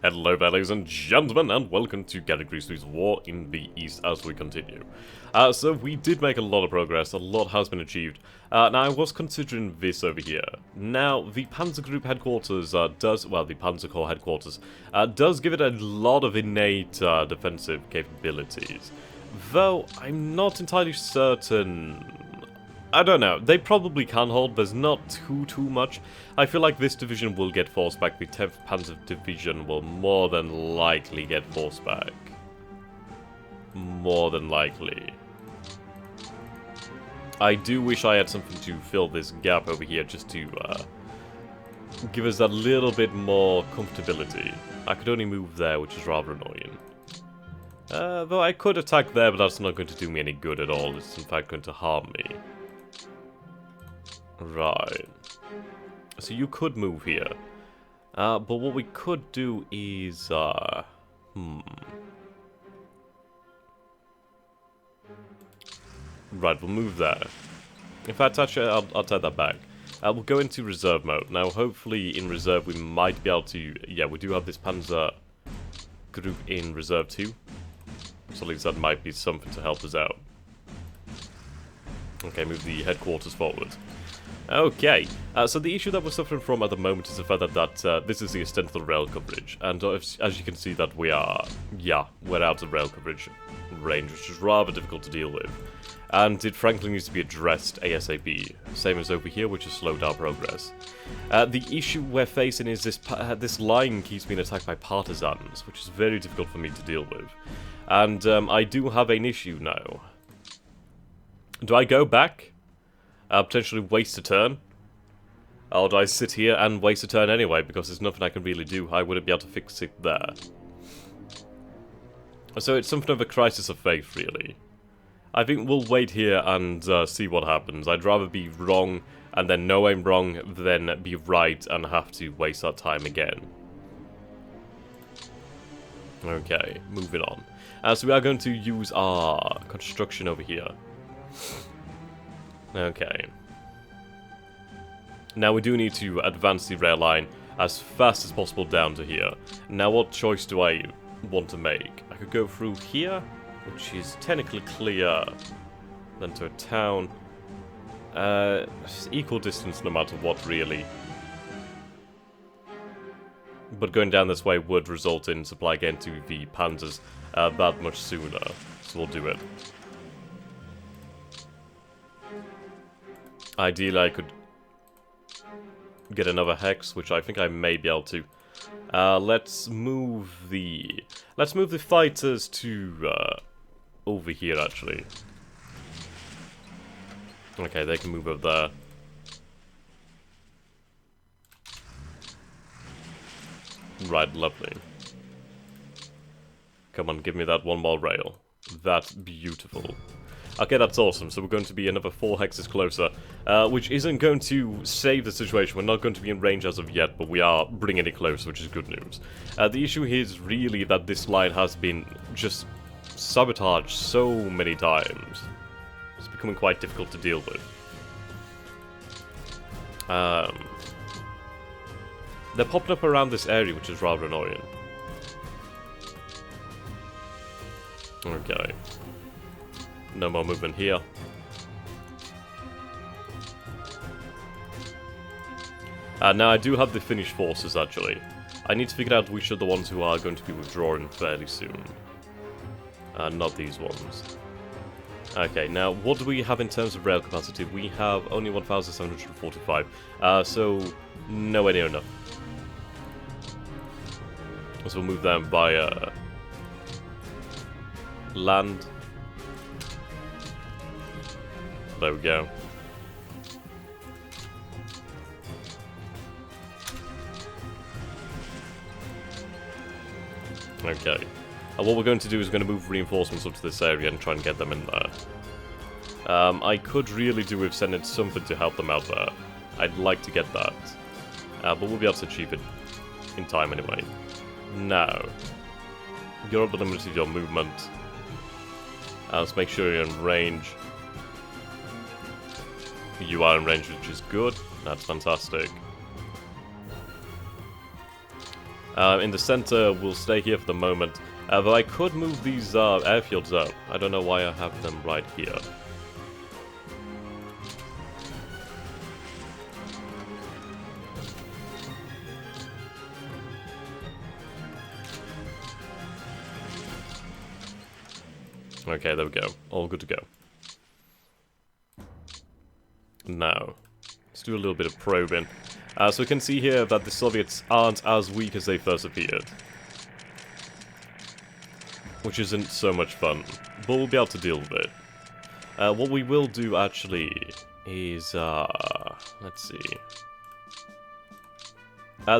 Hello there, ladies and gentlemen, and welcome to Grigsby's War in the East as we continue. So we did make a lot of progress, a lot has been achieved. Now I was considering this over here. Now, the Panzer Group headquarters the Panzer Corps headquarters, does give it a lot of innate defensive capabilities. Though, I'm not entirely certain... I don't know, they probably can hold, there's not too much. I feel like this division will get forced back, the 10th Panzer Division will more than likely get forced back. More than likely. I do wish I had something to fill this gap over here, just to give us a little bit more comfortability. I could only move there, which is rather annoying. Though I could attack there, but that's not going to do me any good at all, it's in fact going to harm me. Right. So you could move here. But what we could do is, Right, we'll move there. In fact, actually, I'll take that back. We'll go into reserve mode. Now, hopefully, in reserve, we might be able to... Yeah, we do have this Panzer group in reserve too. So at least that might be something to help us out. Okay, move the headquarters forward. Okay, so the issue that we're suffering from at the moment is the fact that this is the extent of the rail coverage, and as you can see that we are, we're out of rail coverage range, which is rather difficult to deal with, and it frankly needs to be addressed ASAP, same as over here, which has slowed our progress. The issue we're facing is this line keeps being attacked by partisans, which is very difficult for me to deal with, and I do have an issue now. Do I go back? Potentially waste a turn? Or do I sit here and waste a turn anyway, because there's nothing I can really do, I wouldn't be able to fix it there. So it's something of a crisis of faith, really. I think we'll wait here and see what happens. I'd rather be wrong, and then know I'm wrong, than be right and have to waste that time again. Okay, moving on. So we are going to use our construction over here. Okay. Now we do need to advance the rail line as fast as possible down to here. Now what choice do I want to make? I could go through here, which is technically clear, then to a town. Equal distance no matter what, really. But going down this way would result in supply getting to the Panzers that much sooner, so we'll do it. Ideally, I could get another hex, which I think I may be able to. Let's move the fighters to over here, actually. Okay, they can move over there. Right, lovely. Come on, give me that one more rail. That's beautiful. Okay, that's awesome. So we're going to be another 4 hexes closer, which isn't going to save the situation. We're not going to be in range as of yet, but we are bringing it close, which is good news. The issue here is really that this line has been just sabotaged so many times. It's becoming quite difficult to deal with. They're popping up around this area, which is rather annoying. Okay. No more movement here. Now I do have the Finnish forces, actually. I need to figure out which are the ones who are going to be withdrawing fairly soon. Not these ones. Okay, now what do we have in terms of rail capacity? We have only 1,745, so nowhere near enough. So we'll move them by land. There we go. Okay. And what we're going to do is we're going to move reinforcements up to this area and try and get them in there. I could really do with sending something to help them out there. I'd like to get that. But we'll be able to achieve it in time anyway. Now, you're up the limit of your movement. Let's make sure you're in range. You are in range, which is good. That's fantastic. In the center, we'll stay here for the moment. But I could move these airfields up. I don't know why I have them right here. Okay, there we go. All good to go. Now, let's do a little bit of probing. So we can see here that the Soviets aren't as weak as they first appeared. Which isn't so much fun, but we'll be able to deal with it. What we will do, actually, is, let's see.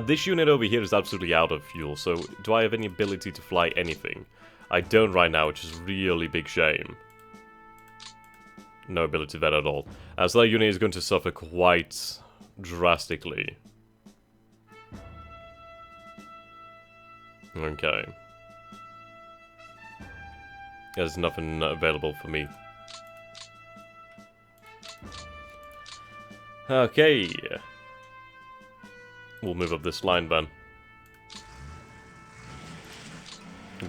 This unit over here is absolutely out of fuel, so do I have any ability to fly anything? I don't right now, which is really big shame. No ability there at all. So that unit is going to suffer quite drastically. Okay. There's nothing available for me. Okay. We'll move up this line then.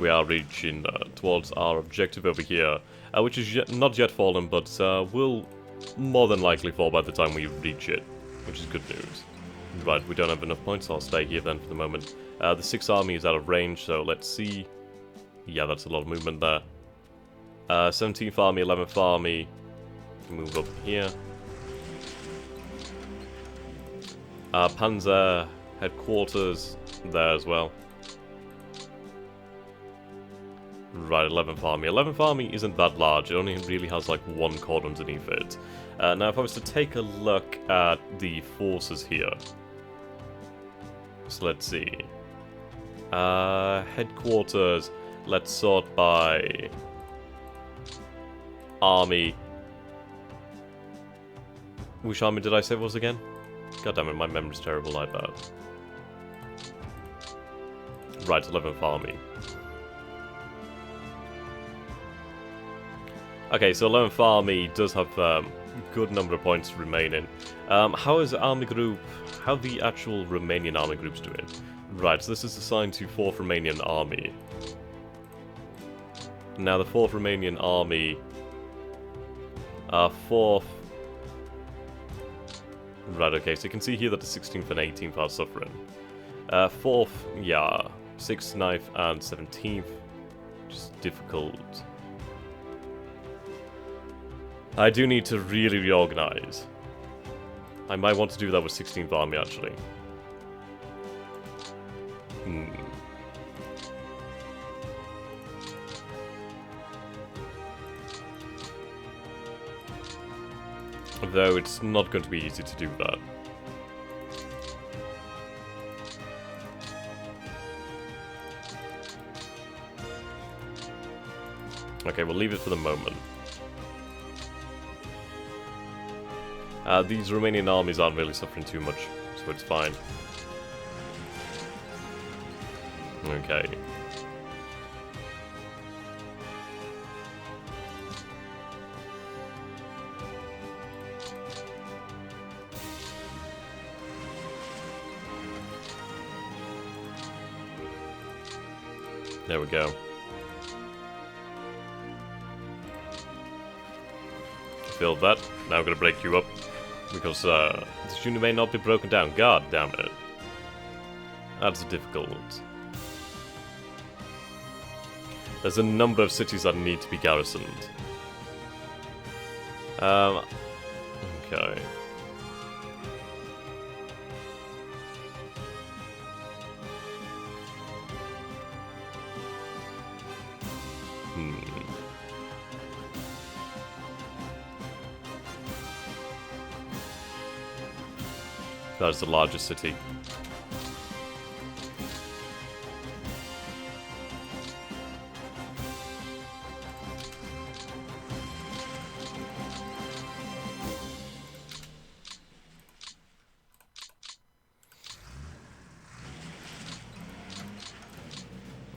We are reaching towards our objective over here, which is not yet fallen, but will more than likely fall by the time we reach it, which is good news. Right, we don't have enough points, so I'll stay here then for the moment. The 6th Army is out of range, so let's see. Yeah, that's a lot of movement there. 17th Army, 11th Army, move up here. Panzer headquarters there as well. Right, 11th Army. 11th Army isn't that large, it only really has like one corps underneath it. Now if I was to take a look at the forces here. So let's see. Headquarters, let's sort by army. Which army did I say it was again? God damn it, my memory's terrible like that. Right, 11th Army. Okay, so 11th Army does have a good number of points remaining. How is how the actual Romanian army groups doing? Right, so this is assigned to 4th Romanian Army. Now the 4th Romanian Army, 4th... Right, okay, so you can see here that the 16th and 18th are suffering. 4th, yeah, 6th, 9th, and 17th, just difficult. I do need to really reorganize. I might want to do that with 16th Army, actually. Though it's not going to be easy to do that. Okay, we'll leave it for the moment. These Romanian armies aren't really suffering too much, so it's fine. Okay. There we go. Feel that. Now I'm gonna break you up. Because this unit may not be broken down. God damn it. That's difficult. There's a number of cities that need to be garrisoned. Okay. That is the largest city.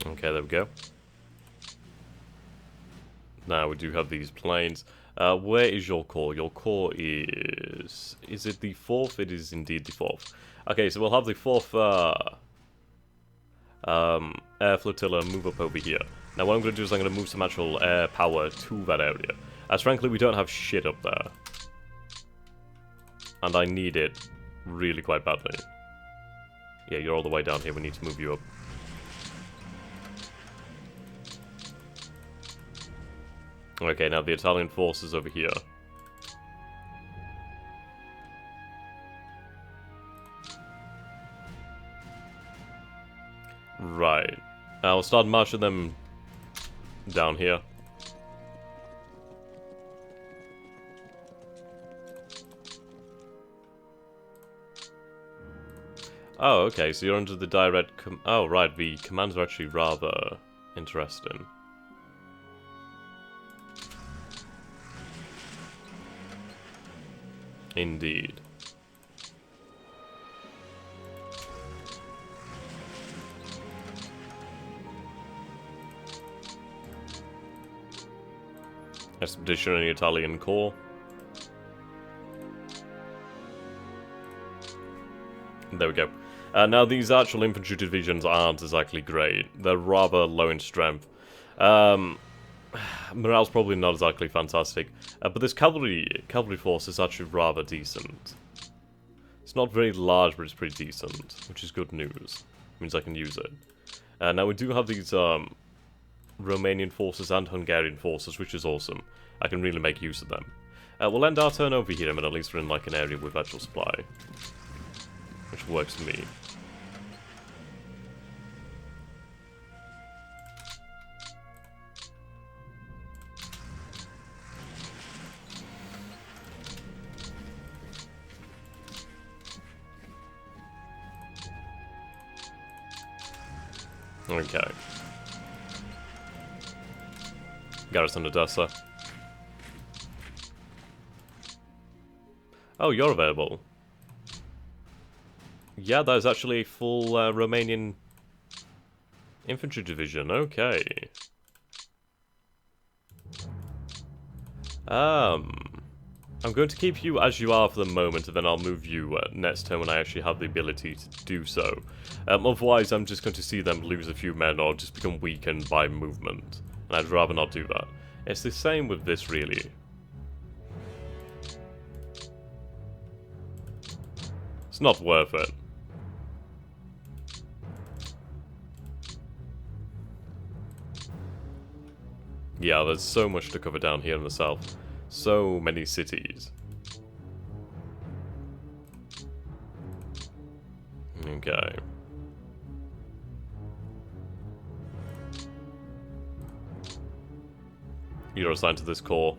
Okay, there we go. Now we do have these planes. Where is your core? Your core is... Is it the 4th? It is indeed the 4th. Okay, so we'll have the 4th... Air flotilla, move up over here. Now what I'm going to do is I'm going to move some actual air power to that area. As frankly, we don't have shit up there. And I need it really quite badly. Yeah, you're all the way down here, we need to move you up. Okay, now the Italian forces over here. Right. I'll start marching them down here. Oh, okay, so you're under the direct oh, right, the commands are actually rather interesting. Indeed. Expeditionary Italian Corps. There we go. Now, these actual infantry divisions aren't exactly great. They're rather low in strength. Morale's probably not exactly fantastic. But this cavalry force is actually rather decent. It's not very large, but it's pretty decent, which is good news. Means I can use it. Now, we do have these Romanian forces and Hungarian forces, which is awesome. I can really make use of them. We'll end our turn over here, but at least we're in like an area with actual supply. Which works for me. Okay. Garrison Odessa. Oh, you're available. Yeah, that is actually a full Romanian infantry division. Okay. I'm going to keep you as you are for the moment, and then I'll move you next turn when I actually have the ability to do so. Otherwise, I'm just going to see them lose a few men or just become weakened by movement. And I'd rather not do that. It's the same with this, really. It's not worth it. Yeah, there's so much to cover down here in the south. So many cities. Okay. You're assigned to this corps.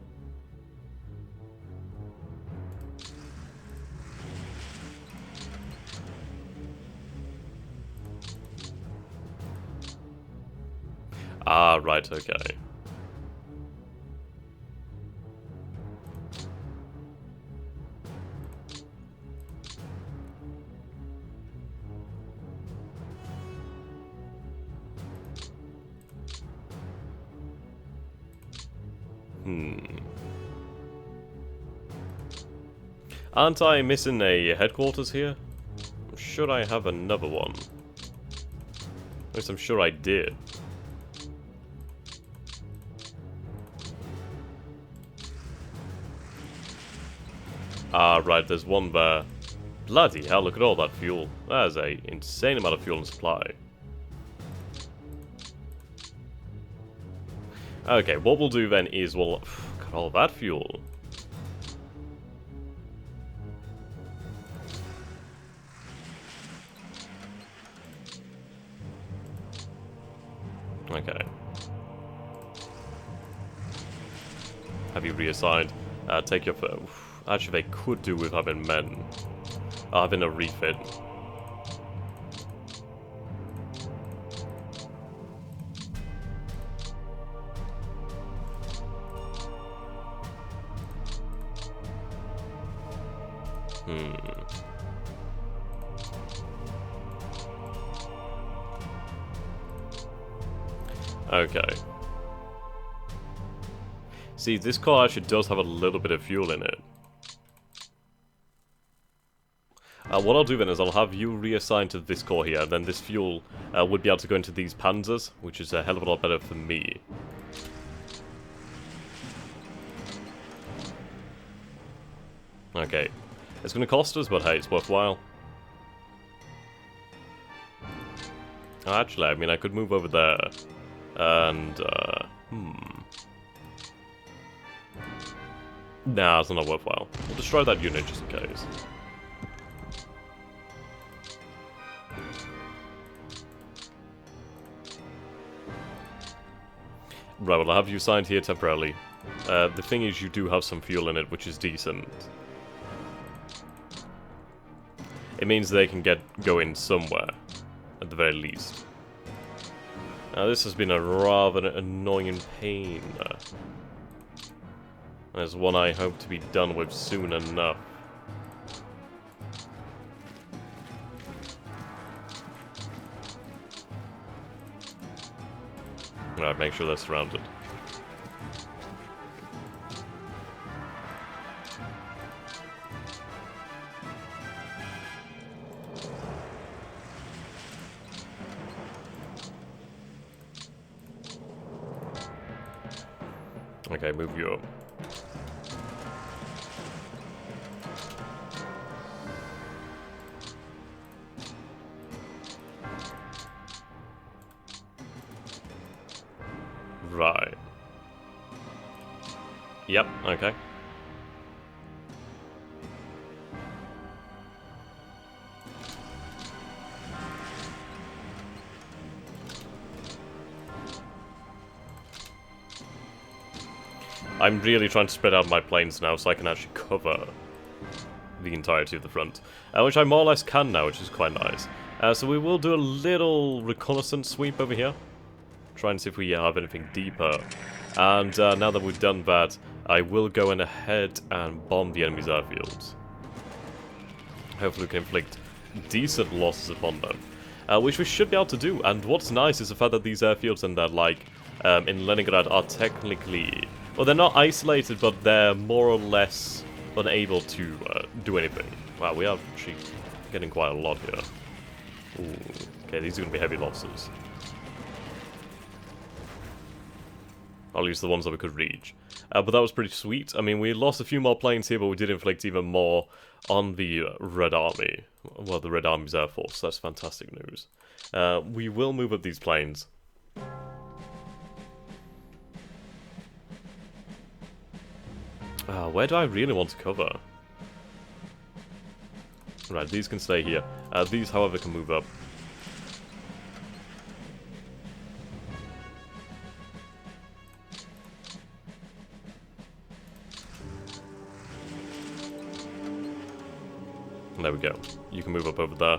Ah, right, okay. Aren't I missing a headquarters here? Should I have another one? At least I'm sure I did. Ah, right, there's one there. Bloody hell, look at all that fuel. That is an insane amount of fuel and supply. Okay, what we'll do then is we'll got all that fuel. Okay. Have you reassigned? Take your... Actually, they could do with having men. Having a refit. Okay. See, this car actually does have a little bit of fuel in it. What I'll do then is I'll have you reassigned to this core here, and then this fuel would be able to go into these panzers, which is a hell of a lot better for me. Okay. It's going to cost us, but hey, it's worthwhile. Actually, I mean, I could move over there. And, Nah, it's not worthwhile. We'll destroy that unit just in case. Right, well, I'll have you assigned here temporarily. The thing is, you do have some fuel in it, which is decent. It means they can go in somewhere, at the very least. Now, this has been a rather annoying pain. There's one I hope to be done with soon enough. Alright, make sure they're surrounded. Okay, move you up. Right. Yep, okay. I'm really trying to spread out my planes now so I can actually cover the entirety of the front. Which I more or less can now, which is quite nice. So we will do a little reconnaissance sweep over here. Try and see if we have anything deeper. And now that we've done that, I will go in ahead and bomb the enemy's airfields. Hopefully we can inflict decent losses upon them. Which we should be able to do. And what's nice is the fact that these airfields and that, like, in Leningrad are technically... Well, they're not isolated, but they're more or less unable to do anything. Wow, we are actually getting quite a lot here. Ooh, okay, these are going to be heavy losses. I'll use the ones that we could reach. But that was pretty sweet. I mean, we lost a few more planes here, but we did inflict even more on the Red Army. Well, the Red Army's Air Force. That's fantastic news. We will move up these planes. Where do I really want to cover? Right, these can stay here. These, however, can move up. There we go. You can move up over there.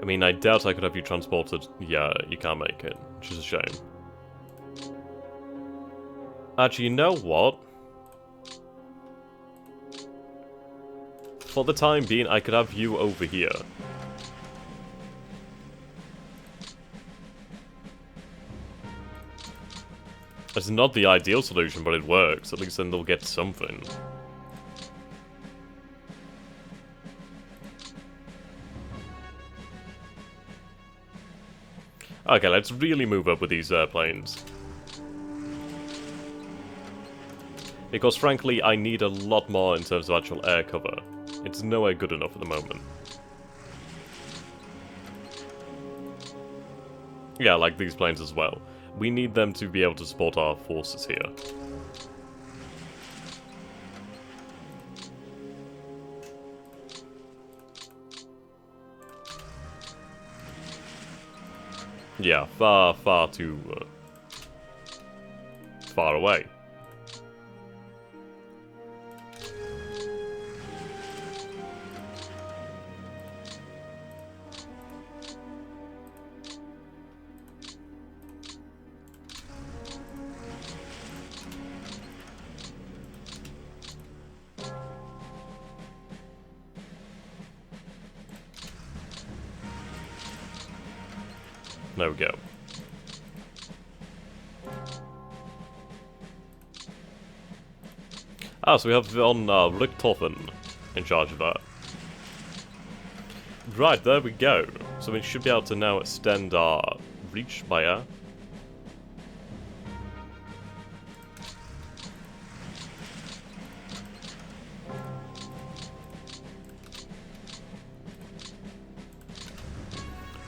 I mean, I doubt I could have you transported. Yeah, you can't make it, which is a shame. Actually, you know what? For the time being, I could have you over here. It's not the ideal solution, but it works. At least then they'll get something. Okay, let's really move up with these airplanes. Because frankly, I need a lot more in terms of actual air cover. It's nowhere good enough at the moment. Yeah, like these planes as well. We need them to be able to support our forces here. Yeah, far too far away. There we go. Ah, so we have on Taifun in charge of that. Right, there we go. So we should be able to now extend our reach by air.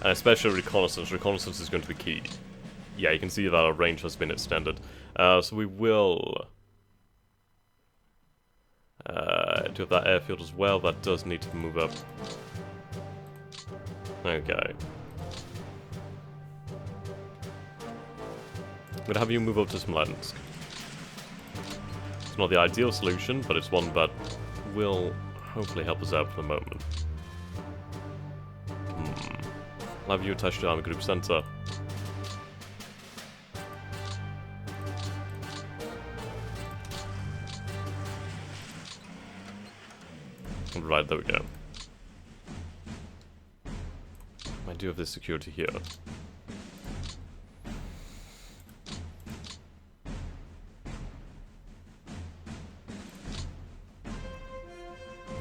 And especially reconnaissance. Reconnaissance is going to be key. Yeah, you can see that our range has been extended. So we will do have that airfield as well. That does need to move up. Okay. I'm going to have you move up to Smolensk. It's not the ideal solution, but it's one that will hopefully help us out for the moment. I'll have you attached to Army Group Center. Right, there we go. I do have this security here.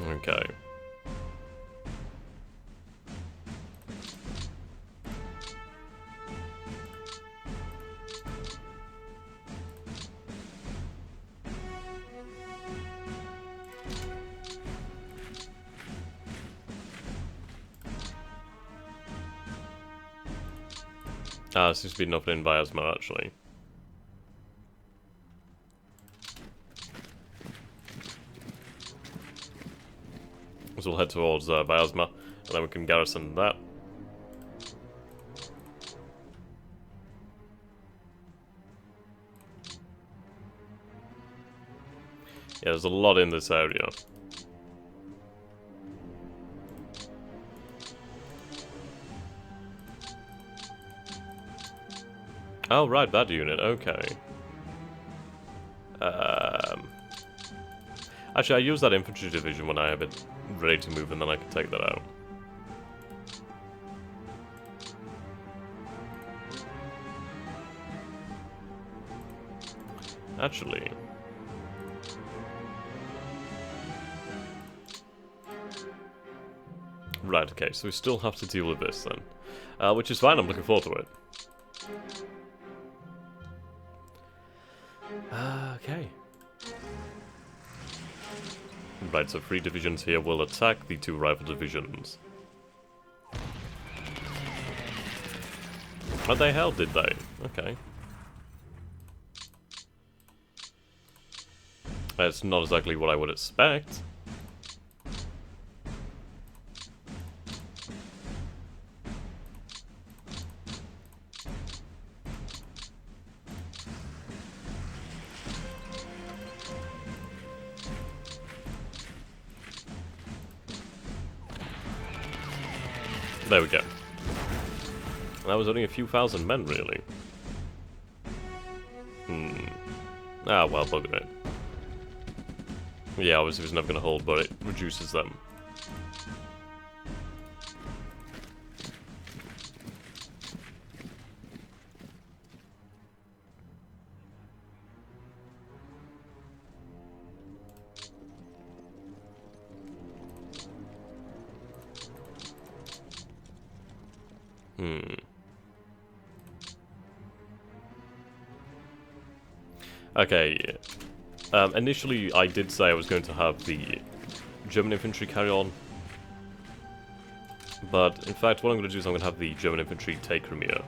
Okay. Seems to be nothing in Vyazma, actually. So we'll head towards Vyazma, and then we can garrison that. Yeah, there's a lot in this area. Oh, right, that unit, okay. Actually, I use that infantry division when I have it ready to move, and then I can take that out. Actually... Right, okay, so we still have to deal with this then. Which is fine, I'm looking forward to it. Okay. Right, so 3 divisions here will attack the 2 rival divisions. Oh, they held, did they? Okay. It's not exactly what I would expect. There we go. That was only a few thousand men, really. Ah, well, bugger it. Yeah, obviously it's never going to hold, but it reduces them. Okay. Initially, I did say I was going to have the German infantry carry on. But, in fact, what I'm going to do is I'm going to have the German infantry take Crimea.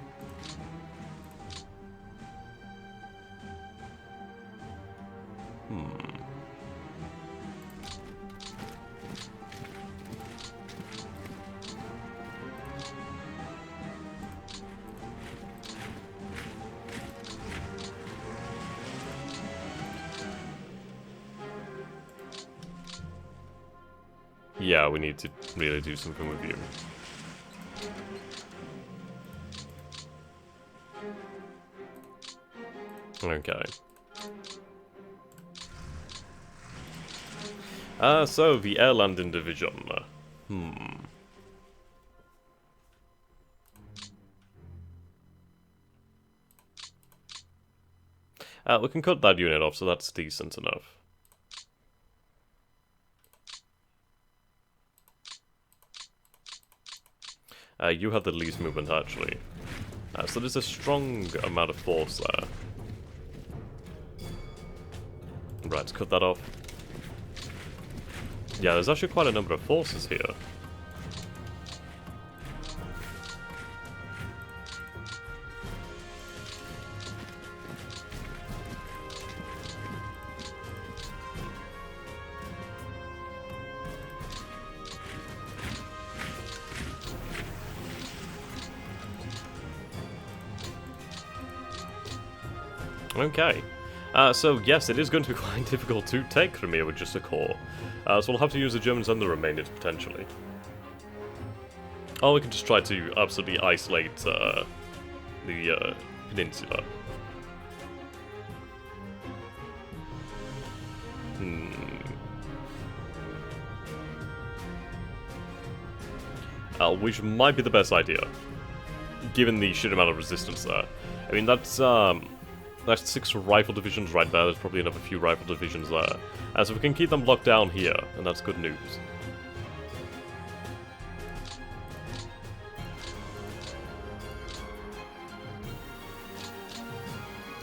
Yeah, we need to really do something with you. Okay. So, the air landing division. We can cut that unit off, so that's decent enough. You have the least movement, actually. So there's a strong amount of force there. Right, let's cut that off. Yeah, there's actually quite a number of forces here. Okay. So yes, it is going to be quite difficult to take Crimea with just a corps. So we'll have to use the Germans and the Romanians, potentially. Or we can just try to absolutely isolate the peninsula. Which might be the best idea, given the sheer amount of resistance there. I mean, that's 6 rifle divisions right there. There's probably another few rifle divisions there. So we can keep them locked down here, and that's good news.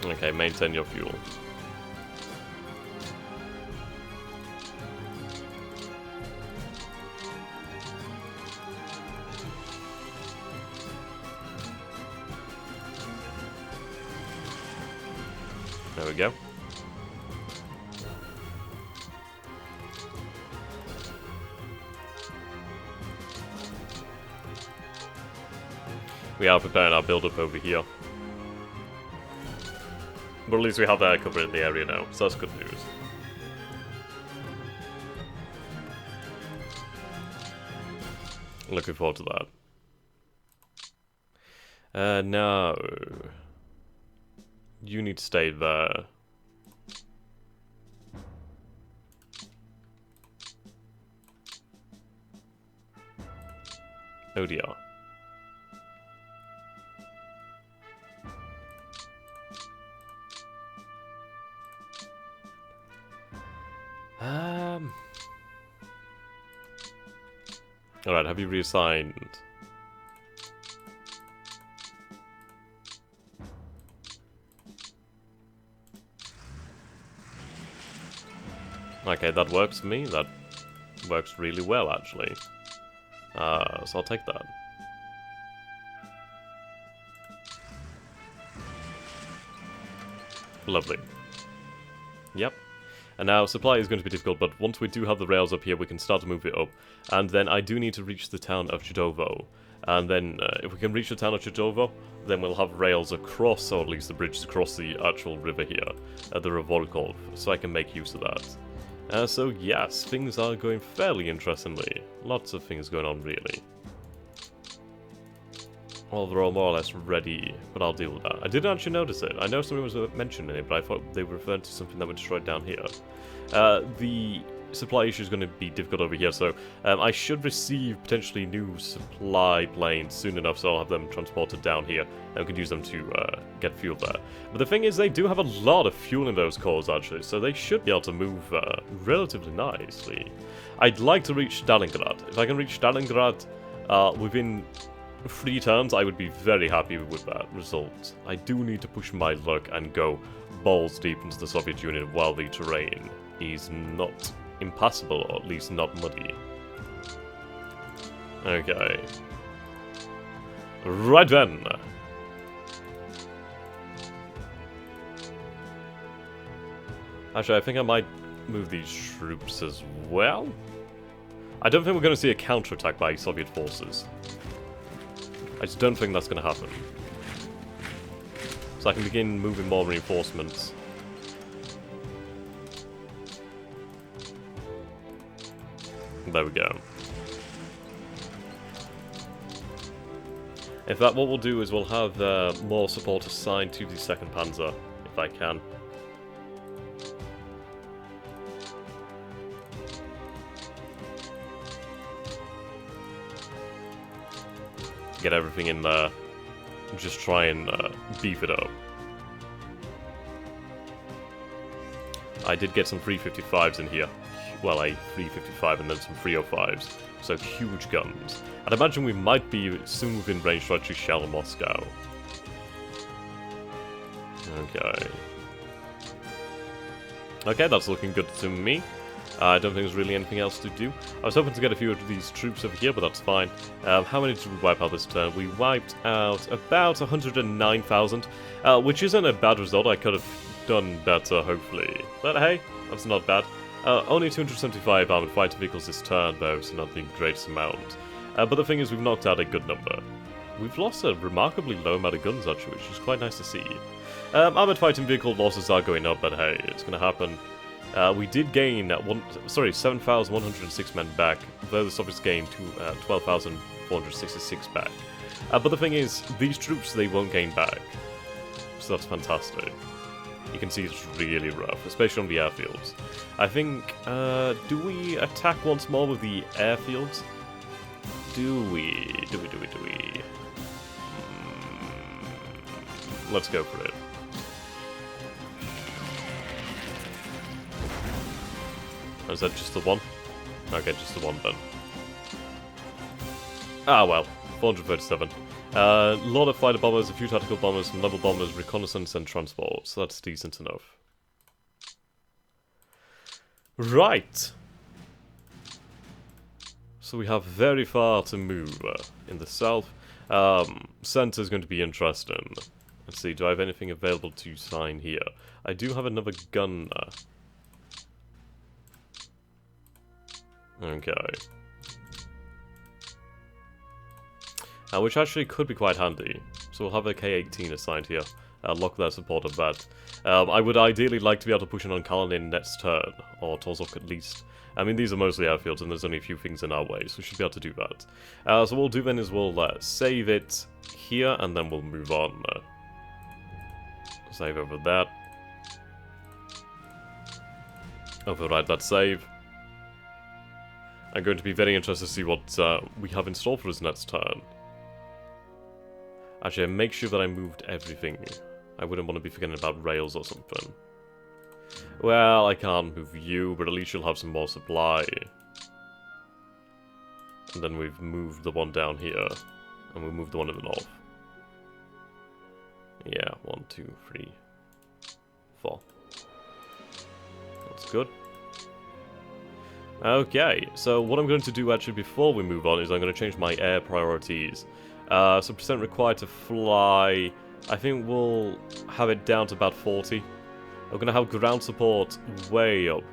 Okay, maintain your fuel. There we go. We are preparing our build-up over here. But at least we have that covered in the area now, so that's good news. Looking forward to that. No. You need to stay there. ODR. Alright, have you reassigned? Okay, that works for me. That works really well, actually. So I'll take that. Lovely. Yep. And now supply is going to be difficult, but once we do have the rails up here, we can start to move it up. And then I do need to reach the town of Chidovo. And then if we can reach the town of Chidovo, then we'll have rails across, or at least the bridges across the actual river here, the Revolkov, so I can make use of that. So yes, things are going fairly interestingly. Lots of things going on, really. Well, they're all more or less ready, but I'll deal with that. I didn't actually notice it. I know somebody was mentioning it, but I thought they were referring to something that was destroyed down here. The supply issue is going to be difficult over here, so I should receive potentially new supply planes soon enough, so I'll have them transported down here, and we can use them to get fuel there. But the thing is, they do have a lot of fuel in those cores, actually, so they should be able to move relatively nicely. I'd like to reach Stalingrad. If I can reach Stalingrad within 3 turns, I would be very happy with that result. I do need to push my luck and go balls deep into the Soviet Union while the terrain is not impassable, or at least not muddy. Okay. Right then. Actually, I think I might move these troops as well. I don't think we're going to see a counterattack by Soviet forces. I just don't think that's going to happen. So I can begin moving more reinforcements. There we go. In fact, what we'll do is we'll have more support assigned to the 2nd Panzer, if I can. Get everything in there. Just try and beef it up. I did get some 355s in here. Well, a 355 and then some 305s. So huge guns. I'd imagine we might be soon within range to actually shell Moscow. Okay. Okay, that's looking good to me. I don't think there's really anything else to do. I was hoping to get a few of these troops over here, but that's fine. How many did we wipe out this turn? We wiped out about 109,000, which isn't a bad result. I could have done better, hopefully. But hey, that's not bad. Only 275 armored fighter vehicles this turn, though, so not the greatest amount. But the thing is, we've knocked out a good number. We've lost a remarkably low amount of guns, actually, which is quite nice to see. Armored fighting vehicle losses are going up, but hey, it's going to happen. We did gain 7,106 men back, though the Soviets gained 12,466 back. But the thing is, these troops, they won't gain back. So that's fantastic. You can see it's really rough, especially on the airfields. I think, do we attack once more with the airfields? Do we? Let's go for it. Is that just the one? Okay, just the one then. Ah well, 437. A lot of fighter bombers, a few tactical bombers, some level bombers, reconnaissance and transport, so that's decent enough. Right. So we have very far to move in the south. Centre is going to be interesting. Let's see, do I have anything available to sign here? I do have another gunner. Okay. Which actually could be quite handy. So we'll have a K-18 assigned here. Lock their support of that. I would ideally like to be able to push in on Kalinin next turn, or Tozok at least. I mean, these are mostly airfields and there's only a few things in our way, so we should be able to do that. So what we'll do then is we'll save it here, and then we'll move on. Save over that. Override that save. I'm going to be very interested to see what we have in store for us next turn. Actually, make sure that I moved everything. I wouldn't want to be forgetting about rails or something. Well, I can't move you, but at least you'll have some more supply. And then we've moved the one down here. And we'll move the one in the north. Yeah, 1, 2, 3, 4. That's good. Okay, so what I'm going to do actually before we move on is I'm going to change my air priorities. So percent required to fly, I think we'll have it down to about 40. We're going to have ground support way up.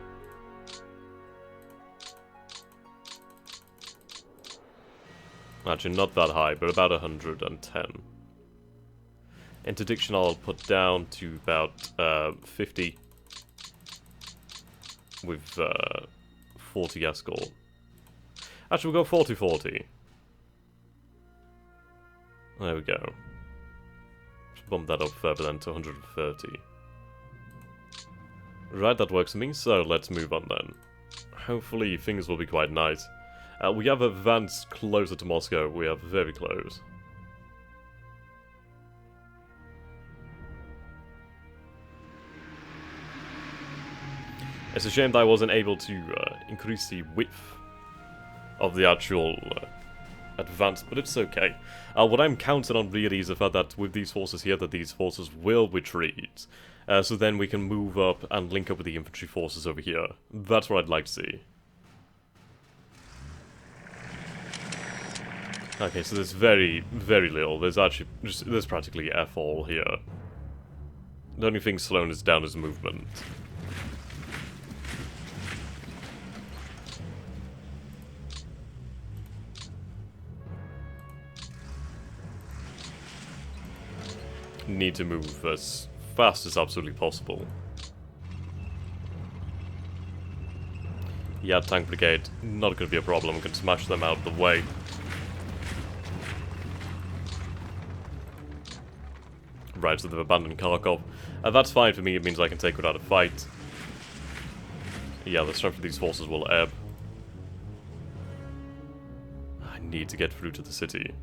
Actually, not that high, but about 110. Interdiction I'll put down to about 50. With 40 escort. Actually, we'll go 40-40. There we go. Just bump that up further then to 130. Right, that works for me, so let's move on then. Hopefully things will be quite nice. We have advanced closer to Moscow. We are very close. It's a shame that I wasn't able to increase the width of the actual advance, but it's okay. What I'm counting on really is the fact that with these forces here, that these forces will retreat. So then we can move up and link up with the infantry forces over here. That's what I'd like to see. Okay, so there's very little. There's actually there's practically F all here. The only thing slowing us down is movement. Need to move as fast as absolutely possible. Yeah, tank brigade, not going to be a problem. We can smash them out of the way. Right, so they've abandoned Kharkov. That's fine for me, it means I can take without a fight. Yeah, the strength of these forces will ebb. I need to get through to the city.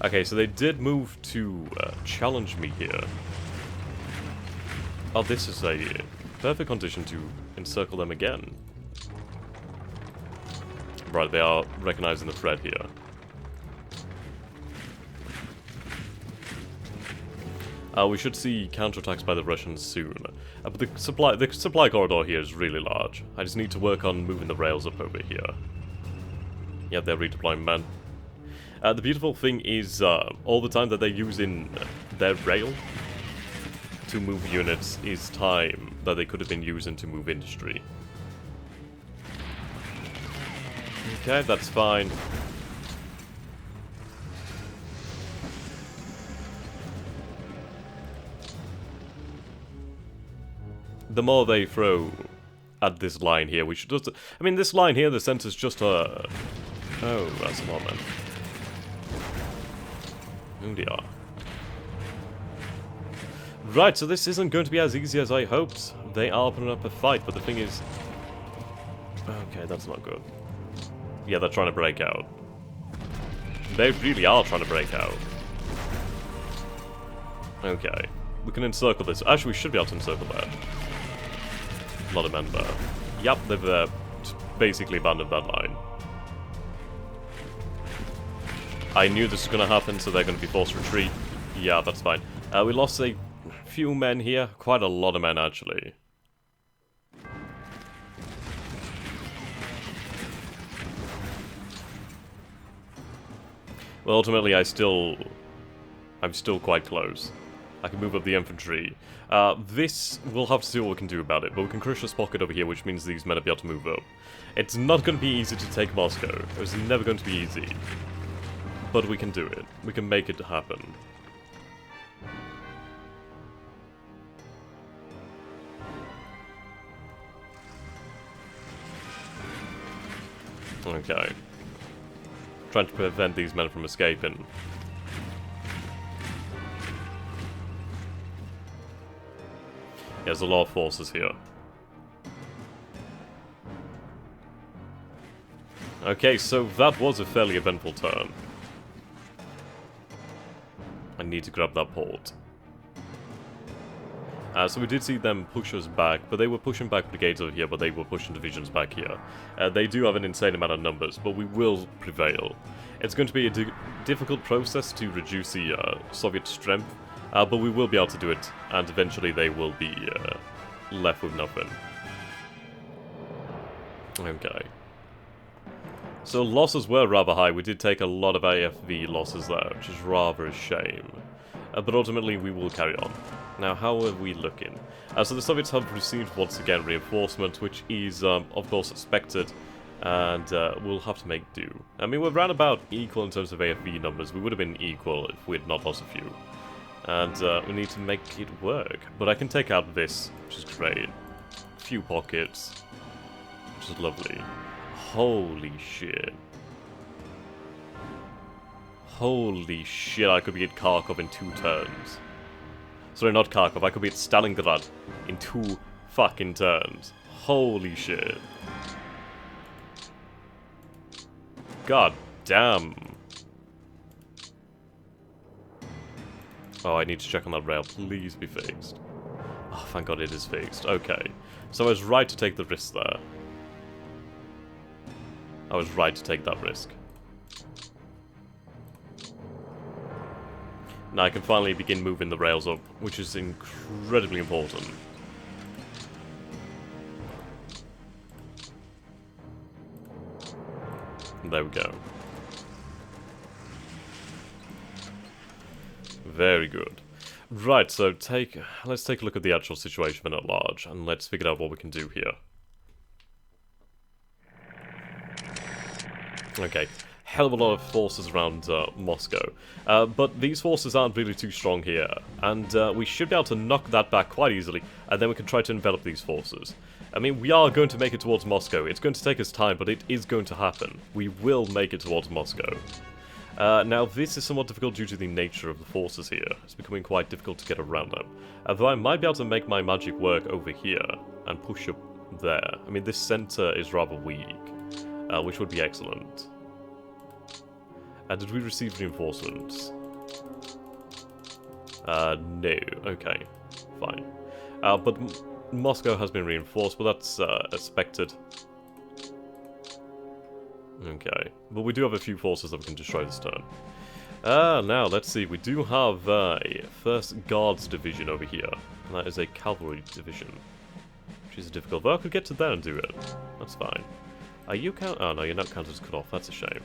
Okay, so they did move to challenge me here. Oh, this is a perfect condition to encircle them again. Right, they are recognizing the threat here. We should see counterattacks by the Russians soon. But the supply corridor here is really large. I just need to work on moving the rails up over here. Yeah, they're redeploying men. The beautiful thing is, all the time that they're using their rail to move units is time that they could have been using to move industry. Okay, that's fine. The more they throw at this line here, we should just... I mean, this line here, the center's just a... Oh, that's a lot, man. Oh, they are. Right, so this isn't going to be as easy as I hoped. They are putting up a fight, but the thing is... Okay, that's not good. Yeah, they're trying to break out. They really are trying to break out. Okay. We can encircle this. Actually, we should be able to encircle that. A lot of men there. Yep, they've basically abandoned that line. I knew this was going to happen, so they're going to be forced to retreat. Yeah, that's fine. We lost a few men here. Quite a lot of men, actually. Well, ultimately, I'm still quite close. I can move up the infantry. This, we'll have to see what we can do about it, but we can crush this pocket over here, which means these men will be able to move up. It's not going to be easy to take Moscow. It was never going to be easy. But we can do it. We can make it happen. Okay. Trying to prevent these men from escaping. There's a lot of forces here. Okay, so that was a fairly eventful turn. I need to grab that port. So we did see them push us back, but they were pushing back brigades over here, but they were pushing divisions back here. They do have an insane amount of numbers, but we will prevail. It's going to be a difficult process to reduce the Soviet strength, but we will be able to do it, and eventually they will be left with nothing. Okay. So losses were rather high. We did take a lot of AFV losses there, which is rather a shame. But ultimately we will carry on. Now, how are we looking? So the Soviets have received once again reinforcement, which is of course expected, and we'll have to make do. I mean, we're round about equal in terms of AFV numbers. We would have been equal if we had not lost a few. And we need to make it work. But I can take out this, which is great. A few pockets, which is lovely. Holy shit. Holy shit, I could be at Kharkov in 2 turns. Sorry, not Kharkov, I could be at Stalingrad in 2 fucking turns. Holy shit. God damn. Oh, I need to check on that rail. Please be fixed. Oh, thank God it is fixed. Okay. So I was right to take the risk there. I was right to take that risk. Now I can finally begin moving the rails up, which is incredibly important. There we go. Very good. Right, so let's take a look at the actual situation at large, and let's figure out what we can do here. Okay, hell of a lot of forces around Moscow, but these forces aren't really too strong here, and we should be able to knock that back quite easily, and then we can try to envelop these forces. I mean, we are going to make it towards Moscow. It's going to take us time, but it is going to happen. We will make it towards Moscow. Now, this is somewhat difficult due to the nature of the forces here. It's becoming quite difficult to get around them. Though I might be able to make my magic work over here and push up there. I mean, this center is rather weak, which would be excellent. Did we receive reinforcements? No. Okay. Fine. But Moscow has been reinforced, but that's expected. Okay. But we do have a few forces that we can destroy this turn. Now, let's see. We do have a 1st Guards Division over here. And that is a Cavalry Division. Which is difficult. But I could get to there and do it. That's fine. Are you count? Oh, no, you're not counted as cut off. That's a shame.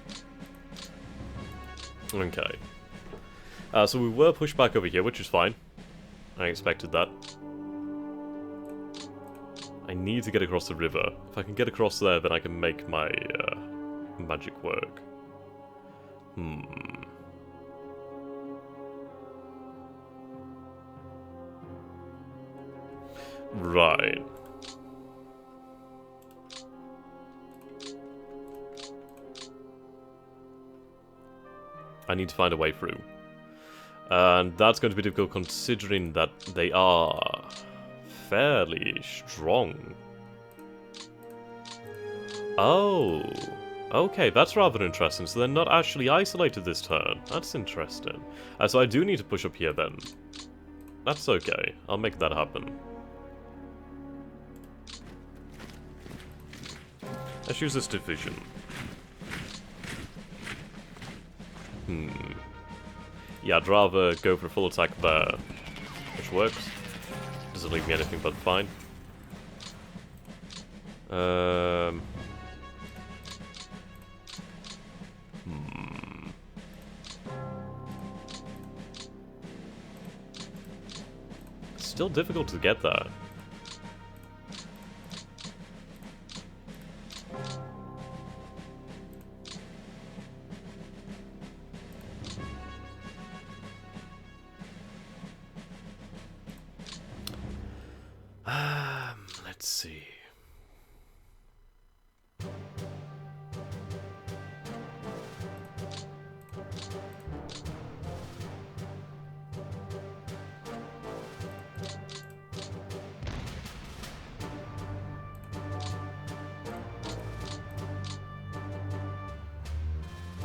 Okay. So we were pushed back over here, which is fine. I expected that. I need to get across the river. If I can get across there, then I can make my magic work. Right. I need to find a way through. And that's going to be difficult considering that they are fairly strong. Oh, okay, that's rather interesting. So they're not actually isolated this turn. That's interesting. So I do need to push up here then. That's okay. I'll make that happen. Let's use this division. Yeah, I'd rather go for a full attack there, which works. Doesn't leave me anything but fine. It's still difficult to get there. Let's see.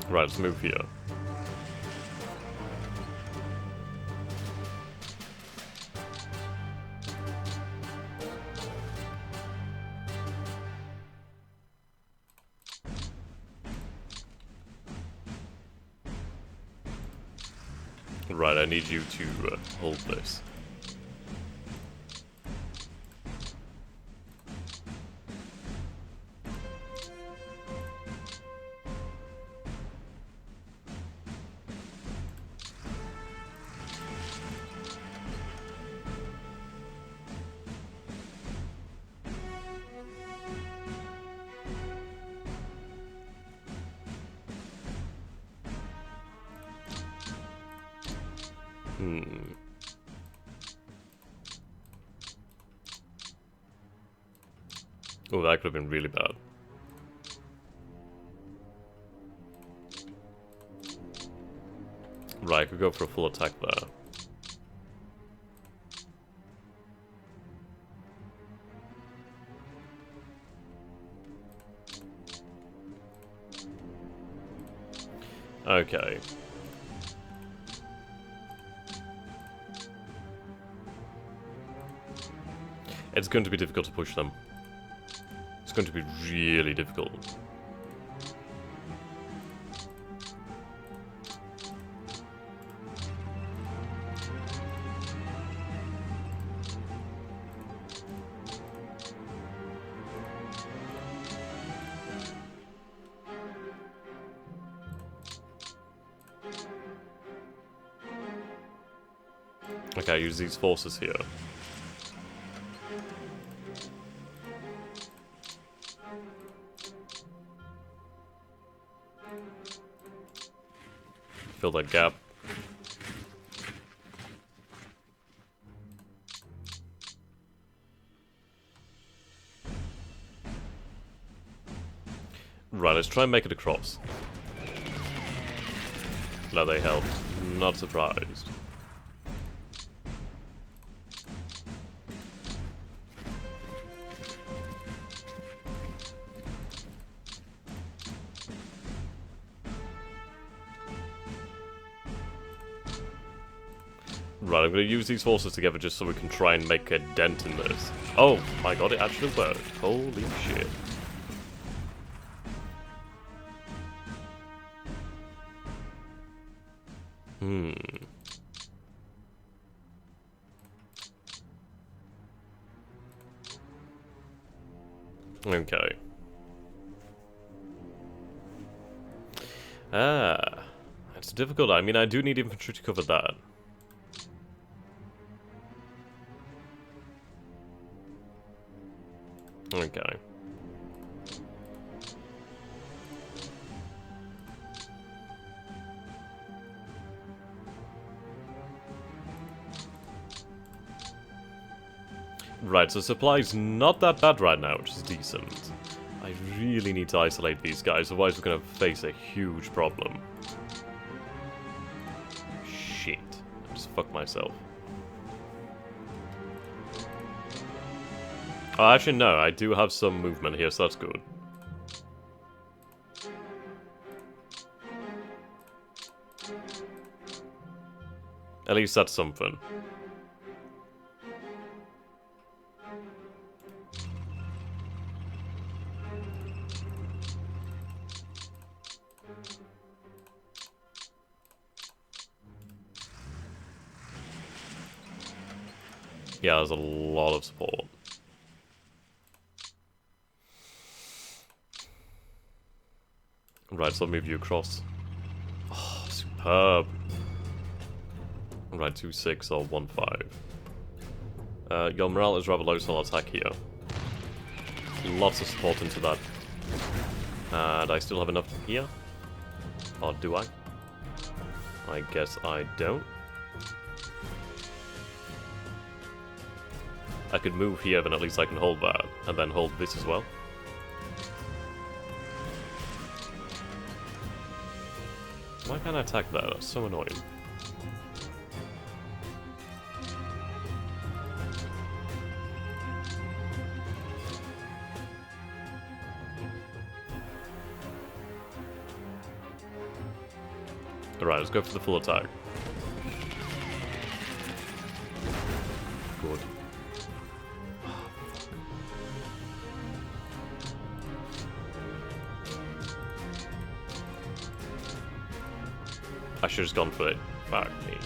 Right, let's move here. Right, I need you to hold this. Oh, that could have been really bad. Right, I could go for a full attack there. Okay. It's going to be difficult to push them. It's going to be really difficult. Okay, I use these forces here. Fill that gap. Right, let's try and make it across. No, they helped. Not surprised. Right, I'm going to use these forces together just so we can try and make a dent in this. Oh my god, it actually worked. Holy shit. Okay. It's difficult. I mean, I do need infantry to cover that. Okay. Right, so supply's not that bad right now, which is decent. I really need to isolate these guys, otherwise we're going to face a huge problem. Shit. I just fucked myself. Oh, actually, no, I do have some movement here, so that's good. At least that's something. Yeah, there's a lot of support. Right, so I'll move you across. Oh, superb. Right, 2-6 or 1-5. Your morale is rather low, so I'll attack here. Lots of support into that. And I still have enough here? Or do I? I guess I don't. I could move here, then at least I can hold that, and then hold this as well. Why can't I attack that? That's so annoying. Alright, let's go for the full attack. Good. I should have just gone for it. Fuck me.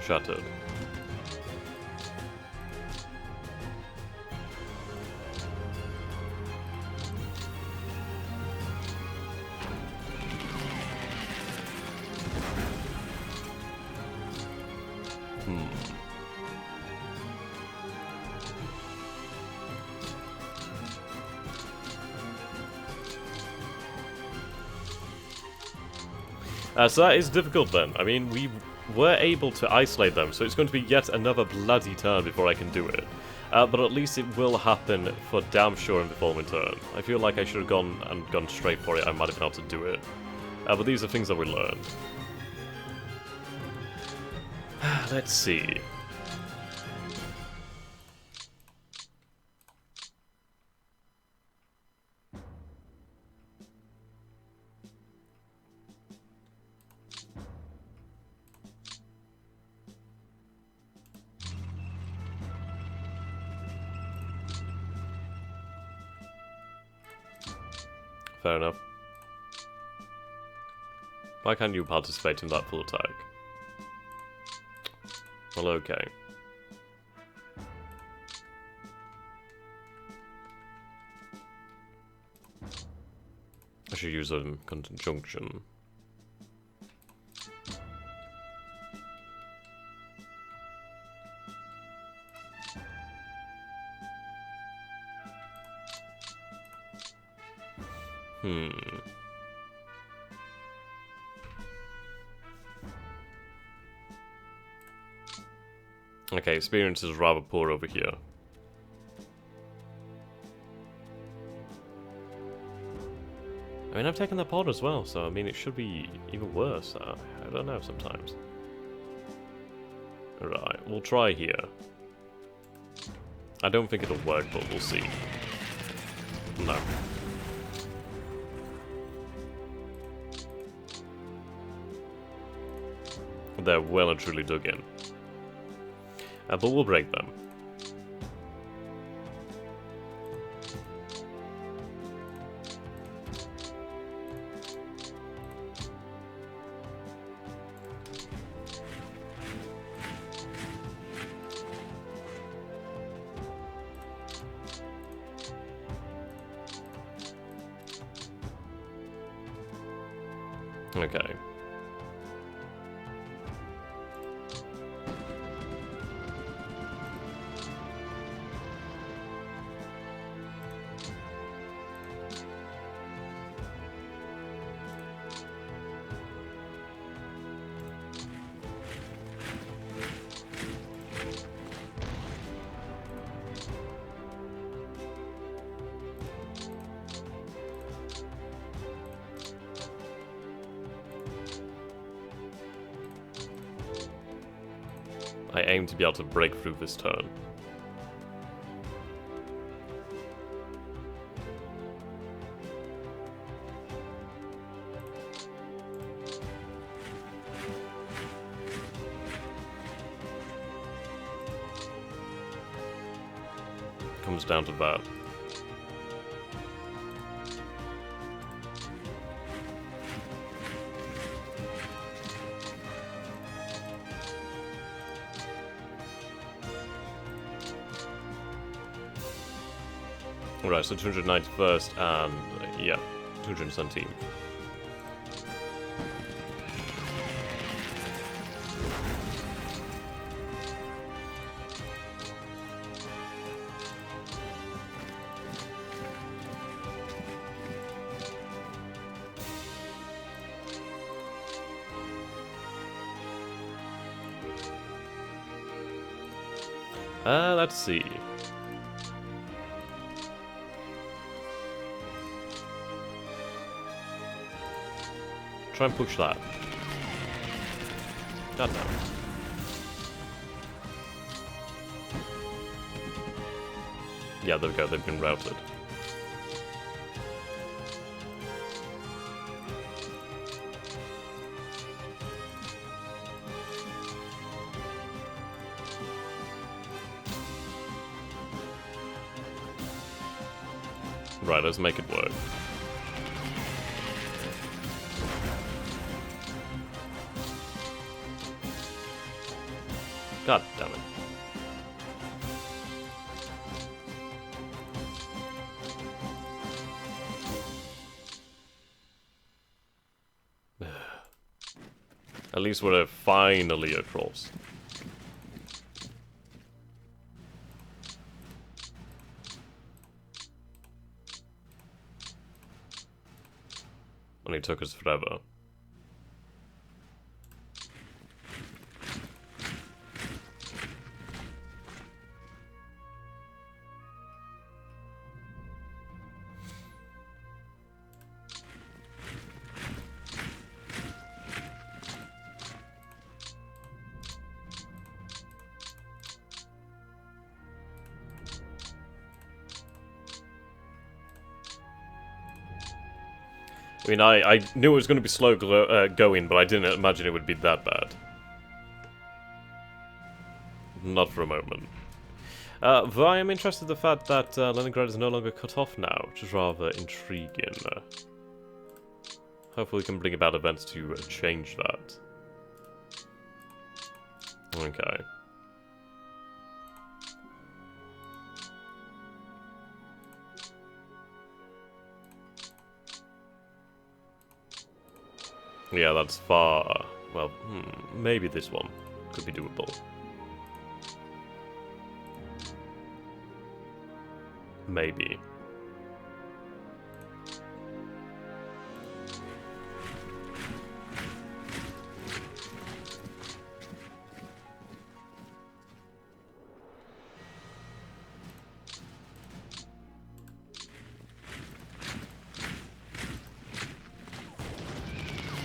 Shattered. So that is difficult then. I mean, we were able to isolate them, so it's going to be yet another bloody turn before I can do it. But at least it will happen for damn sure in the following turn. I feel like I should have gone straight for it. I might have been able to do it. But these are things that we learned. Let's see. Fair enough. Why can't you participate in that full attack? Well, okay. I should use a conjunction. Okay, experience is rather poor over here. I mean, I've taken the pod as well, so I mean, it should be even worse. I don't know sometimes. Right, we'll try here. I don't think it'll work, but we'll see. No. They're well and truly dug in. But we'll break them. Okay. I aim to be able to break through this turn. Comes down to that. Right, so 291st and, yeah, 217. Let's see. Try and push that. God damn it. Yeah, there we go, they've been routed. Right, let's make it work. God damn it. At least we're finally across. And it took us forever. I mean, I knew it was going to be slow going, but I didn't imagine it would be that bad. Not for a moment. Though I am interested in the fact that Leningrad is no longer cut off now, which is rather intriguing. Hopefully we can bring about events to change that. Okay. Yeah, that's far. Well, maybe this one could be doable. Maybe.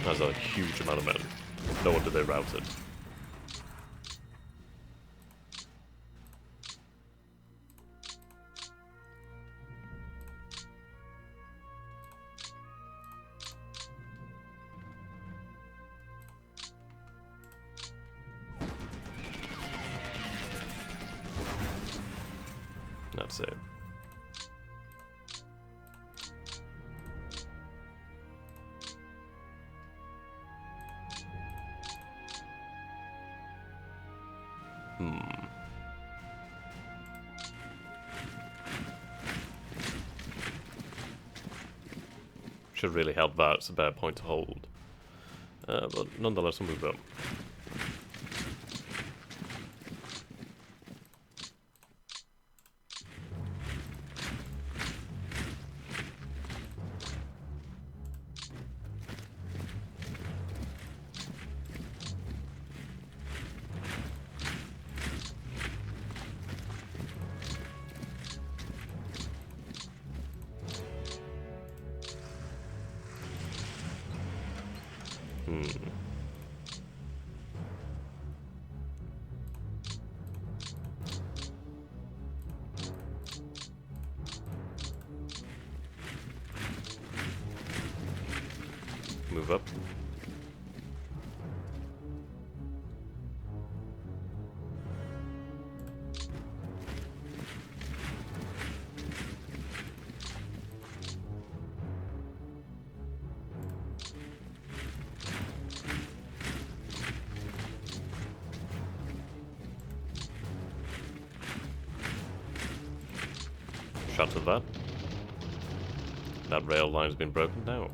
That's a huge amount of men. No wonder they routed. see. Should really help that. It's a bad point to hold. But nonetheless, we'll move up. Move up. Shatter that. That rail line's been broken now.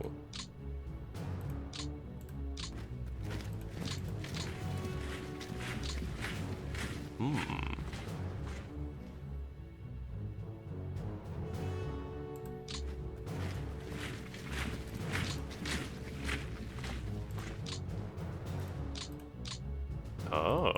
Oh.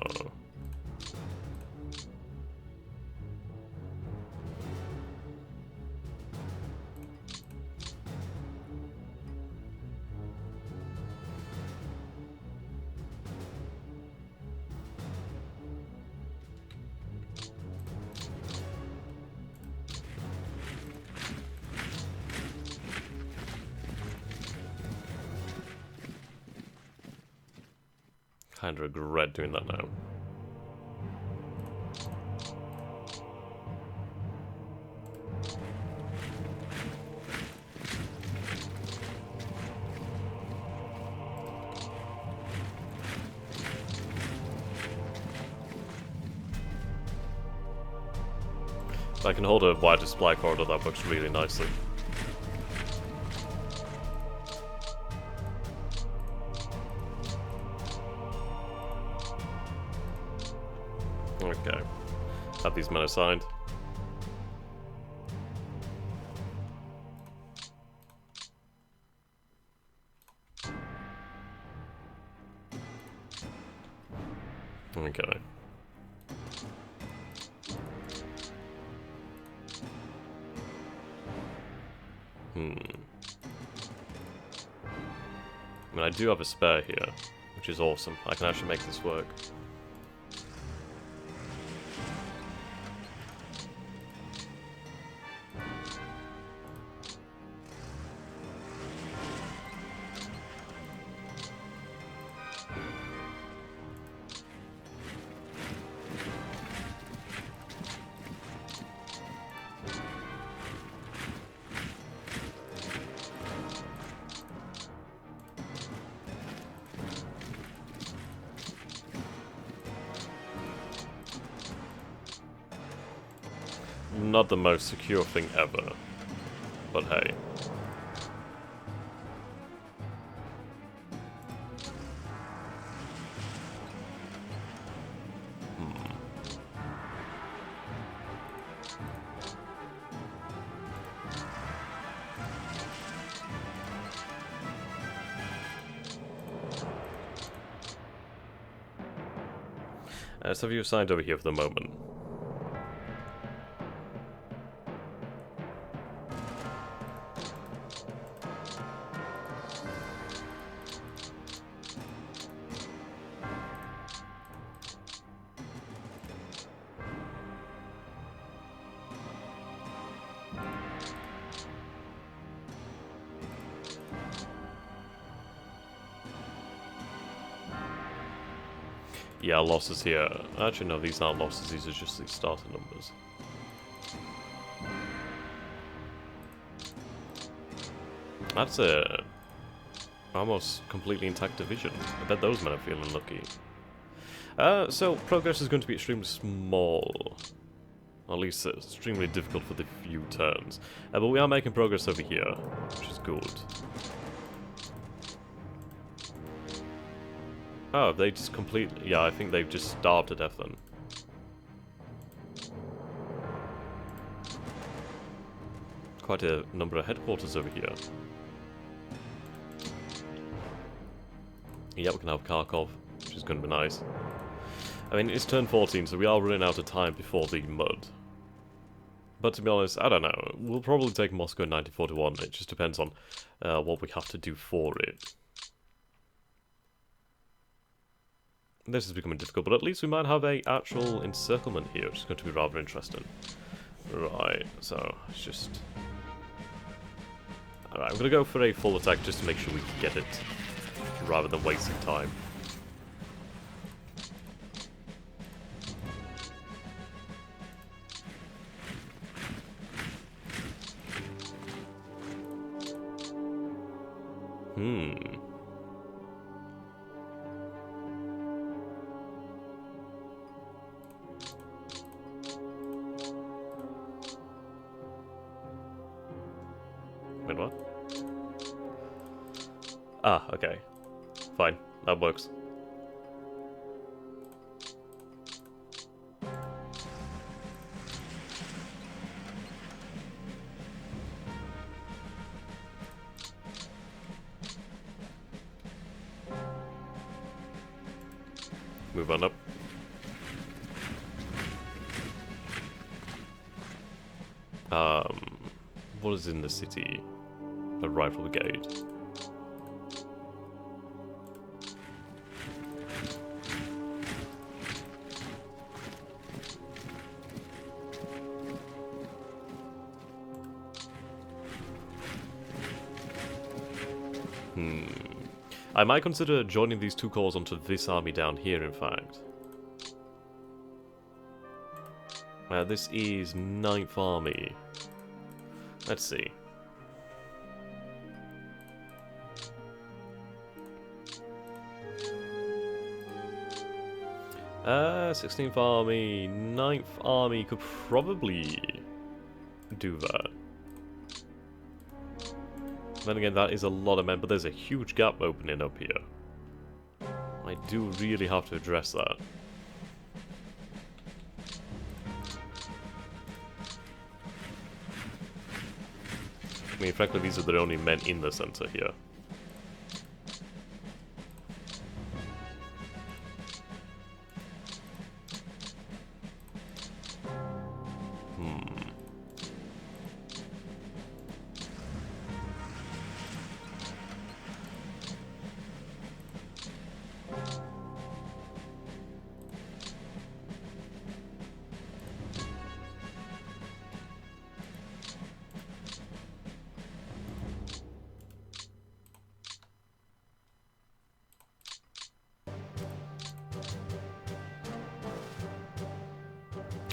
Kind of regret doing that now. If I can hold a wider supply corridor, that works really nicely. Okay. Have these men assigned. Okay. I mean, I do have a spare here, which is awesome. I can actually make this work. Not the most secure thing ever, but hey. So have you assigned over here for the moment? Yeah, losses here. Actually, no, these aren't losses, these are just the starting numbers. That's a almost completely intact division. I bet those men are feeling lucky. So progress is going to be extremely small. At least extremely difficult for the few turns. But we are making progress over here, which is good. Oh, they just completely... Yeah, I think they've just starved to death then. Quite a number of headquarters over here. Yeah, we can have Kharkov, which is going to be nice. I mean, it's turn 14, so we are running out of time before the mud. But to be honest, I don't know. We'll probably take Moscow in 1941. It just depends on what we have to do for it. This is becoming difficult, but at least we might have a actual encirclement here, which is going to be rather interesting. Right, so it's just... Alright, I'm going to go for a full attack just to make sure we can get it, rather than wasting time. Wait, what? Ah, okay. Fine. That works. Move on up. What is in the city? A rifle brigade. I might consider joining these two corps onto this army down here, in fact. This is 9th Army. Let's see. Uh, 16th Army, 9th Army could probably do that. Then again, that is a lot of men, but there's a huge gap opening up here. I do really have to address that. I mean, frankly, these are the only men in the center here.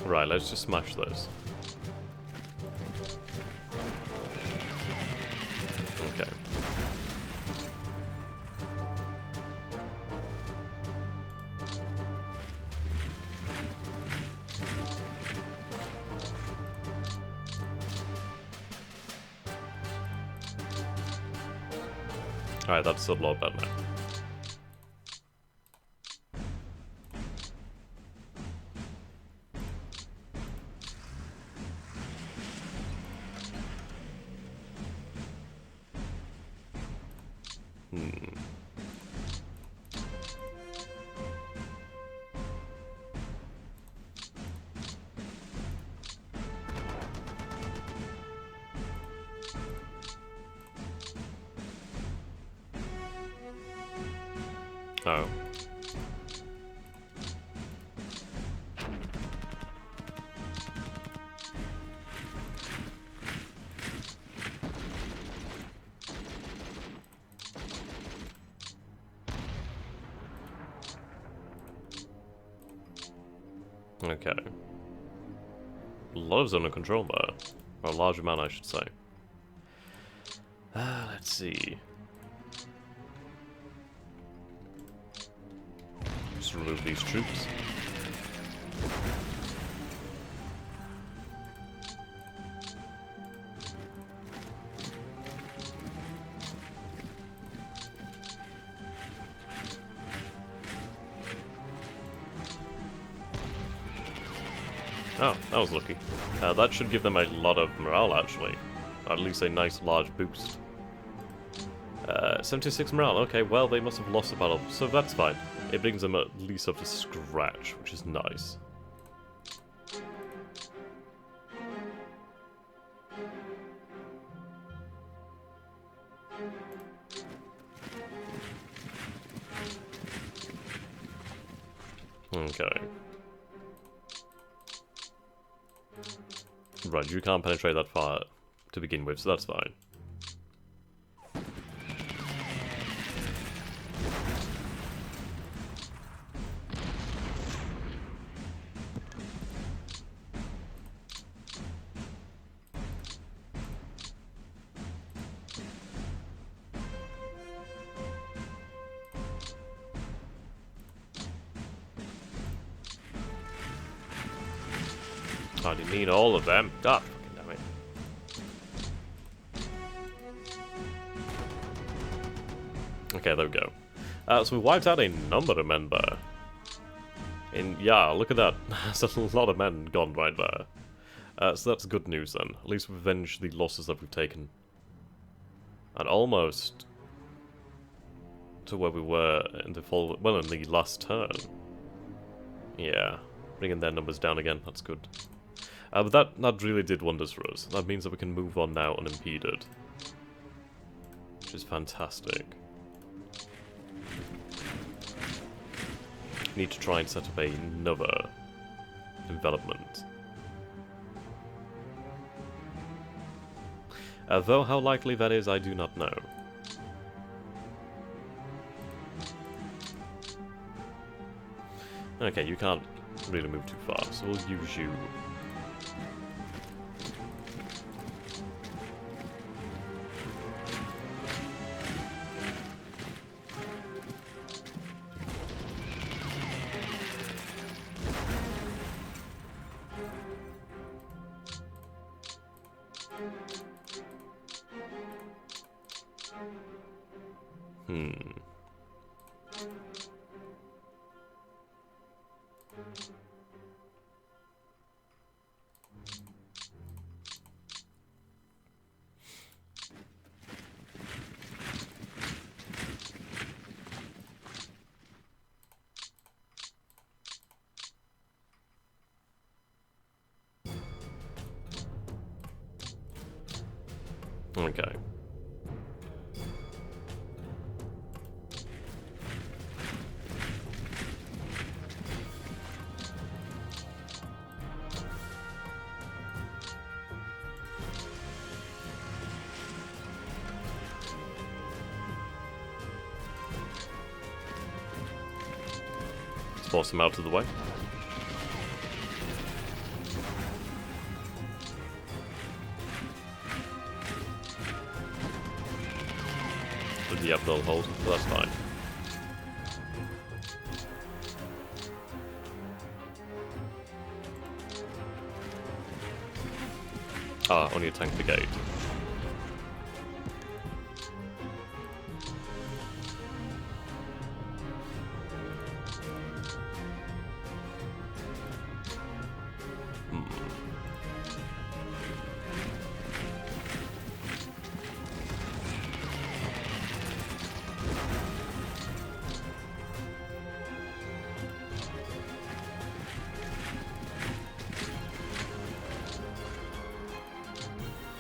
Right, let's just smash those. Okay. Alright, that's a lot better now. Oh. Okay. A lot of zone of control there. Or a large amount, I should say. Let's see. Just remove these troops. Oh, that was lucky. That should give them a lot of morale, actually. Or at least a nice large boost. 76 morale, okay, well, they must have lost the battle, so that's fine. It brings them at least up to scratch, which is nice. Okay. Right, you can't penetrate that far to begin with, so that's fine. Oh, do you mean all of them? Ah, fucking damn it. Okay, there we go. So we wiped out a number of men there. And yeah, look at that. There's a lot of men gone right there. So that's good news then. At least we've avenged the losses that we've taken. And almost to where we were in the in the last turn. Yeah, bringing their numbers down again. That's good. But that really did wonders for us. That means that we can move on now unimpeded. Which is fantastic. Need to try and set up another development. Though how likely that is, I do not know. Okay, you can't really move too far, so we'll use you. Okay. Let's force him out of the way. Yep, they'll hold, but that's fine. Ah, only a tank brigade.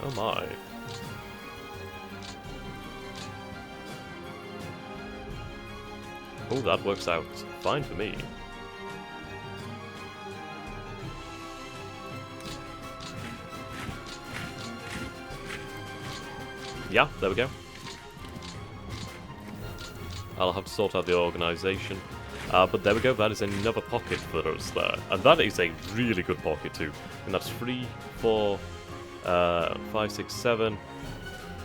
Oh my. Oh, that works out fine for me. Yeah, there we go. I'll have to sort out the organisation. But there we go, that is another pocket for us there. And that is a really good pocket too. And that's 3, 4, 5, 6, 7,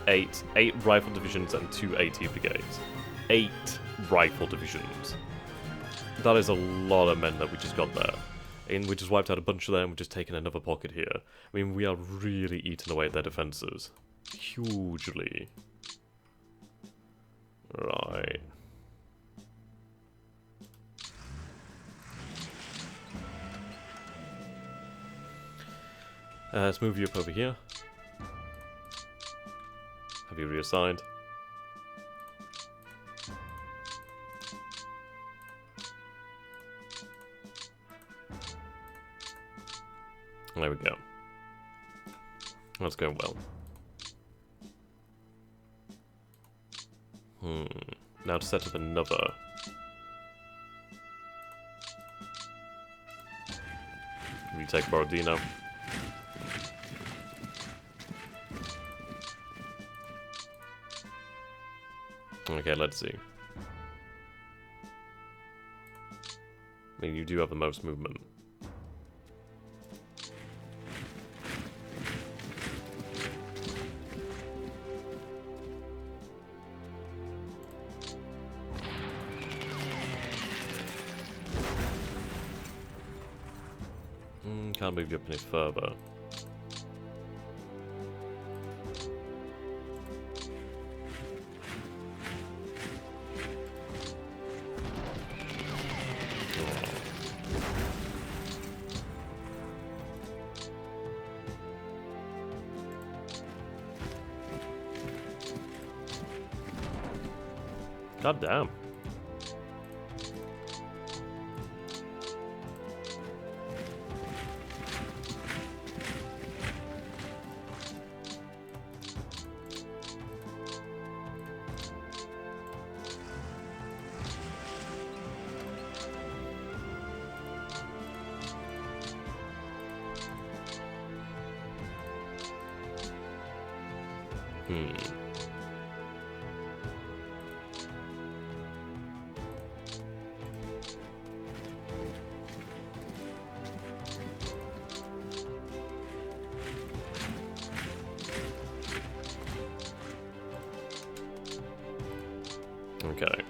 8 rifle divisions, and 2 AT brigades. 8 rifle divisions. That is a lot of men that we just got there. And we just wiped out a bunch of them, we've just taken another pocket here. I mean, we are really eating away at their defenses. Hugely. Right. Let's move you up over here. Have you reassigned? There we go. That's going well. Now to set up another. Retake Borodino. Okay, let's see. I mean, you do have the most movement. Can't move you up any further. God damn. Okay.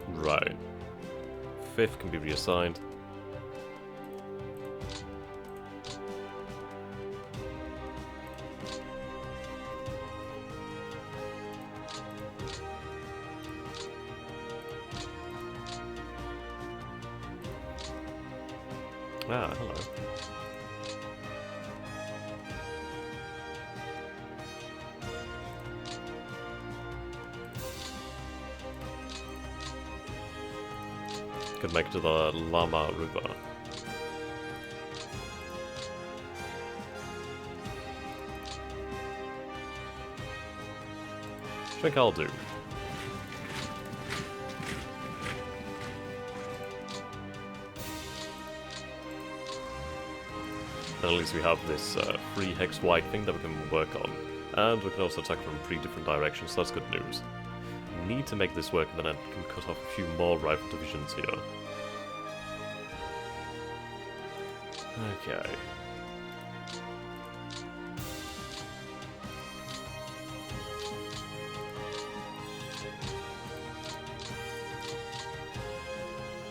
Right. 5th can be reassigned. Ah, hello. Could make it to the Lama River. I think I'll do. And at least we have this free hex white thing that we can work on. And we can also attack from 3 different directions, so that's good news. Need to make this work, and then I can cut off a few more rifle divisions here. Okay.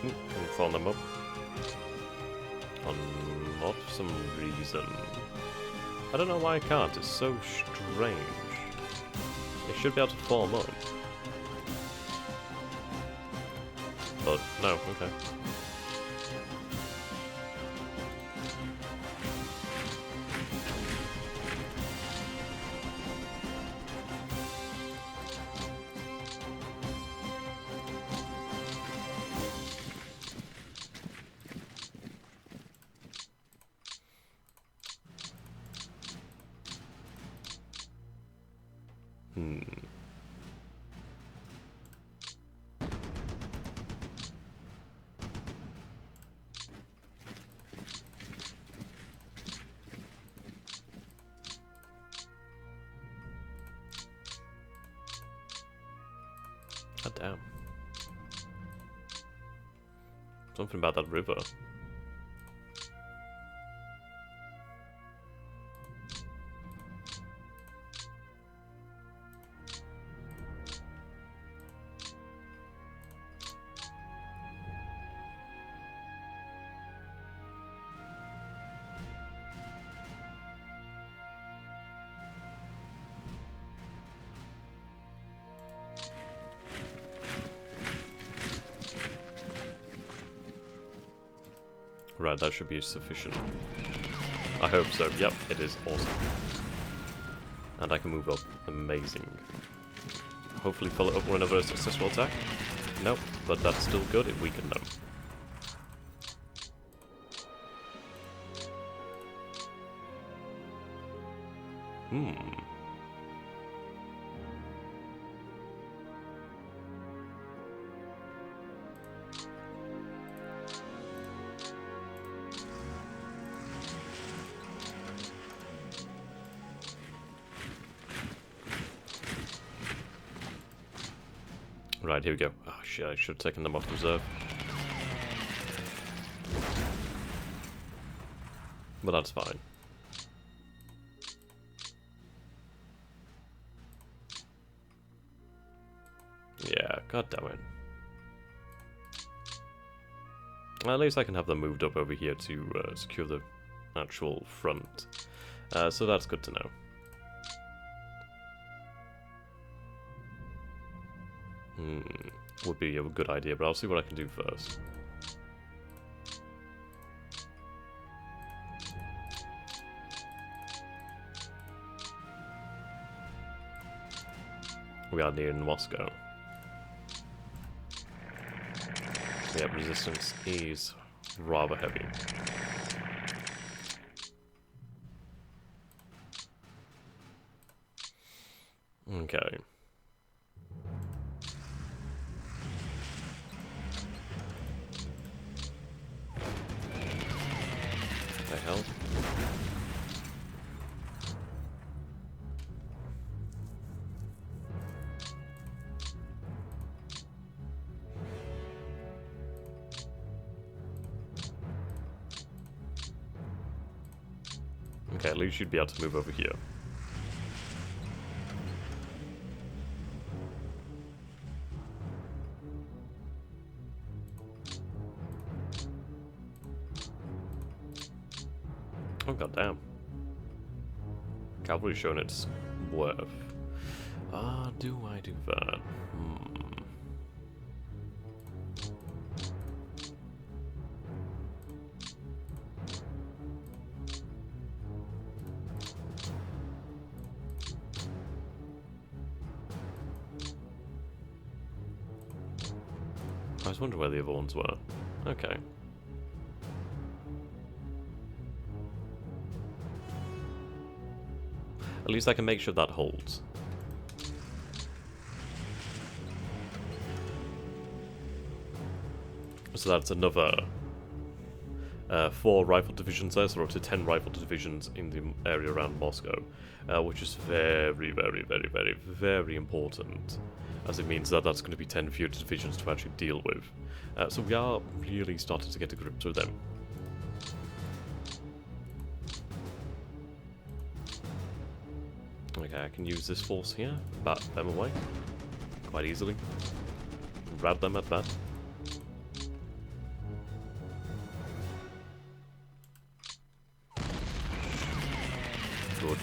Can phone them up. Not for some reason. I don't know why I can't, it's so strange. They should be able to form up. But, no, okay. God damn. Something about that river. Right, that should be sufficient. I hope so. Yep, it is awesome. And I can move up. Amazing. Hopefully follow up with another successful attack. Nope, but that's still good. It weakened them. Right, here we go. Oh shit, I should have taken them off reserve. But that's fine. Yeah, god damn it. At least I can have them moved up over here to secure the actual front. So that's good to know. Would be a good idea, but I'll see what I can do first. We are near Moscow. Yep, resistance is rather heavy. Okay. The hell? Okay, at least you'd be able to move over here. Oh goddamn. Cavalry's showing its worth. Do I do that? I was wondering where the other ones were. Okay. At least I can make sure that holds. So that's another 4 rifle divisions there, so we're up to 10 rifle divisions in the area around Moscow, which is very, very, very, very, very important, as it means that that's going to be 10 fewer divisions to actually deal with. So we are really starting to get to grips with them. Okay, I can use this force here, bat them away quite easily. Grab them at that. Good.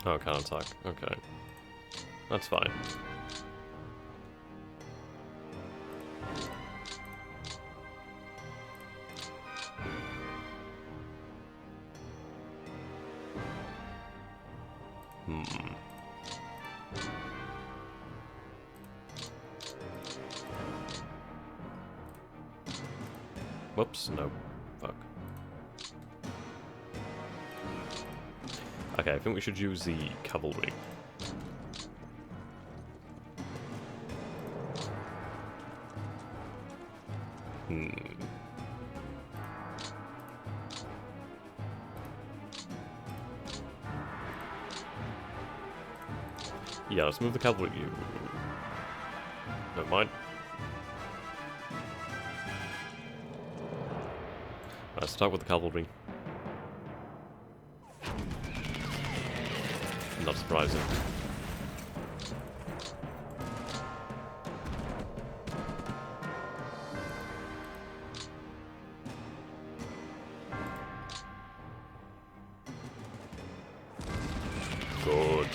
Oh, can't attack. Okay. That's fine. Whoops, no. Fuck. Okay, I think we should use the cavalry. Yeah, let's move the cavalry. Never mind. Let's start with the cavalry. Not surprising. Good.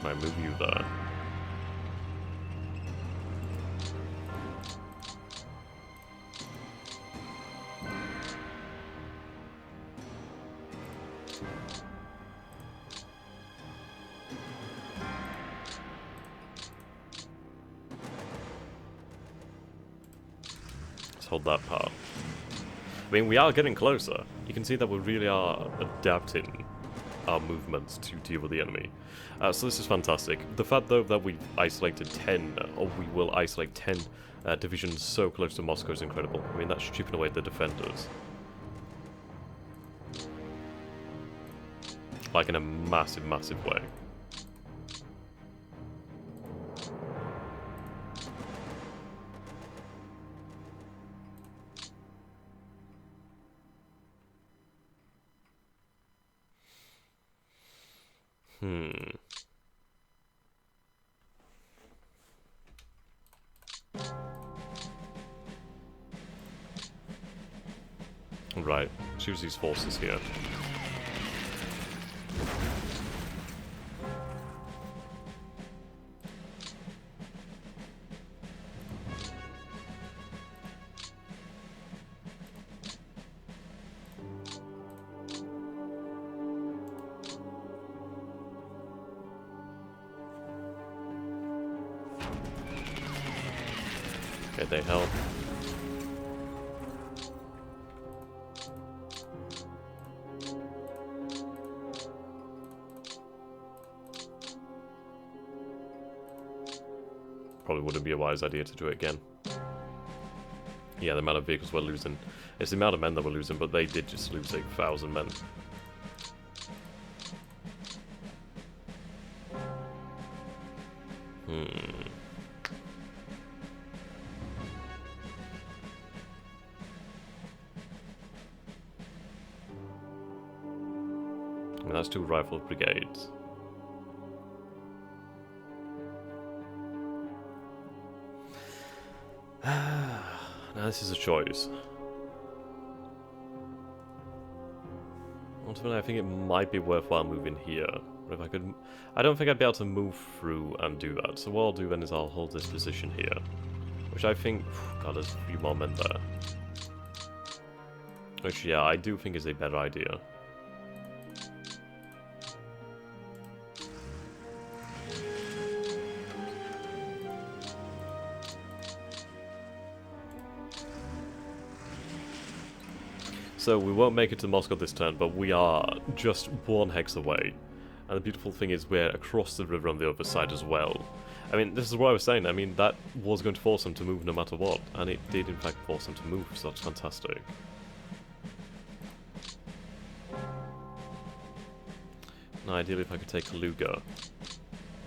I move you there. Let's hold that part. I mean, we are getting closer. You can see that we really are adapting our movements to deal with the enemy. So this is fantastic. The fact, though, that we've isolated 10, or we will isolate 10 divisions so close to Moscow is incredible. I mean, that's chipping away the defenders. Like, in a massive, massive way. Right, let's use these forces here. Okay, they help. Probably wouldn't be a wise idea to do it again. Yeah, the amount of vehicles we're losing. It's the amount of men that we're losing, but they did just lose 8,000 men. I mean, that's 2 rifle brigades. Now this is a choice. Ultimately, I think it might be worthwhile moving here. But if I could, I don't think I'd be able to move through and do that. So what I'll do then is I'll hold this position here, which I think, God, there's a few more men there. Which, yeah, I do think is a better idea. So we won't make it to Moscow this turn, but we are just 1 hex away. And the beautiful thing is we're across the river on the other side as well. I mean, this is what I was saying. I mean, that was going to force them to move no matter what. And it did, in fact, force them to move, so that's fantastic. Now, ideally, if I could take Kaluga,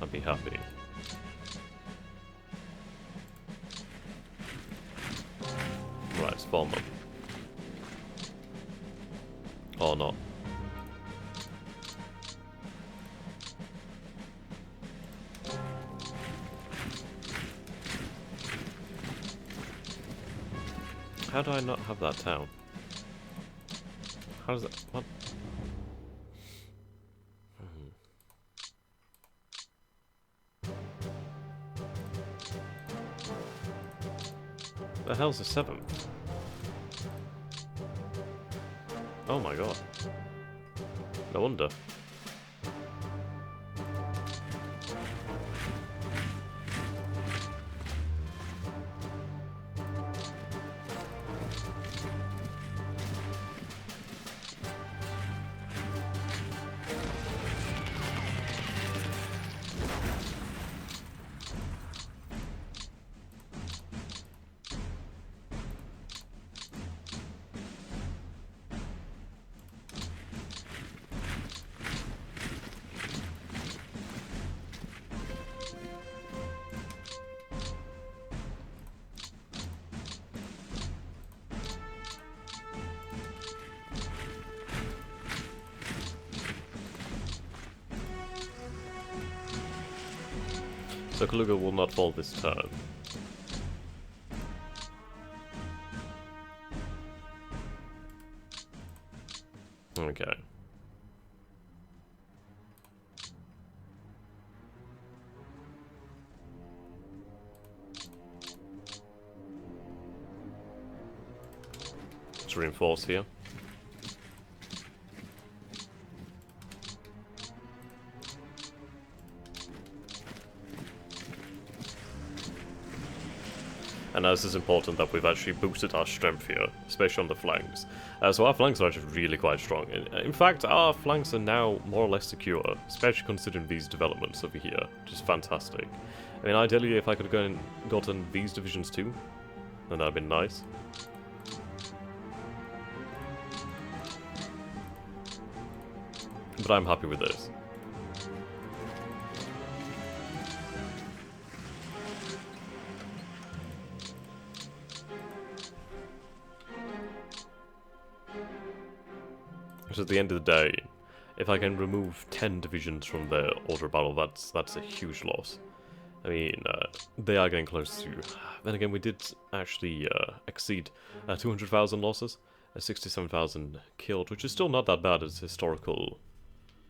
I'd be happy. Right, let's bomb them. Or not. How do I not have that town? How does that... What? The hell's the 7th? Oh my god. No wonder. So Kaluga will not fall this turn. Okay. Let's reinforce here. And now this is important that we've actually boosted our strength here, especially on the flanks. So our flanks are actually really quite strong. In fact, our flanks are now more or less secure, especially considering these developments over here, which is fantastic. I mean, ideally, if I could have gotten these divisions too, then that'd been nice. But I'm happy with this. So at the end of the day, if I can remove 10 divisions from the order of battle, that's a huge loss. I mean, they are getting close to... Then again, we did actually exceed 200,000 losses, 67,000 killed, which is still not that bad as historical...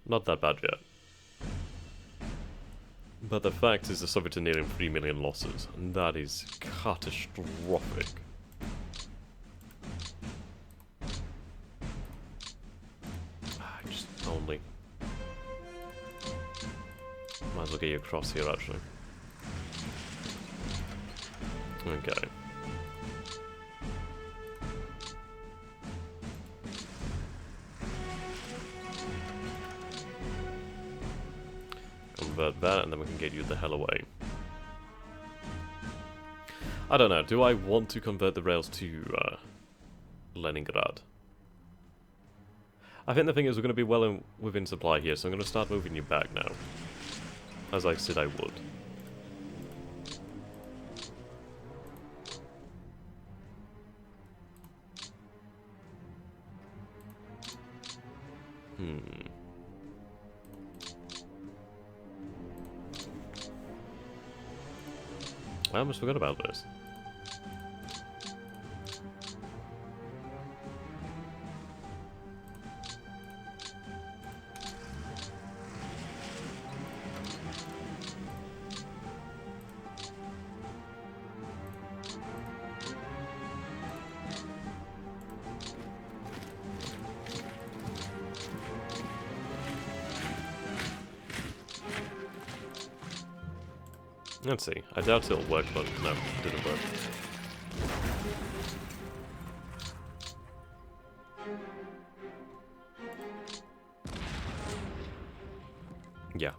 Not that bad yet. But the fact is the Soviets are nearing 3 million losses, and that is catastrophic. Only. Might as well get you across here, actually. Okay. Convert that, and then we can get you the hell away. I don't know, do I want to convert the rails to Leningrad? I think the thing is we're going to be well within supply here, so I'm going to start moving you back now. As I said I would. I almost forgot about this. Let's see. I doubt it'll work, but no, it didn't work. Yeah.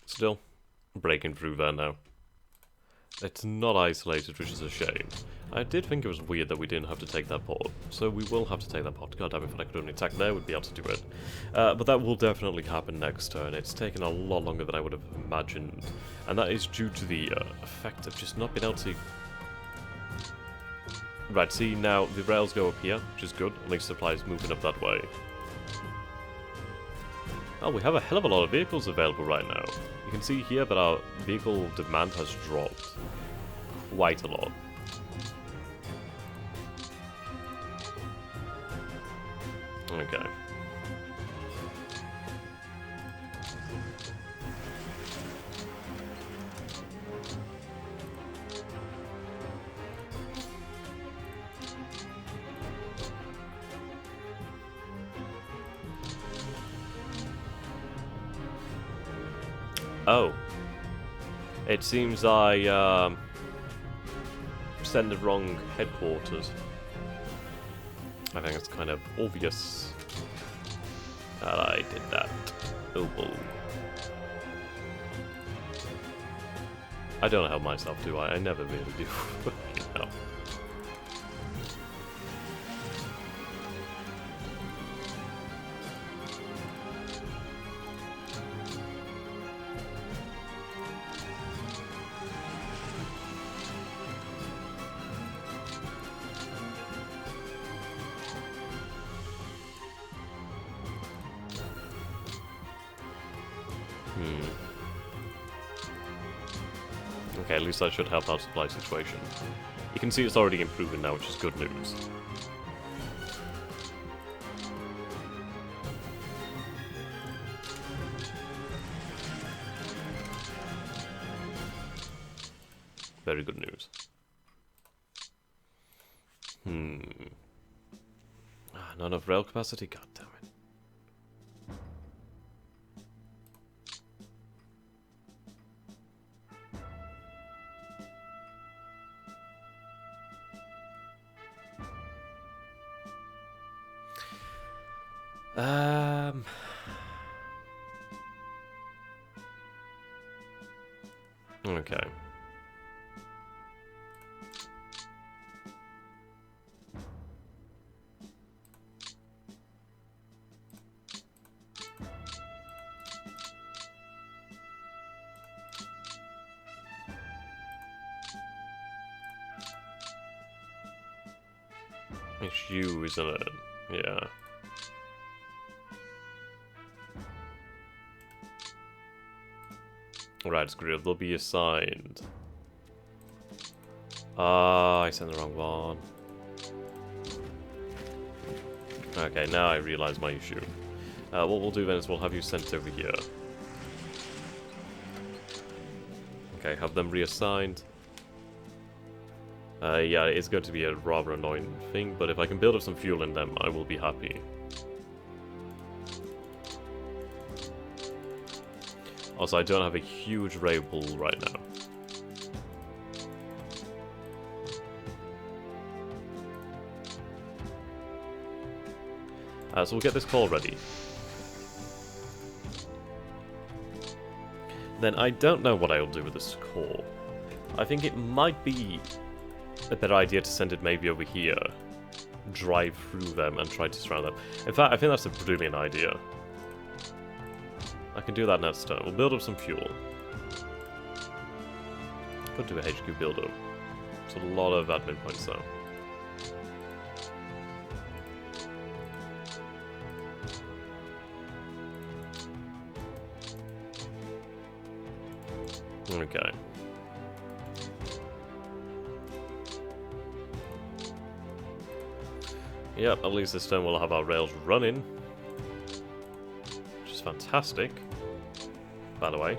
Still, breaking through there now. It's not isolated, which is a shame. I did think it was weird that we didn't have to take that port, so we will have to take that port. God damn, if I could only attack there, we'd be able to do it. But that will definitely happen next turn. It's taken a lot longer than I would have imagined, and that is due to the effect of just not being able to Right, see now the rails go up here, which is good. At least supply is moving up that way. Oh, we have a hell of a lot of vehicles available right now. You can see here that our vehicle demand has dropped quite a lot. Okay. Oh. It seems I sent the wrong headquarters. I think it's kind of obvious that I did that. Oh, bull. I don't help myself, do I? I never really do. No. Okay, at least that should help our supply situation. You can see it's already improving now, which is good news. Very good news. Not enough rail capacity? God damn it. Okay. It's you, isn't it? Yeah. Right, screw it. They'll be assigned. I sent the wrong one. Okay, now I realize my issue. What we'll do then is we'll have you sent over here. Okay, have them reassigned. Yeah, it's going to be a rather annoying thing, but if I can build up some fuel in them, I will be happy. Also, I don't have a huge rail pool right now. So we'll get this call ready. Then I don't know what I'll do with this call. I think it might be a better idea to send it maybe over here, drive through them and try to surround them. In fact, I think that's a brilliant idea. I can do that next turn. We'll build up some fuel. Could do a HQ build up. It's a lot of admin points though. Okay. Yep, at least this turn we'll have our rails running. Which is fantastic. By the way.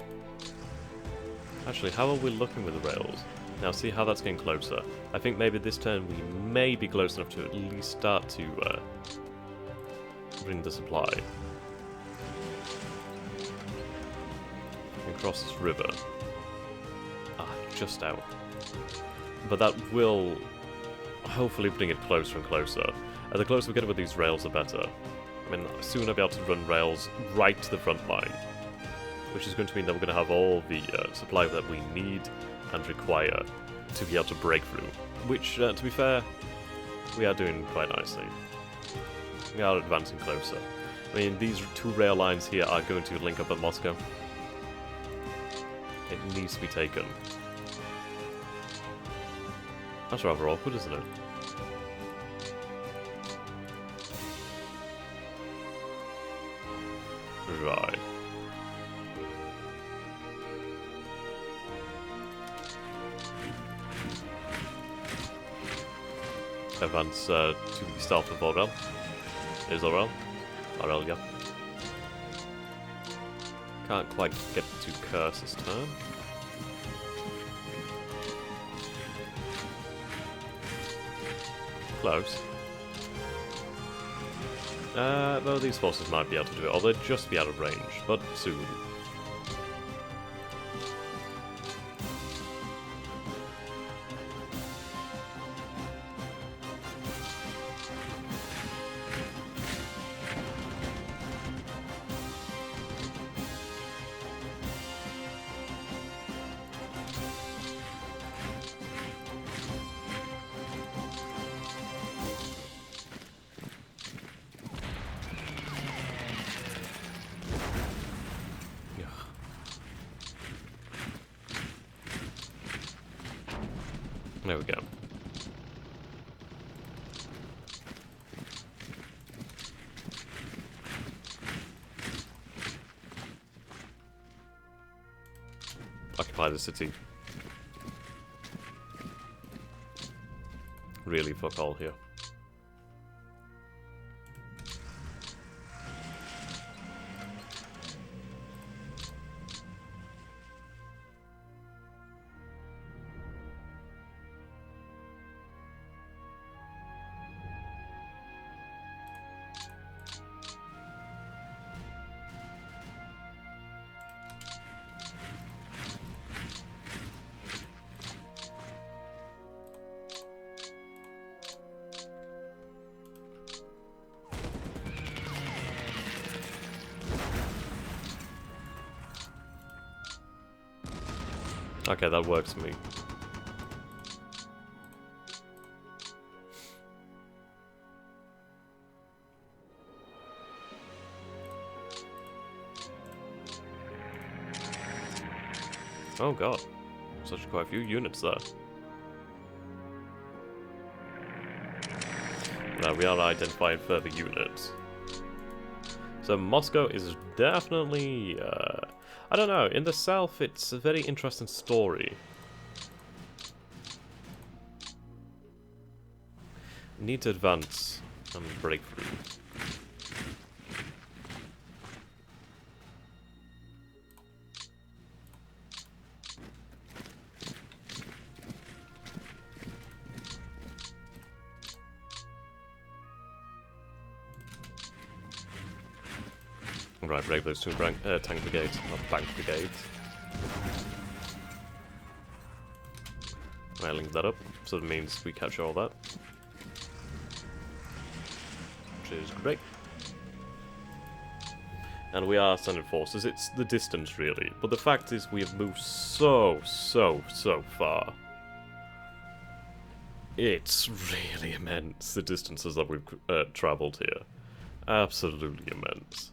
Actually, how are we looking with the rails? Now, see how that's getting closer. I think maybe this turn we may be close enough to at least start to bring the supply. And cross this river. Just out. But that will hopefully bring it closer and closer. The closer we get with these rails, the better. I mean, soon I'll be able to run rails right to the front line. Which is going to mean that we're going to have all the supply that we need and require to be able to break through. Which, to be fair, we are doing quite nicely. We are advancing closer. I mean, these two rail lines here are going to link up at Moscow. It needs to be taken. That's rather awkward, isn't it? Right. Advance to the south of Orel. Is Orel? Orel, yeah. Can't quite get to Curse this turn. Close. Well, these forces might be able to do it, or they'll just be out of range, but soon. There we go. Occupy the city. Really fuck all here. Okay, that works for me. Oh god, such quite a few units there. Now we are identifying further units. So Moscow is definitely, I don't know, in the south it's a very interesting story. Need to advance and break through. Right, break those two tank brigades, not bank brigades. Right, link that up, so that means we capture all that. Which is great. And we are sending forces, it's the distance really, but the fact is we have moved so far. It's really immense, the distances that we've travelled here. Absolutely immense.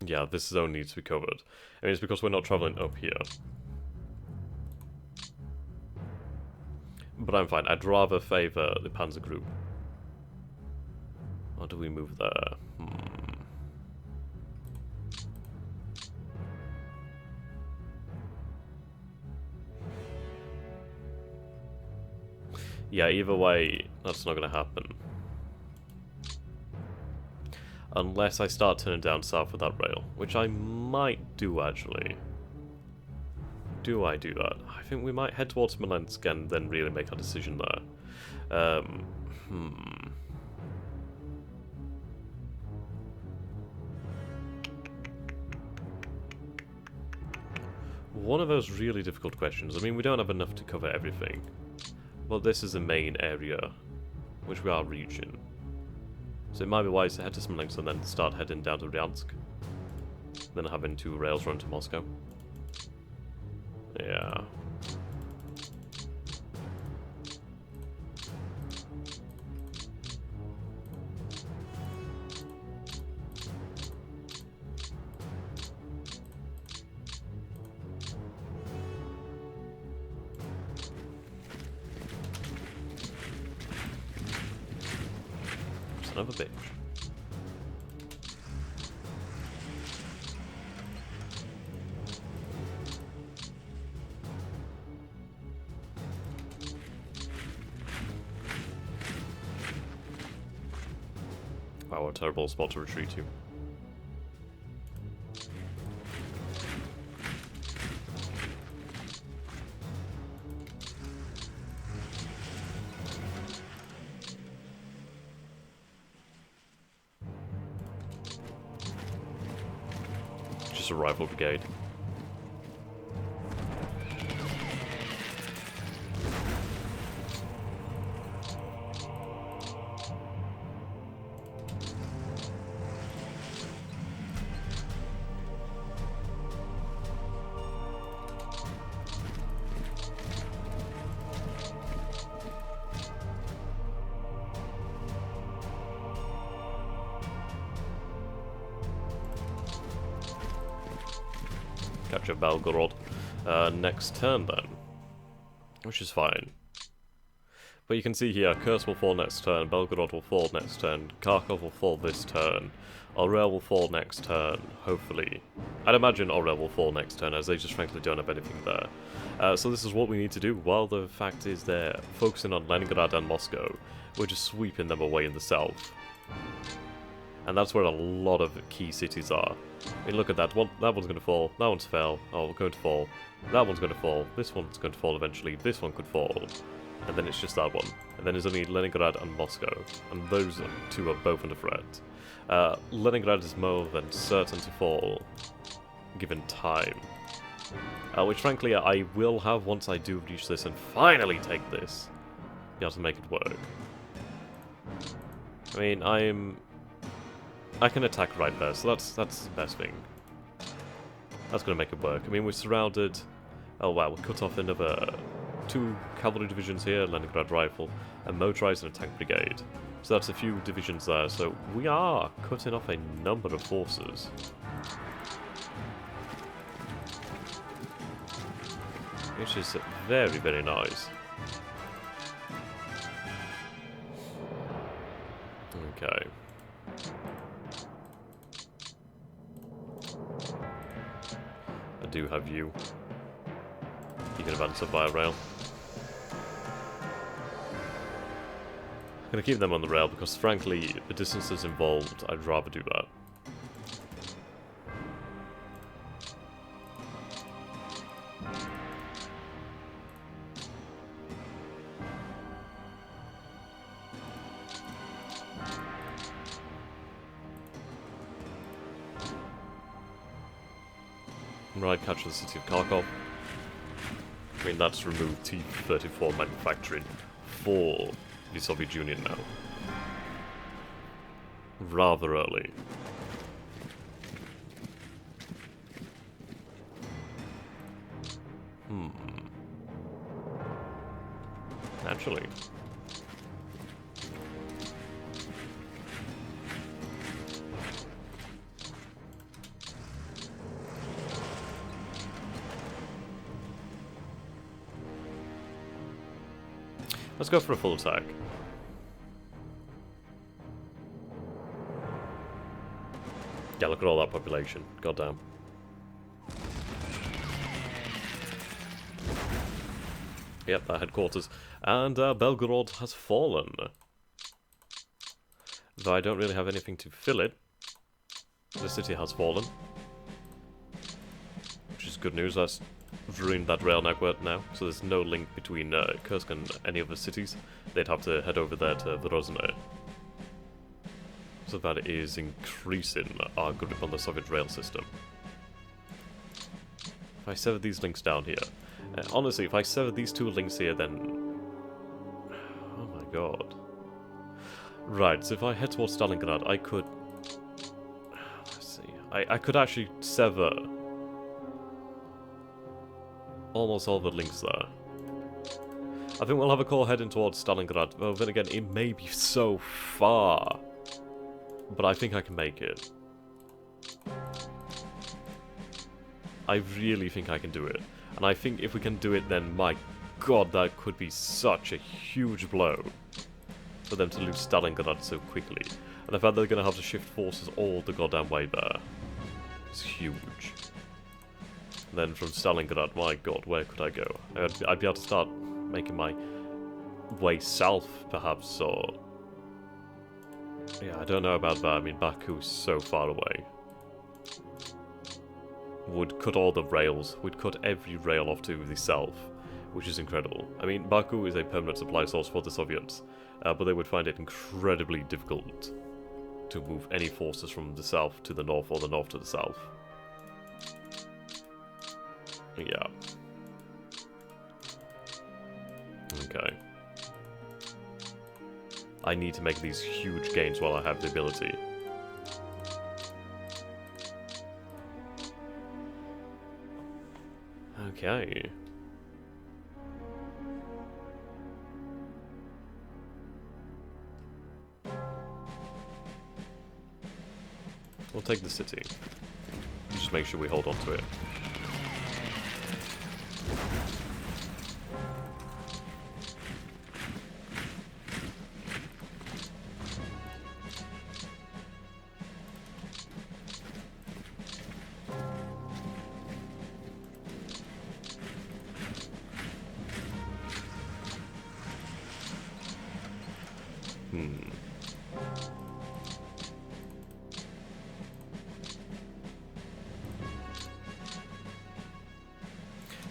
Yeah, this zone needs to be covered. I mean, it's because we're not travelling up here. But I'm fine. I'd rather favour the Panzer Group. Or do we move there? Yeah, either way, that's not going to happen. Unless I start turning down south with that rail, which I might do actually. Do I do that? I think we might head towards Smolensk and then really make our decision there. One of those really difficult questions. I mean, we don't have enough to cover everything. But this is the main area, which we are reaching. So it might be wise to head to Smolensk and then start heading down to Bryansk. Then having 2 rails run to Moscow. Yeah. Son of a bitch. Wow, what a terrible spot to retreat to. Just a rifle brigade. Capture Belgorod next turn then, which is fine. But you can see here, Curse will fall next turn, Belgorod will fall next turn, Kharkov will fall this turn, Irae will fall next turn, hopefully. I'd imagine Irae will fall next turn, as they just frankly don't have anything there. So this is what we need to do, while the fact is they're focusing on Leningrad and Moscow, we're just sweeping them away in the south. And that's where a lot of key cities are. I mean, look at that one. That one's going to fall. That one's fell. Oh, we're going to fall. That one's going to fall. This one's going to fall eventually. This one could fall. And then it's just that one. And then there's only Leningrad and Moscow. And those two are both under threat. Leningrad is more than certain to fall, given time. Which, frankly, I will have once I do reach this and finally take this. You have to make it work. I mean, I can attack right there, so that's the best thing. That's going to make it work. I mean, we're surrounded... Oh wow, we cut off another 2 cavalry divisions here, Leningrad Rifle, and motorized and a tank brigade. So that's a few divisions there, so we are cutting off a number of forces. Which is very, very nice. Okay. I do have you. You can advance up via rail. I'm going to keep them on the rail because, frankly, the distances involved, I'd rather do that. Right, capture the city of Kharkov. I mean, that's removed T-34 manufacturing for the Soviet Union now. Rather early. Naturally. Let's go for a full attack. Yeah, look at all that population. Goddamn. Yep, that headquarters. And Belgorod has fallen. Though I don't really have anything to fill it. The city has fallen. Which is good news. That's ruined that rail network now, so there's no link between Kursk and any other cities. They'd have to head over there to Vrozne. So that is increasing our grip on the Soviet rail system. If I sever these links down here... honestly, if I sever these 2 links here, then... Oh my god. Right, so if I head towards Stalingrad, I could... Let's see... I could actually sever... almost all the links there. I think we'll have a core heading towards Stalingrad. Well, then again, it may be so far. But I think I can make it. I really think I can do it. And I think if we can do it, then my god, that could be such a huge blow for them to lose Stalingrad so quickly. And the fact that they're going to have to shift forces all the goddamn way there is huge. And then from Stalingrad, my god, where could I go? I'd be able to start making my way south, perhaps, or... Yeah, I don't know about that. I mean, Baku is so far away. Would cut all the rails. We'd cut every rail off to the south, which is incredible. I mean, Baku is a permanent supply source for the Soviets, but they would find it incredibly difficult to move any forces from the south to the north or the north to the south. Yeah. Okay. I need to make these huge gains while I have the ability. Okay. We'll take the city. Just make sure we hold on to it.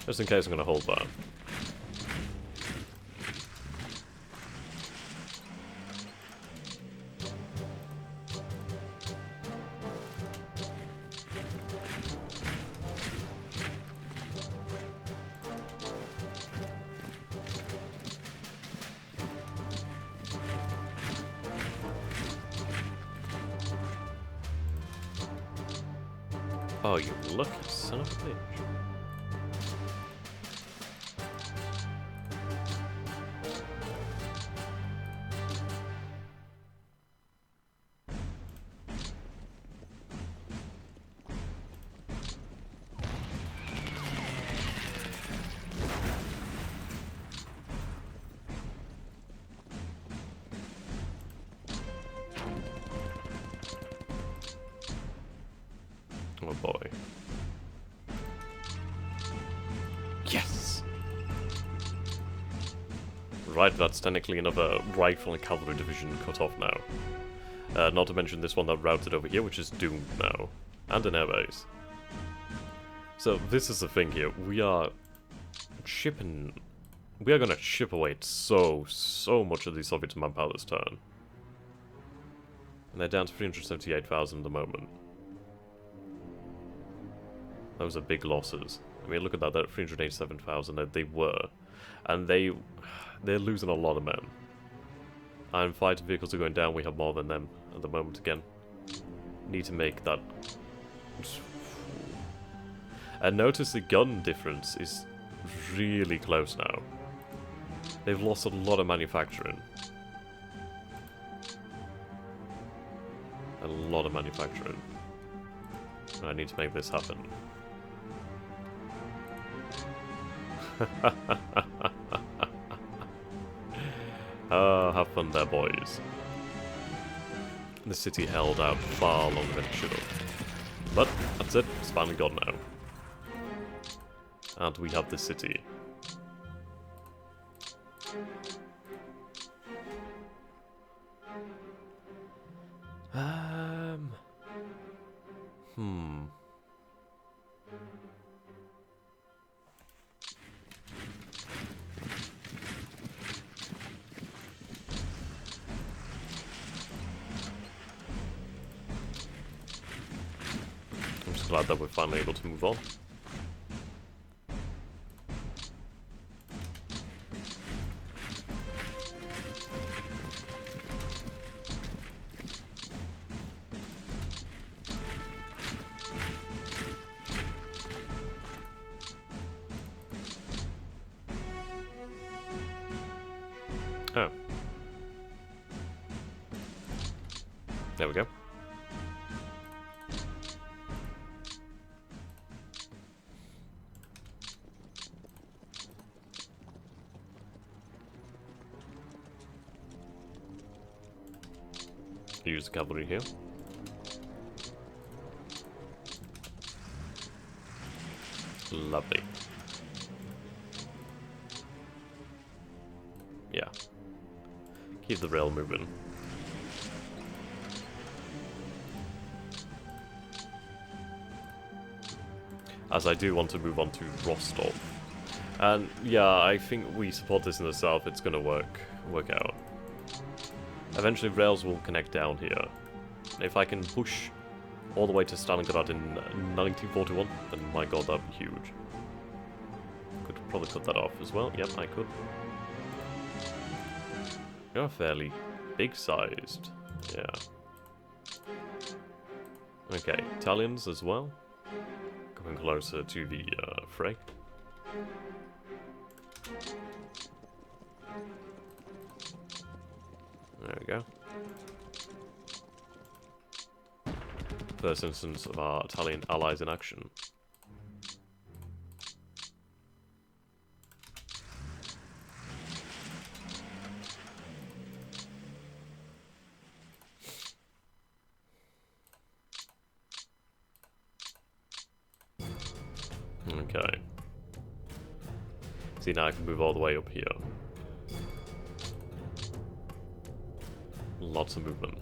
Just in case I'm going to hold that. Oh, you lucky son of a bitch. Oh boy. Yes! Right, that's technically another rifle and cavalry division cut off now. Not to mention this one that routed over here, which is doomed now. And an airbase. So this is the thing here. We are shipping... We are gonna chip away at so much of the Soviet manpower this turn. And they're down to 378,000 at the moment. Those are big losses. I mean, look at that, they're at 387,000, they were. And they're losing a lot of men. And fighting vehicles are going down, we have more than them at the moment again. Need to make that... And notice the gun difference is really close now. They've lost a lot of manufacturing. A lot of manufacturing. I need to make this happen. Have fun there, boys. The city held out far longer than it should have. But, that's it, it's finally gone now. And we have the city. I'm just glad that we're finally able to move on. Oh. There we go. Use the cavalry here. Lovely. Yeah. Keep the rail moving. As I do want to move on to Rostov. And yeah, I think we support this in the south, it's gonna work out. Eventually rails will connect down here. If I can push all the way to Stalingrad in 1941, then my god, that'd be huge. Could probably cut that off as well. Yep, I could. You're fairly big-sized. Yeah. Okay, Italians as well. Coming closer to the fray. There we go. First instance of our Italian allies in action. Okay. See, now I can move all the way up here. Lots of movement.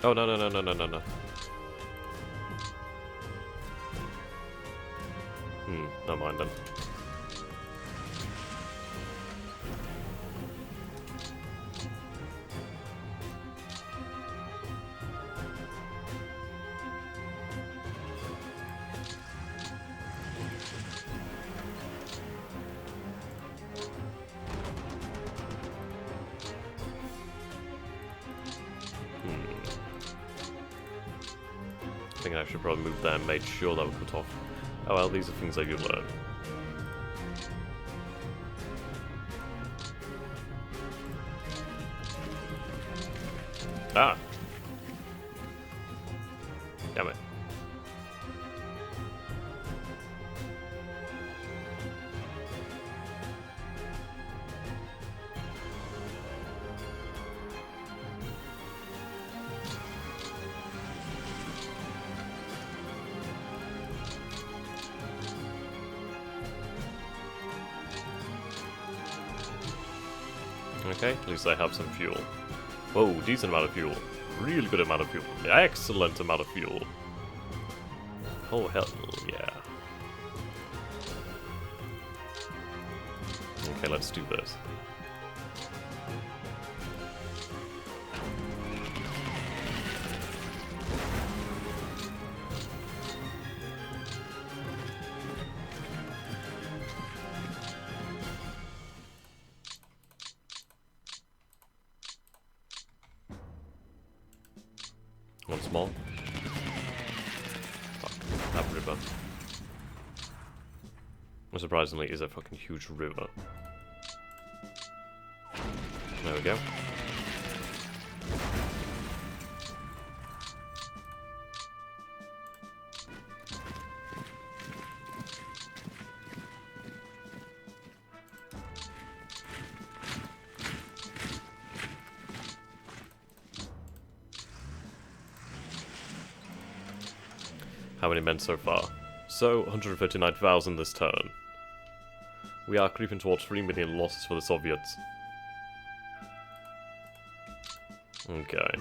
Oh, no. Never mind then. I think I should probably move there and make sure that we're cut off. Oh well, these are things that you learn. Ah! Damn it. Okay, at least I have some fuel. Whoa, decent amount of fuel. Really good amount of fuel. Excellent amount of fuel. Oh, hell yeah. Okay, let's do this. Once more. Fuck, that river. Surprisingly, is a fucking huge river. There we go. How many men so far? So, 159,000 this turn. We are creeping towards 3 million losses for the Soviets. Okay.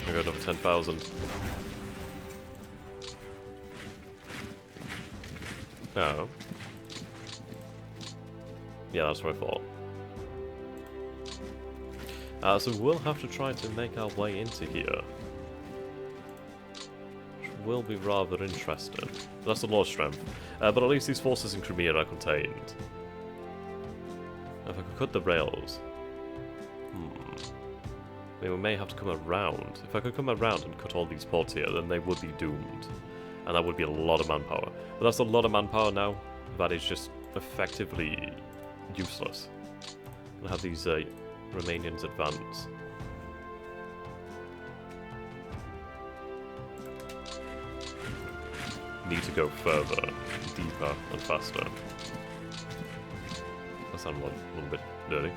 I got over 10,000. Oh. Yeah, that's what I thought. So we'll have to try to make our way into here. Which will be rather interesting. That's a lot of strength. But at least these forces in Crimea are contained. If I could cut the rails. I mean, we may have to come around. If I could come around and cut all these ports here, then they would be doomed. And that would be a lot of manpower. But that's a lot of manpower now. That is just effectively useless. We'll have these Romanians advance. Need to go further, deeper, and faster. That sounds a little bit dirty.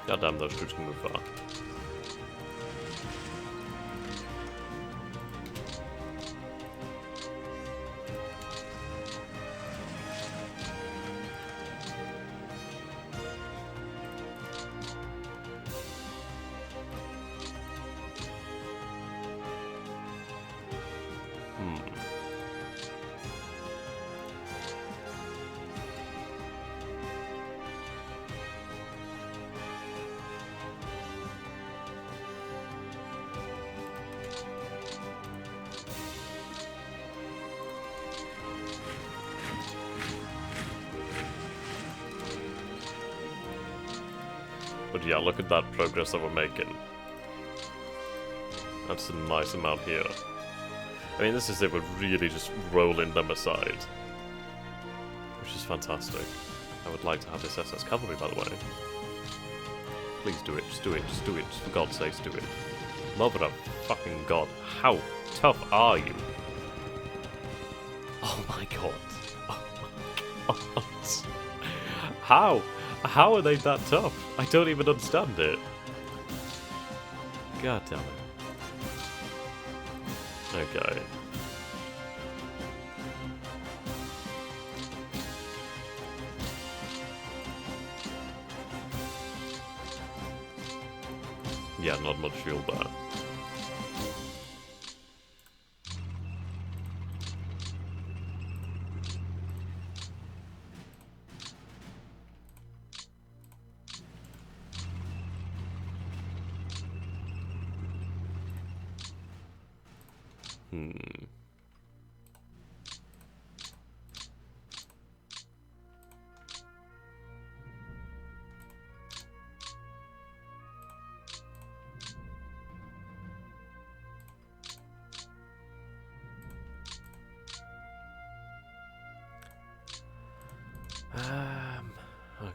God damn, those troops can move far. But yeah, look at that progress that we're making. That's a nice amount here. I mean, this is it, we're really just rolling them aside. Which is fantastic. I would like to have this SS cavalry, by the way. Please do it, just do it, just do it. For God's sakes, do it. Mother of fucking God, how tough are you? Oh my God. Oh my God. How? How are they that tough? I don't even understand it. God damn it. Okay. Yeah, not much fuel there.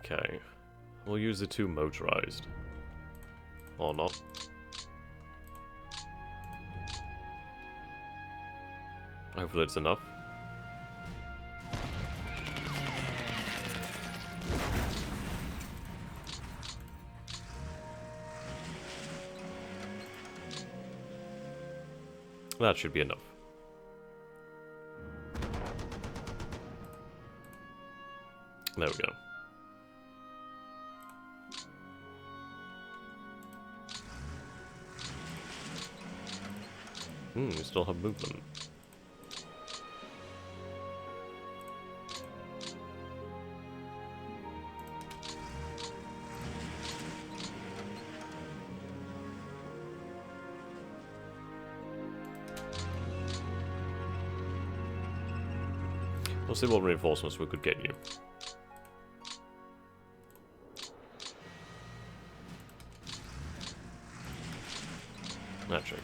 Okay. We'll use the 2 motorized. Or not. Hopefully it's enough. That should be enough. There we go. We still have movement. We'll see what reinforcements we could get you. Actually.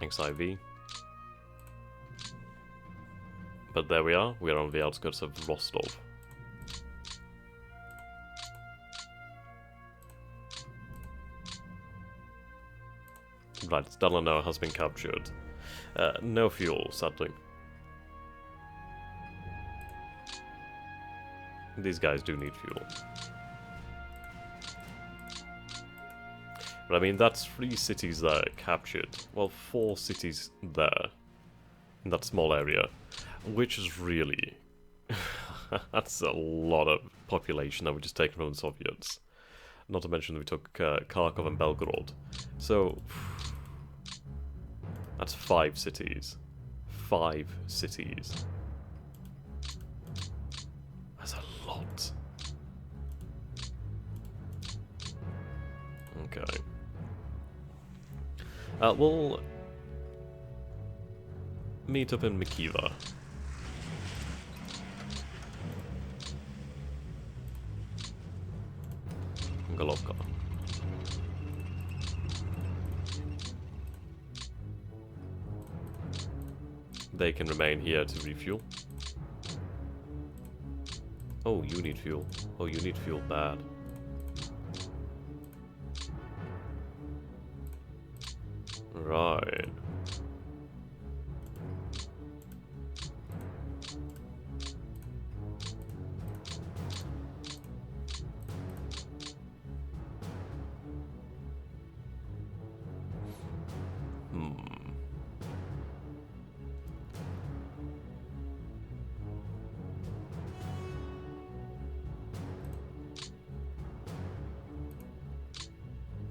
XIV. But there we are on the outskirts of Rostov. Right, Delano has been captured. No fuel, sadly. These guys do need fuel. But I mean, that's 3 cities there captured. Well, 4 cities there. In that small area. Which is really... that's a lot of population that we just taken from the Soviets. Not to mention that we took Kharkov and Belgorod. So... that's 5 cities. 5 cities. That's a lot. Okay. We'll meet up in Mikiva. Golovka. They can remain here to refuel. Oh, you need fuel. Oh, you need fuel bad. Right.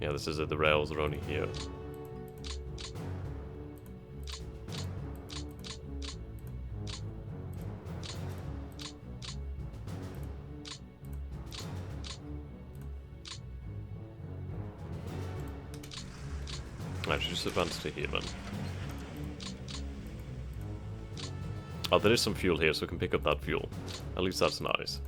Yeah, this is it. The rails are only here. I should just advance to here then. Oh, there is some fuel here, so we can pick up that fuel. At least that's nice.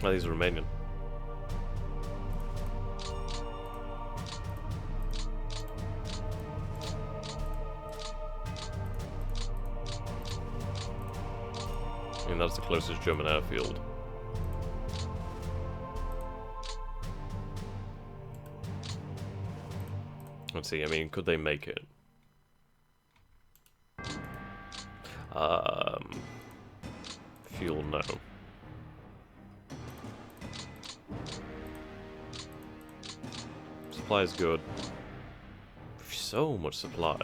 Oh, these are Romanian. I mean, that's the closest German airfield. Let's see, I mean, could they make it? Fuel, no. Supply is good. So much supply.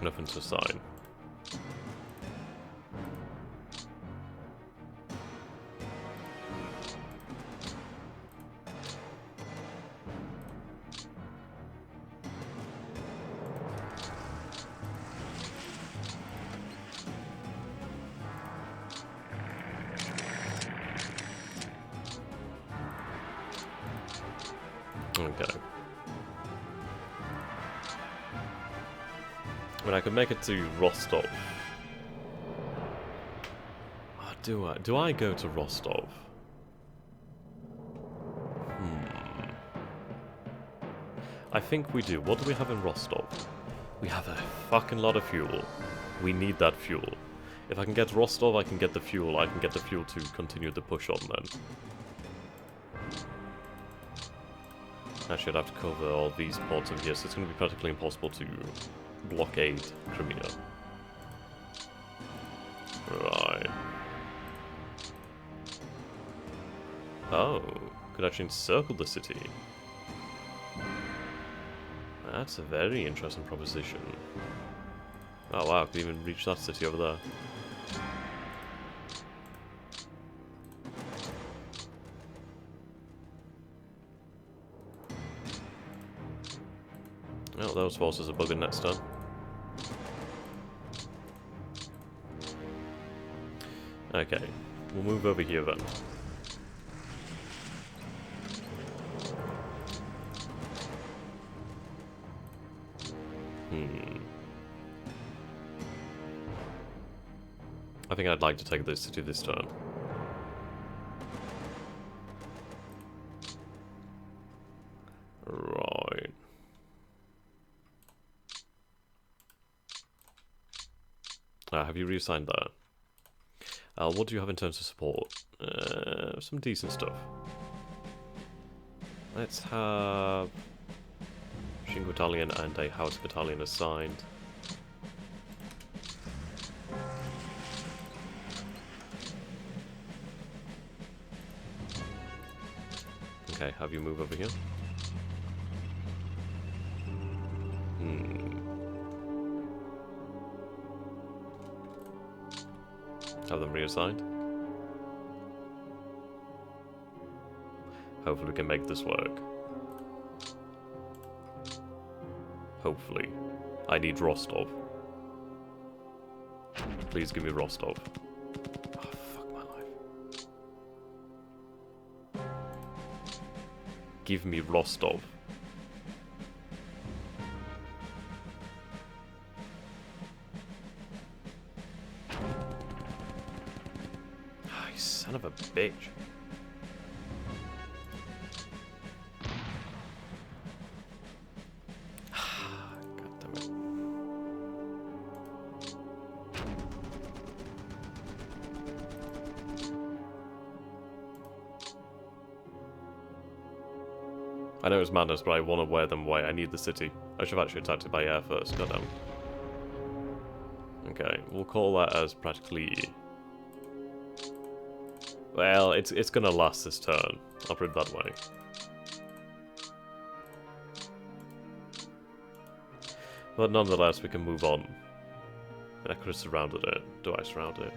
Nothing to sign. Okay. I mean, I could make it to Rostov. Oh, do I go to Rostov? I think we do. What do we have in Rostov? We have a fucking lot of fuel. We need that fuel. If I can get Rostov, I can get the fuel. I can get the fuel to continue the push on then. I should have to cover all these ports of here, so it's going to be practically impossible to blockade Crimea. Right. Oh, could actually encircle the city. That's a very interesting proposition. Oh wow, could even reach that city over there. Well, those forces are bugging next turn. Okay, we'll move over here then. I think I'd like to take this city this turn. Right. Have you reassigned that? What do you have in terms of support? Some decent stuff. Let's have Shin Battalion and a House Battalion assigned. Okay, have you move over here? Have them reassigned. Hopefully we can make this work. Hopefully. I need Rostov. Please give me Rostov. Oh, fuck my life. Give me Rostov. Oh, you son of a bitch. I know it's madness, but I want to wear them away. I need the city. I should have actually attacked it by air first. Goddamn. Okay, we'll call that as practically... Well, it's gonna last this turn. I'll put it that way. But nonetheless, we can move on. I could have surrounded it. Do I surround it?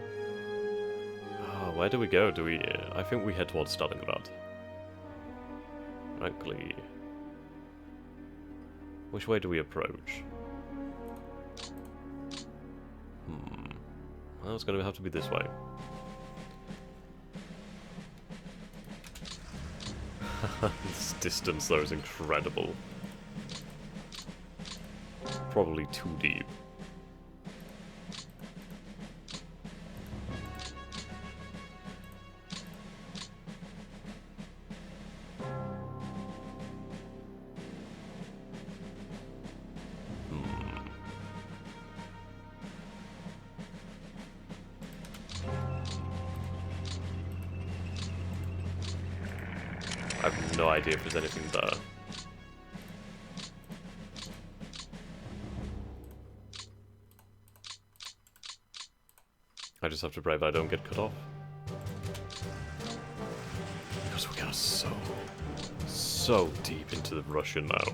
Oh, where do we go? Do we... I think we head towards Stalingrad. Frankly, which way do we approach? Well, it's going to have to be this way. This distance, though, is incredible. Probably too deep. I have no idea if there's anything there. I just have to pray that I don't get cut off. Because we got so deep into the Russian now.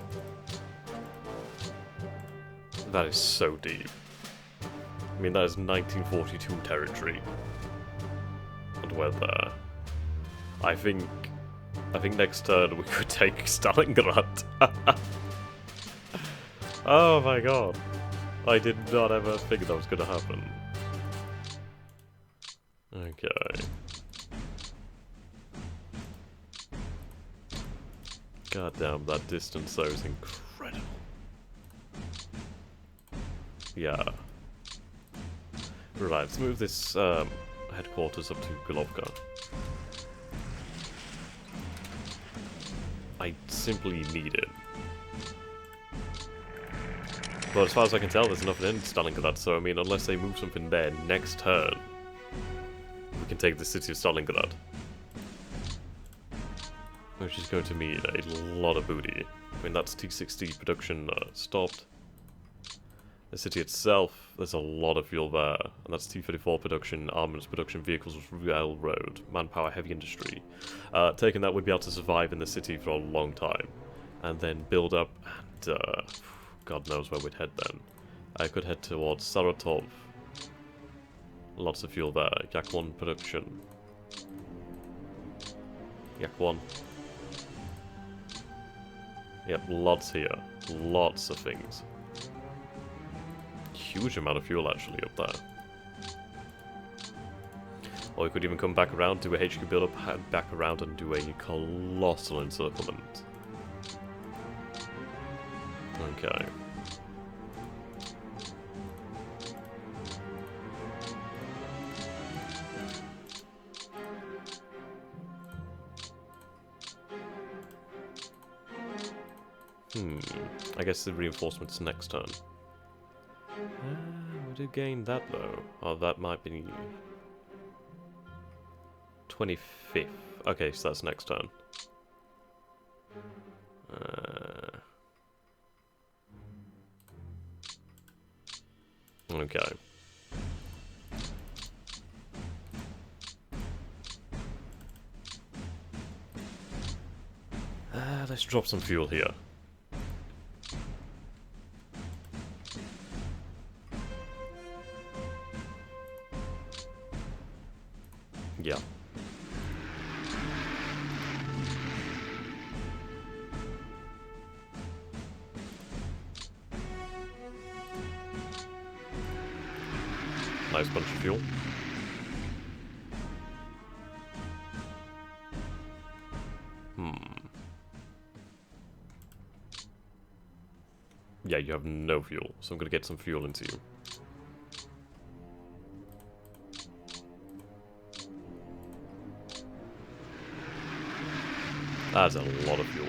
That is so deep. I mean, that is 1942 territory. And we're there. I think next turn we could take Stalingrad. Oh my god. I did not ever think that was going to happen. Okay. God damn, that distance though is incredible. Yeah. Right, let's move this headquarters up to Golovka. I simply need it. But as far as I can tell, there's nothing in Stalingrad, so I mean, unless they move something there next turn, we can take the city of Stalingrad. Which is going to mean a lot of booty. I mean, that's T-60 production stopped. The city itself, there's a lot of fuel there. And that's T-34 production, armaments production, vehicles, railroad, manpower, heavy industry. Taking that, we'd be able to survive in the city for a long time. And then build up, and God knows where we'd head then. I could head towards Saratov. Lots of fuel there. Yak 1 production. Yak 1. Yep, lots here. Lots of things. Huge amount of fuel actually up there. Or we could even come back around, do a HQ build up, head back around and do a colossal encirclement. Okay. I guess the reinforcements next turn. We do gain that though. Oh, that might be 25th. Okay, so that's next turn. Okay. Let's drop some fuel here. Yeah. Nice bunch of fuel. Yeah, you have no fuel, so I'm gonna get some fuel into you. That's a lot of fuel.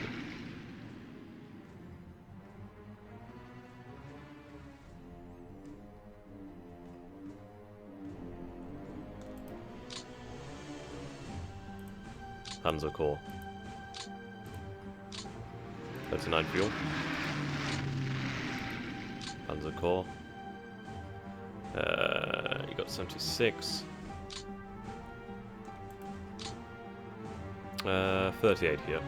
Panzer Corps. 39 fuel. Panzer Corps. You got 76. 38 here.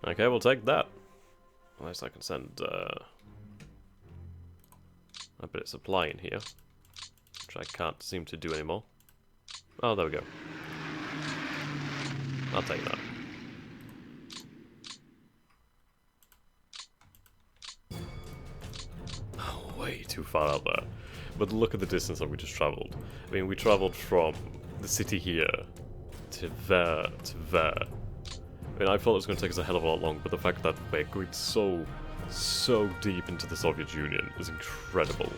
Okay, we'll take that. Unless I can send a bit of supply in here, which I can't seem to do anymore. Oh, there we go. I'll take that. Way too far out there. But look at the distance that we just travelled. I mean, we travelled from the city here to there to there. I mean, I thought it was going to take us a hell of a lot longer, but the fact that we're going so deep into the Soviet Union is incredible.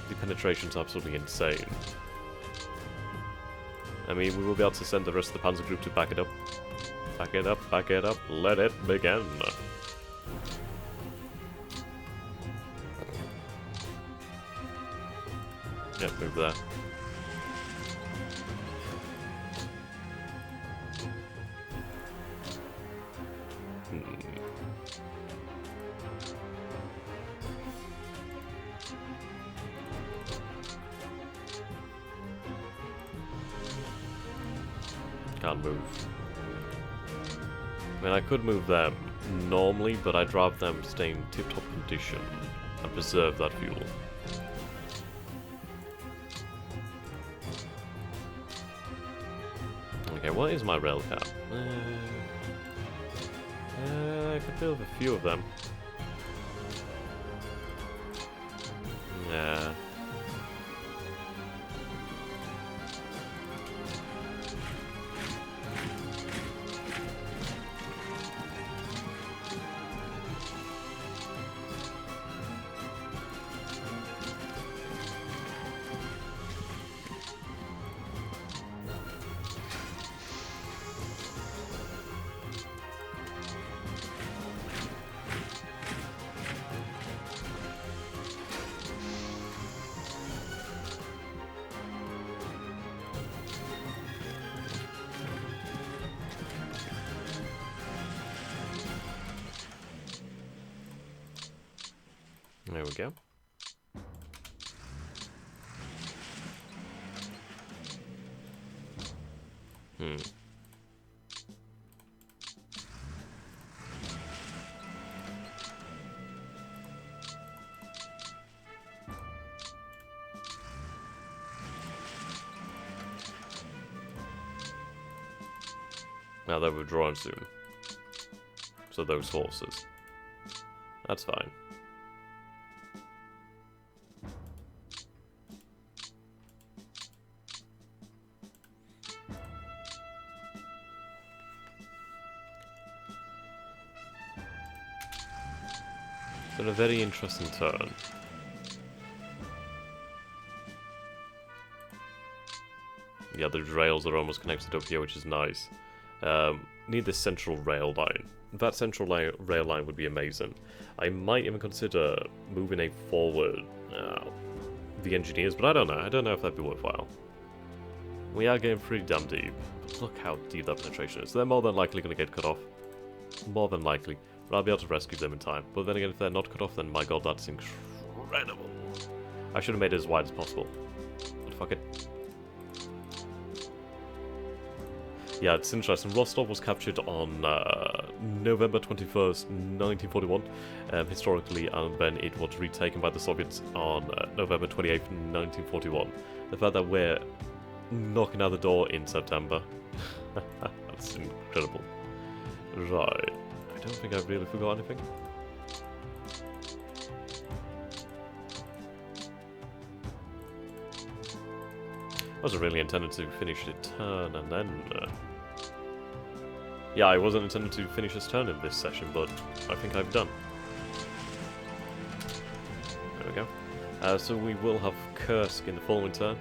The penetration's absolutely insane. I mean, we will be able to send the rest of the Panzer Group to back it up. Back it up, back it up, let it begin. Yeah, move there. Can't move. I mean, I could move them normally, but I'd rather them stay in tip-top condition and preserve that fuel. Okay, what is my rail cap? I could build a few of them. Yeah. There we go. Now they're withdrawing soon. So those forces. That's fine. It's been a very interesting turn. Yeah, the rails are almost connected up here, which is nice. Need this central rail line. That central rail line would be amazing. I might even consider moving a forward the engineers, but I don't know. I don't know if that'd be worthwhile. We are getting pretty damn deep. Look how deep that penetration is. They're more than likely going to get cut off. More than likely. But I'll be able to rescue them in time. But then again, if they're not cut off, then my god, that's incredible. I should have made it as wide as possible. But fuck it. Yeah, it's interesting. Rostov was captured on November 21st, 1941, historically, and then it was retaken by the Soviets on November 28th, 1941. The fact that we're knocking out the door in September, that's incredible. Right, I don't think I've really forgot anything. I wasn't really intended to finish the turn and then... yeah, I wasn't intended to finish this turn in this session, but I think I've done. There we go. So we will have Kursk in the following turn.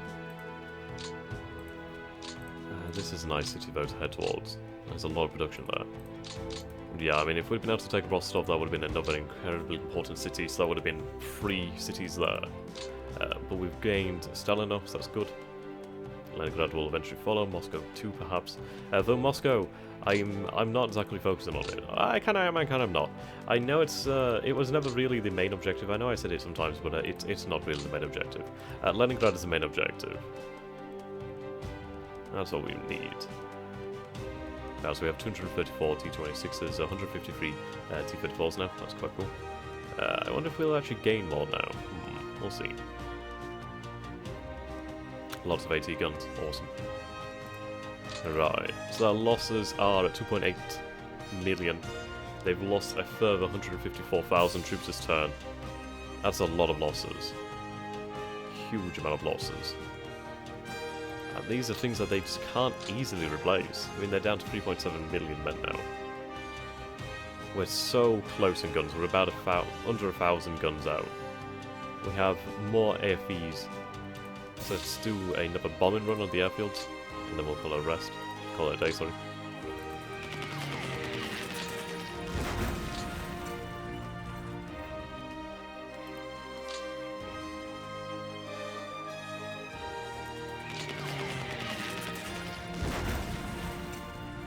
This is a nice city though to head towards. There's a lot of production there. Yeah, I mean, if we'd been able to take Rostov, that would have been another incredibly important city, so that would have been 3 cities there. But we've gained Stalinov, so that's good. Leningrad will eventually follow, Moscow too, perhaps. Though Moscow, I'm not exactly focusing on it. I kind of am, I kind of not. I know it was never really the main objective. I know I said it sometimes, but it's not really the main objective. Leningrad is the main objective. That's all we need. Now, so we have 234 T-26s, 153 T-34s now. That's quite cool. I wonder if we'll actually gain more now. We'll see. Lots of AT guns. Awesome. Right. So our losses are at 2.8 million. They've lost a further 154,000 troops this turn. That's a lot of losses. Huge amount of losses. And these are things that they just can't easily replace. I mean, they're down to 3.7 million men now. We're so close in guns. We're about under 1,000 guns out. We have more AFEs. So let's do another bombing run on the airfields, and then we'll call it a rest. Call it a day, sorry.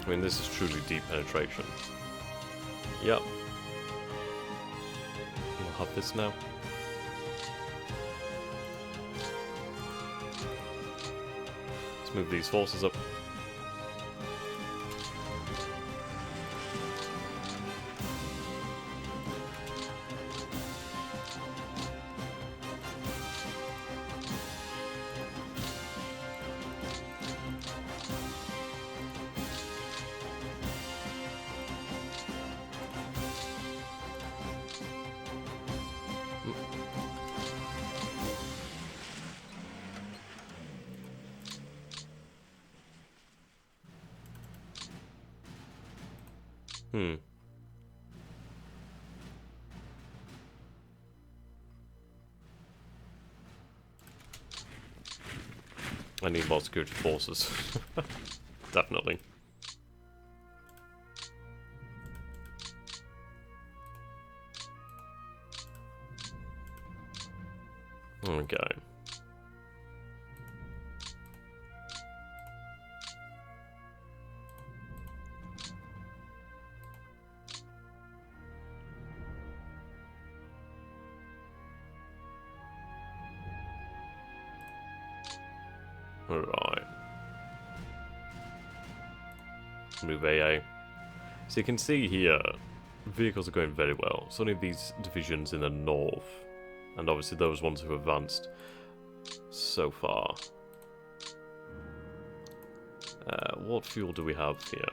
I mean, this is truly deep penetration. Yep. We'll have this now. Let's move these forces up. I need more security forces. Definitely. Okay. Right. Move AA. So you can see here, vehicles are going very well. It's only these divisions in the north, and obviously those ones who advanced so far. What fuel do we have here?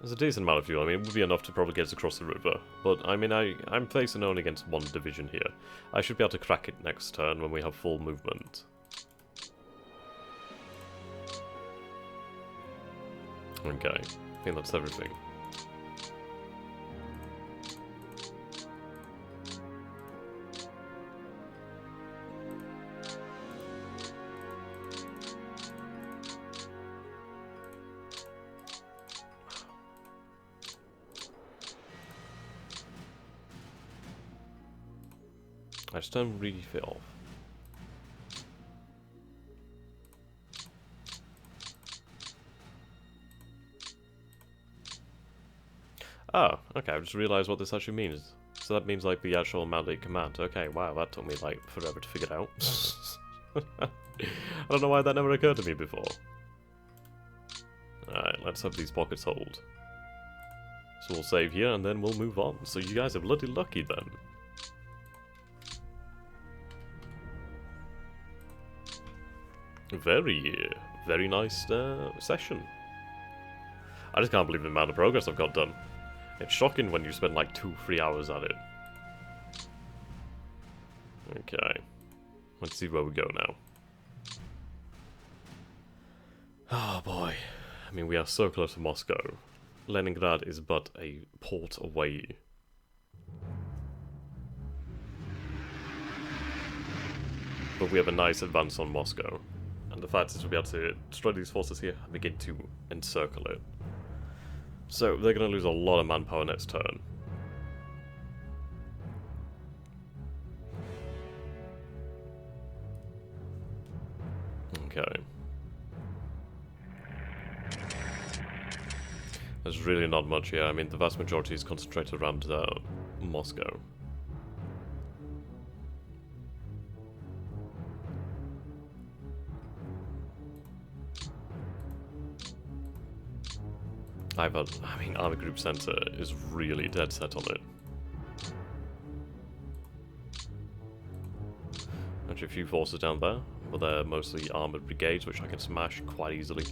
There's a decent amount of fuel. I mean, it would be enough to probably get us across the river. But, I mean, I'm facing only against one division here. I should be able to crack it next turn when we have full movement. Okay, I think that's everything. I just don't really feel. Oh, okay, I just realised what this actually means. So that means, like, the actual mandate command. Okay, wow, that took me, like, forever to figure it out. I don't know why that never occurred to me before. Alright, let's have these pockets hold. So we'll save here, and then we'll move on. So you guys are bloody lucky, then. Very nice session. I just can't believe the amount of progress I've got done. It's shocking when you spend like 2-3 hours at it. Okay. Let's see where we go now. Oh boy. I mean, we are so close to Moscow. Leningrad is but a port away. But we have a nice advance on Moscow. And the fact is we'll be able to destroy these forces here and begin to encircle it. So they're going to lose a lot of manpower next turn. Okay. There's really not much here. I mean, the vast majority is concentrated around Moscow. I mean, Army Group Center is really dead set on it. Actually, a few forces down there, but they're mostly armored brigades, which I can smash quite easily.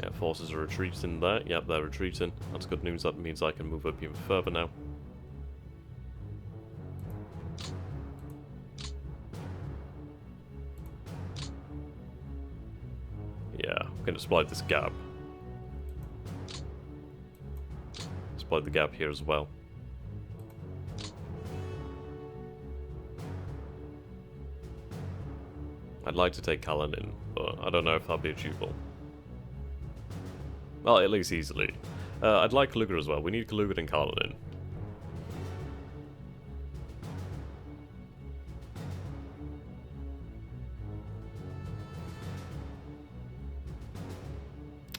Yeah, forces are retreating there. Yep, they're retreating. That's good news. That means I can move up even further now. Yeah, I'm going to exploit this gap. Exploit the gap here as well. I'd like to take Kalinin, but I don't know if that'll be achievable. Well, at least easily. I'd like Kaluga as well. We need Kaluga and Kalinin.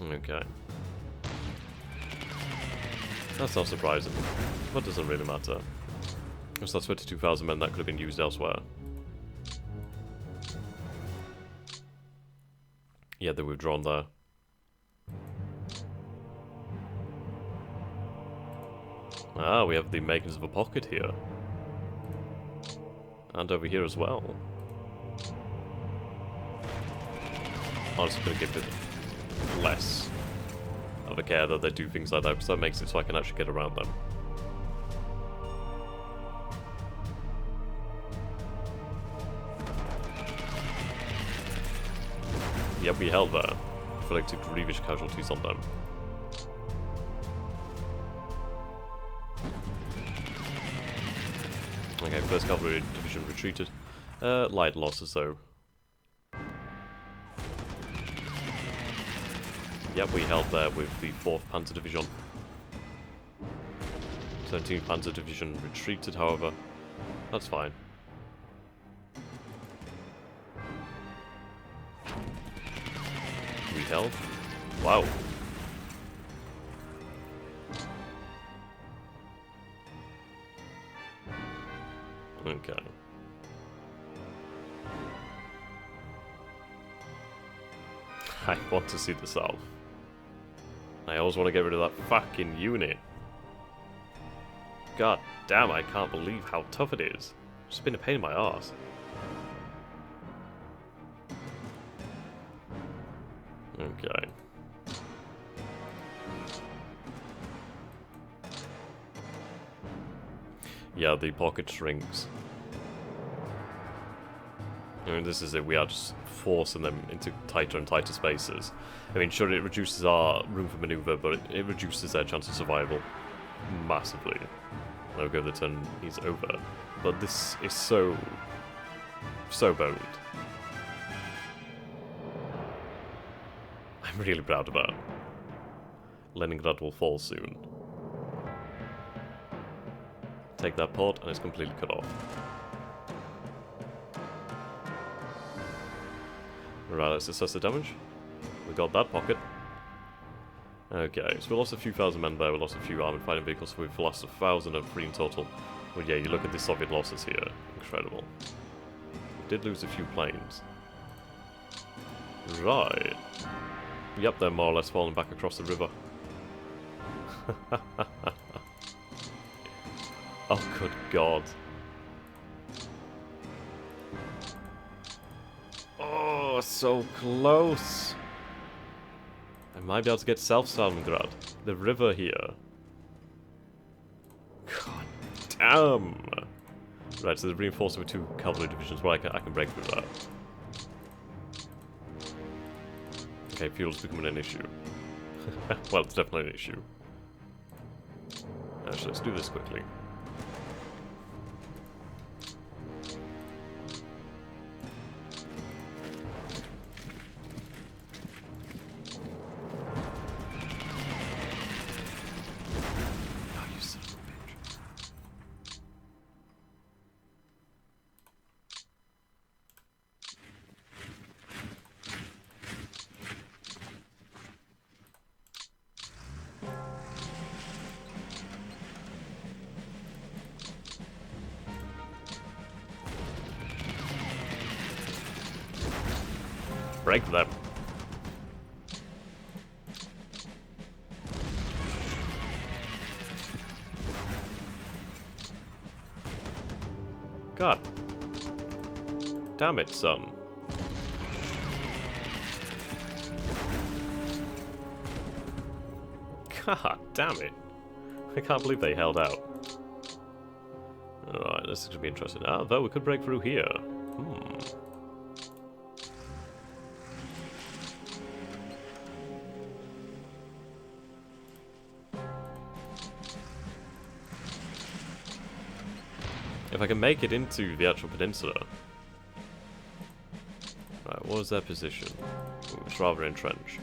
Okay. That's not surprising. That doesn't really matter. Because that's 52,000 men that could have been used elsewhere. Yeah, they're withdrawn there. Ah, we have the makings of a pocket here. And over here as well. I'm just going to give it less of a care that they do things like that, because that makes it so I can actually get around them. Yep, we held there. Inflicted grievous casualties on them. Okay, first cavalry division retreated. Light losses though. Yep, we held there with the 4th Panzer Division. 17th Panzer Division retreated, however. That's fine. We held. Wow. Okay. I want to see the South. I always want to get rid of that fucking unit. God damn, I can't believe how tough it is. It's been a pain in my arse. Okay. Yeah, the pocket shrinks. I mean, this is it. We are just forcing them into tighter and tighter spaces. I mean, sure, it reduces our room for maneuver, but it reduces their chance of survival massively. Okay, the turn is over. But this is so boned. I'm really proud of that. Leningrad will fall soon. Take that port, and it's completely cut off. Right, let's assess the damage. We got that pocket. Okay, so we lost a few thousand men there, we lost a few armored fighting vehicles, so we've lost 1,000 of 3 in total. But yeah, you look at the Soviet losses here. Incredible. We did lose a few planes. Right. Yep, they're more or less falling back across the river. Oh, good God. Oh, so close. I might be able to get Self-Stalingrad. The river here. God damn. Right, so they're reinforced with 2 cavalry divisions. Well, I can break through that. Okay, fuel's becoming an issue. Well, it's definitely an issue. Actually, let's do this quickly. Break them. God. Damn it, son. God damn it. I can't believe they held out. Alright, this is going to be interesting. Ah, though we could break through here. If I can make it into the actual peninsula. Right, what was their position? Ooh, it's rather entrenched.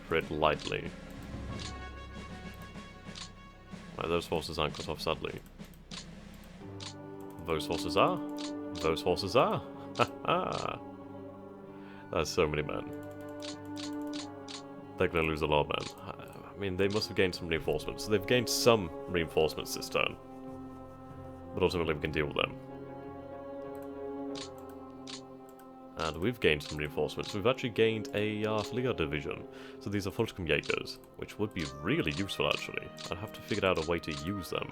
Tread lightly. Right, those forces aren't cut off, sadly. Those forces are. Those forces are. Ha ha! That's so many men. They're gonna lose a lot of men. I mean, they must have gained some reinforcements. So they've gained some reinforcements this turn. But ultimately we can deal with them. And we've gained some reinforcements. We've actually gained a Flieger division. So these are Volkskomjägers, which would be really useful actually. I'd have to figure out a way to use them.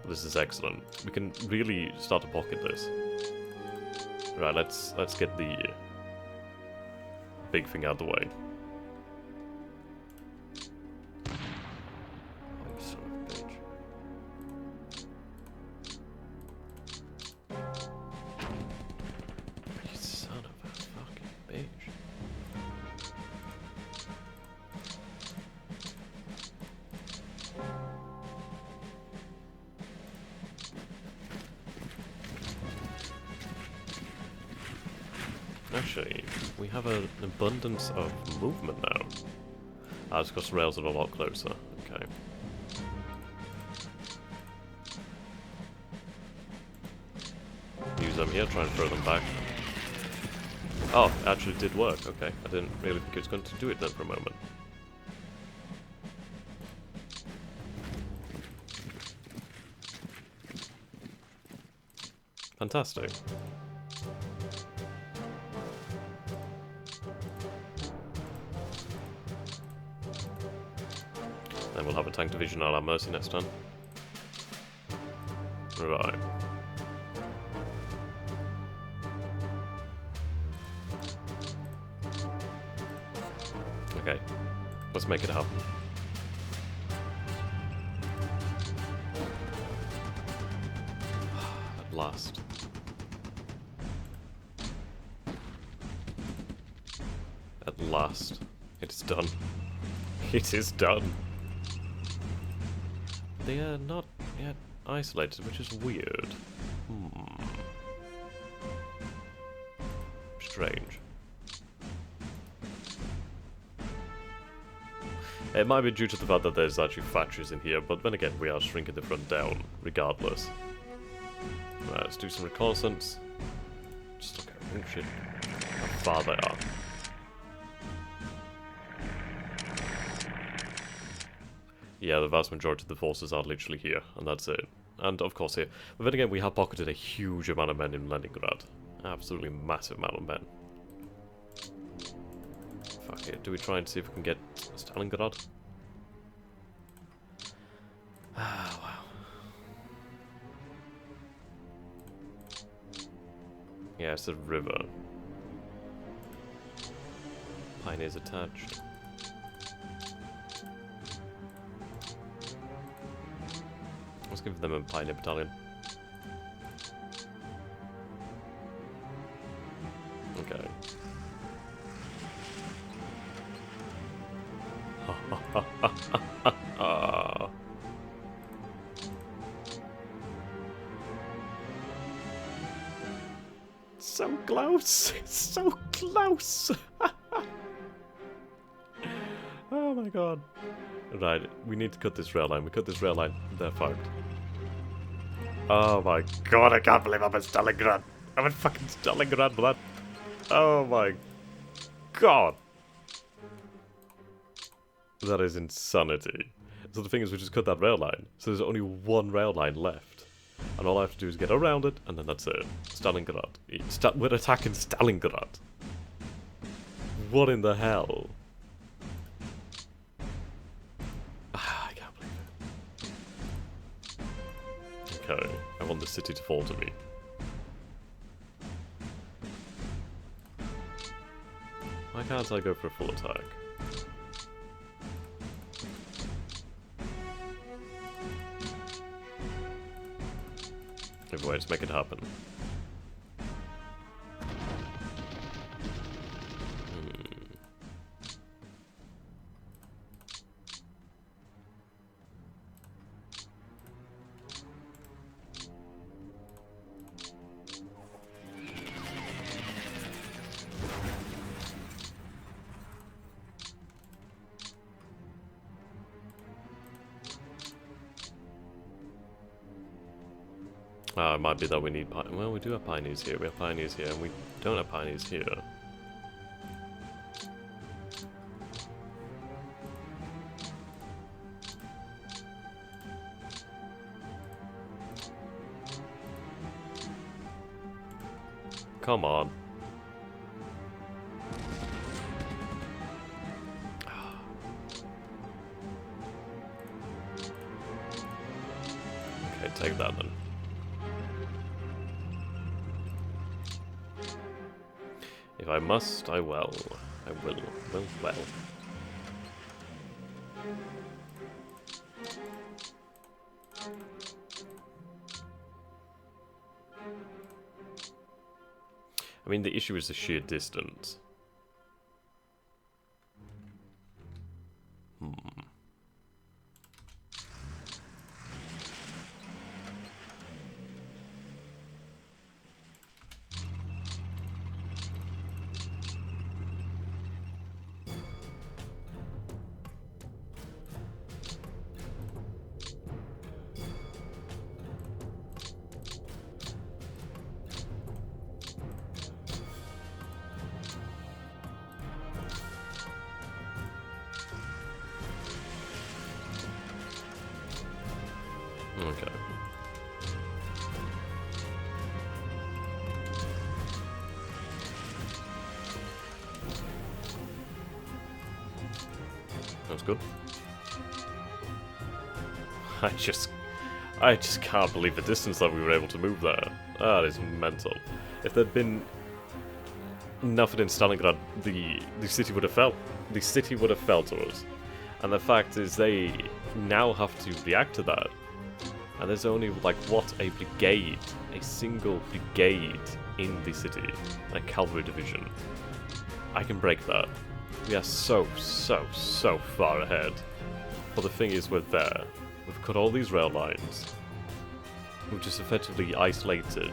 This is excellent. We can really start to pocket this. Right, let's get the big thing out of the way. Actually, we have an abundance of movement now. It's because rails are a lot closer. Okay. Use them here, try and throw them back. Oh, it actually did work. Okay, I didn't really think it was going to do it then for a moment. Fantastic. Then we'll have a tank division at our mercy next turn. Right. Okay. Let's make it happen. At last. At last. It's done. It is done. They are not yet isolated, which is weird. Strange. It might be due to the fact that there's actually factories in here, but then again, we are shrinking the front down, regardless. Right, let's do some reconnaissance. Just look at shit. How far they are. Yeah, the vast majority of the forces are literally here, and that's it. And of course here. But then again, we have pocketed a huge amount of men in Leningrad. Absolutely massive amount of men. Fuck it, do we try and see if we can get Stalingrad? Ah, wow. Yeah, it's a river. Pioneers attached. Let's give them a pioneer battalion. Okay. So close! It's so close! Oh my god. Right, we need to cut this rail line. We cut this rail line, they're fucked. Oh my god, I can't believe I'm in Stalingrad. I'm in fucking Stalingrad, blood. Oh my god. That is insanity. So the thing is, we just cut that rail line. So there's only one rail line left. And all I have to do is get around it, and then that's it. Stalingrad. We're attacking Stalingrad. What in the hell? I can't believe it. Okay, I want the city to fall to me. Why can't I go for a full attack? Anyway, let's make it happen. It might be that we need... Well, we do have pioneers here. We have pioneers here, and we don't have pioneers here. Come on. Okay, take that then. If I must, I will. I will. Well. I mean, the issue is the sheer distance. Okay. That's good. I just can't believe the distance that we were able to move there. That is mental. If there'd been nothing in Stalingrad, the city would have fell. The city would have fell to us. And the fact is they now have to react to that. And there's only, like, what, a brigade, a single brigade in the city, a cavalry division. I can break that. We are so far ahead. But the thing is, we're there. We've cut all these rail lines. We've just effectively isolated.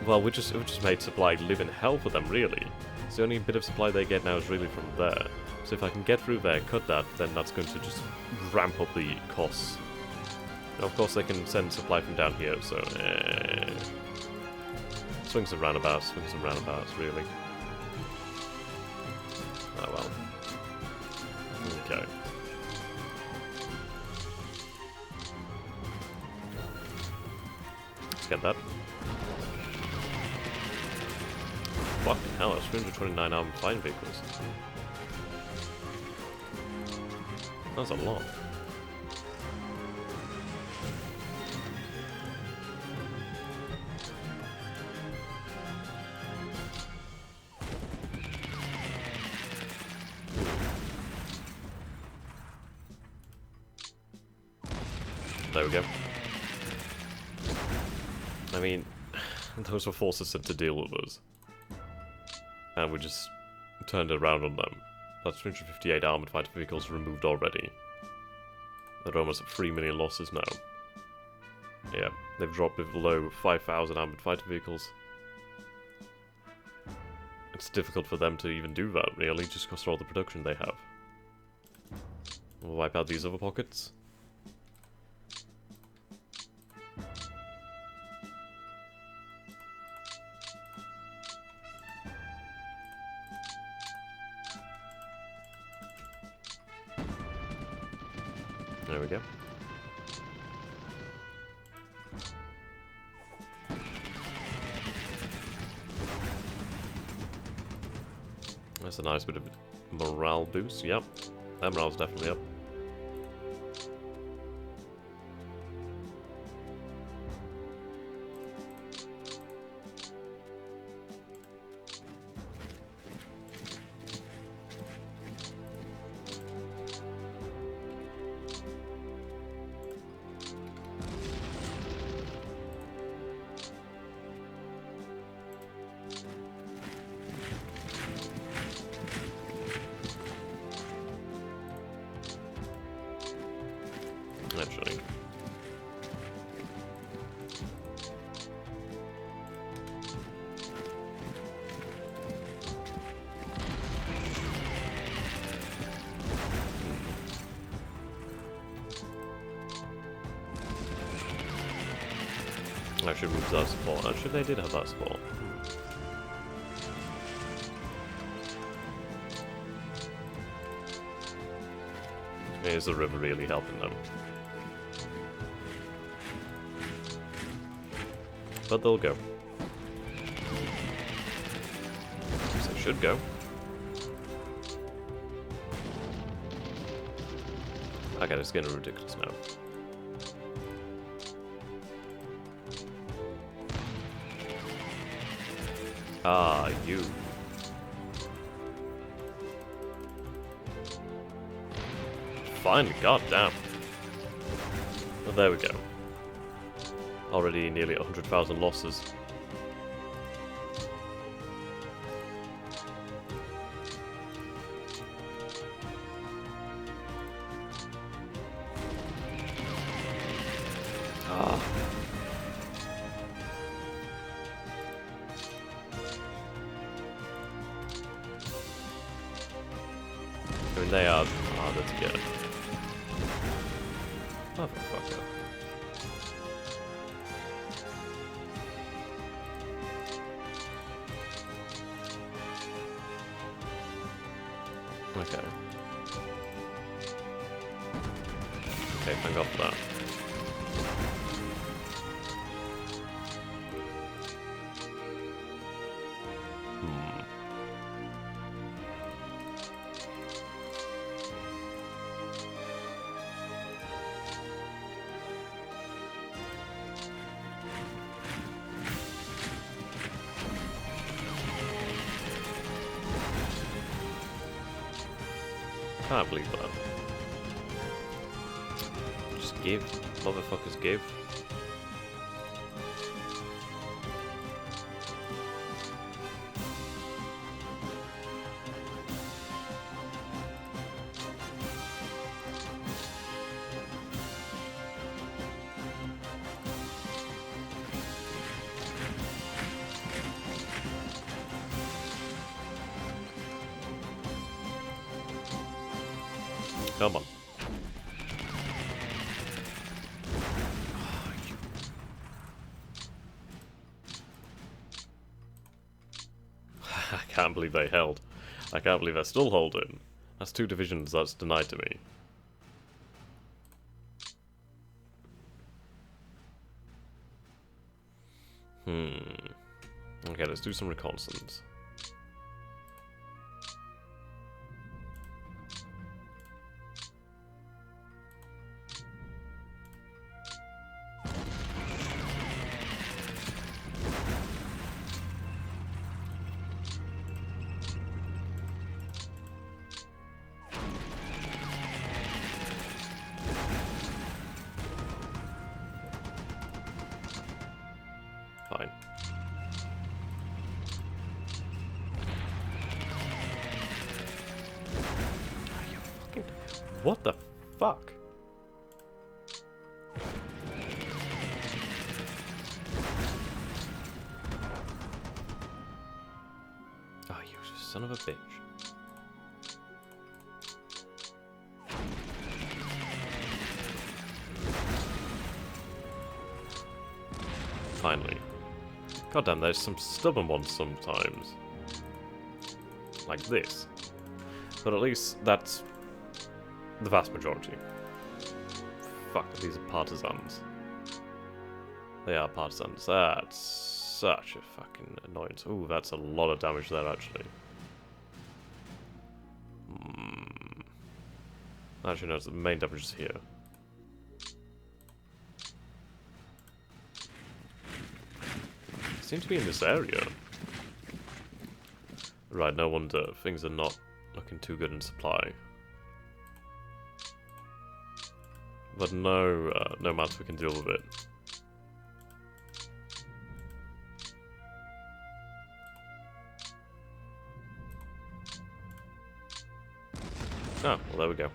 Well, we just made supply live in hell for them, really. So the only bit of supply they get now is really from there. So if I can get through there, cut that, then that's going to just ramp up the costs. And of course they can send supply from down here, so swings and roundabouts, really. Oh well. Okay. Let's get that. Fucking hell, that's 329 armored fighting vehicles. That's a lot. There we go. I mean, those were forces sent to deal with us. And we just turned it around on them. That's 358 armoured fighter vehicles removed already. They're almost at 3 million losses now. Yeah, they've dropped below 5,000 armoured fighter vehicles. It's difficult for them to even do that, really, just because of all the production they have. We'll wipe out these other pockets. There we go. That's a nice bit of morale boost. Yep, that morale's definitely up. Actually. I should move that support. Actually, they did have that support. Is the river really helping them? But they'll go. So they should go. Okay, it's getting ridiculous now. Ah, you. Finally, goddamn. Well, there we go. Already nearly 100,000 losses. Ah. I mean, they are harder to get. Motherfucker. Okay. Okay, thank God for that. Can't believe that. Just give. Motherfuckers give. Come on. I can't believe they held. I can't believe they're still holding. That's 2 divisions that's denied to me. Okay, let's do some reconnaissance. Fine. What the fuck? Oh, you son of a bitch. Finally. God damn, there's some stubborn ones sometimes. Like this. But at least that's the vast majority. Fuck, these are partisans. They are partisans. That's such a fucking annoyance. Ooh, that's a lot of damage there, actually. Actually, no, the main damage is here. Seem to be in this area. Right, no wonder. Things are not looking too good in supply. But no matter, we can deal with it. Oh, well there we go.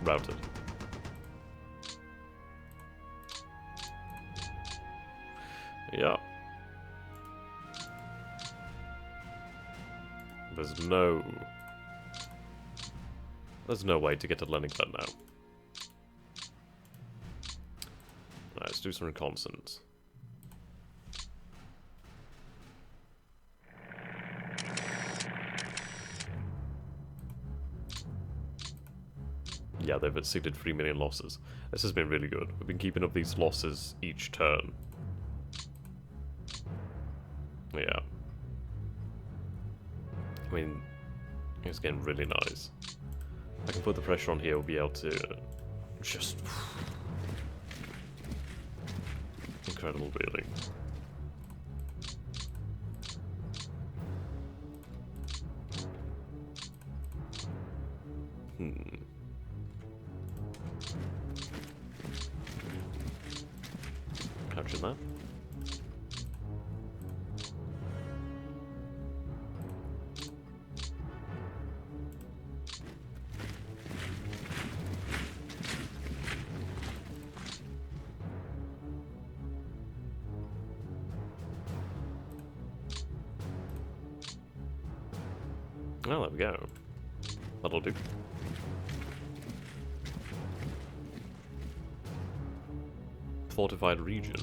Routed. Yeah. There's no way to get to Leningrad now. Right, let's do some reconnaissance. Yeah, they've exceeded 3 million losses. This has been really good. We've been keeping up these losses each turn. Yeah. I mean, it's getting really nice. I can put the pressure on here, we'll be able to just... Incredible, really. Capture that. Oh, there we go. That'll do. Fortified region.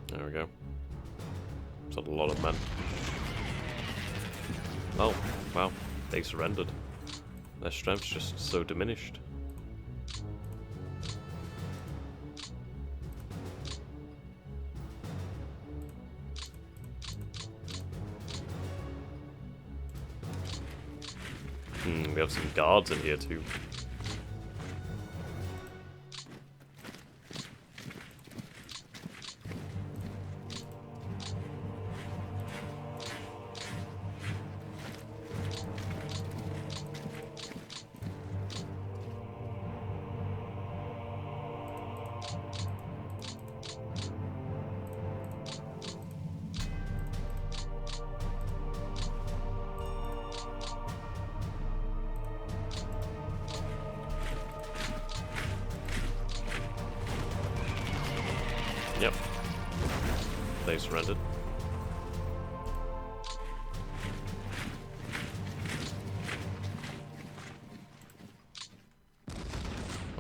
There we go. That's a lot of men. Oh, wow. They surrendered. Their strength's just so diminished. We have some guards in here too. Yep. They surrendered.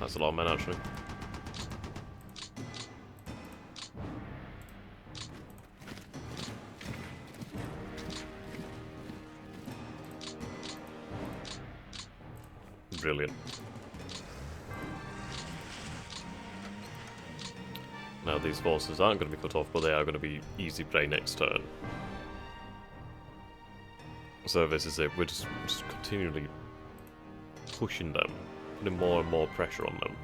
That's a lot of men, actually. Brilliant. Now these forces aren't going to be cut off, but they are going to be easy prey next turn. So this is it, we're just continually pushing them, putting more and more pressure on them.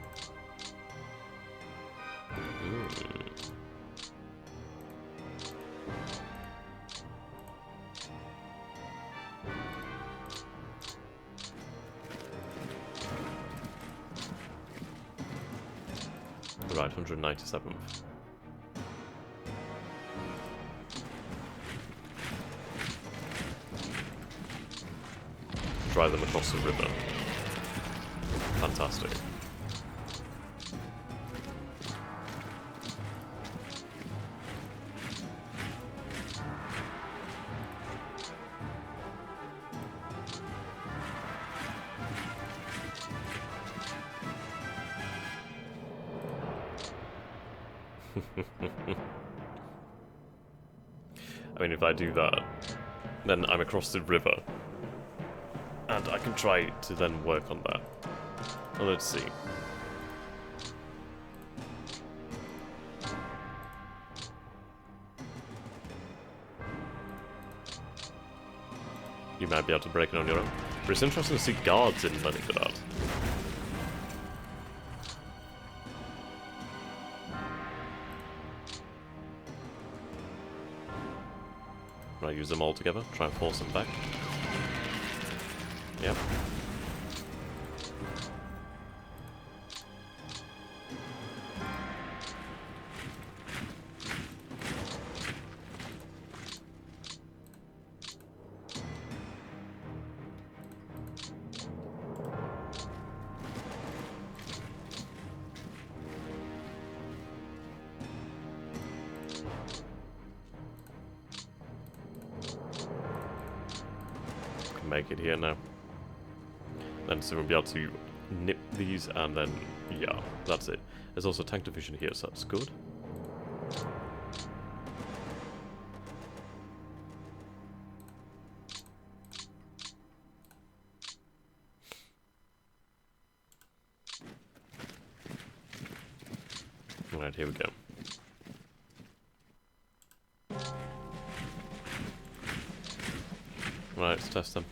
Right, 197th. Drive them across the river. Fantastic. I mean, if I do that, then I'm across the river. And I can try to then work on that. Well, let's see. You might be able to break it on your own. But it's interesting to see guards in money for that. Right, use them all together, try and force them back. Yep. Can make it here now. Then soon we'll be able to nip these, and then, yeah, that's it. There's also tank division here, so that's good. Alright, here we go. Right, let's test them.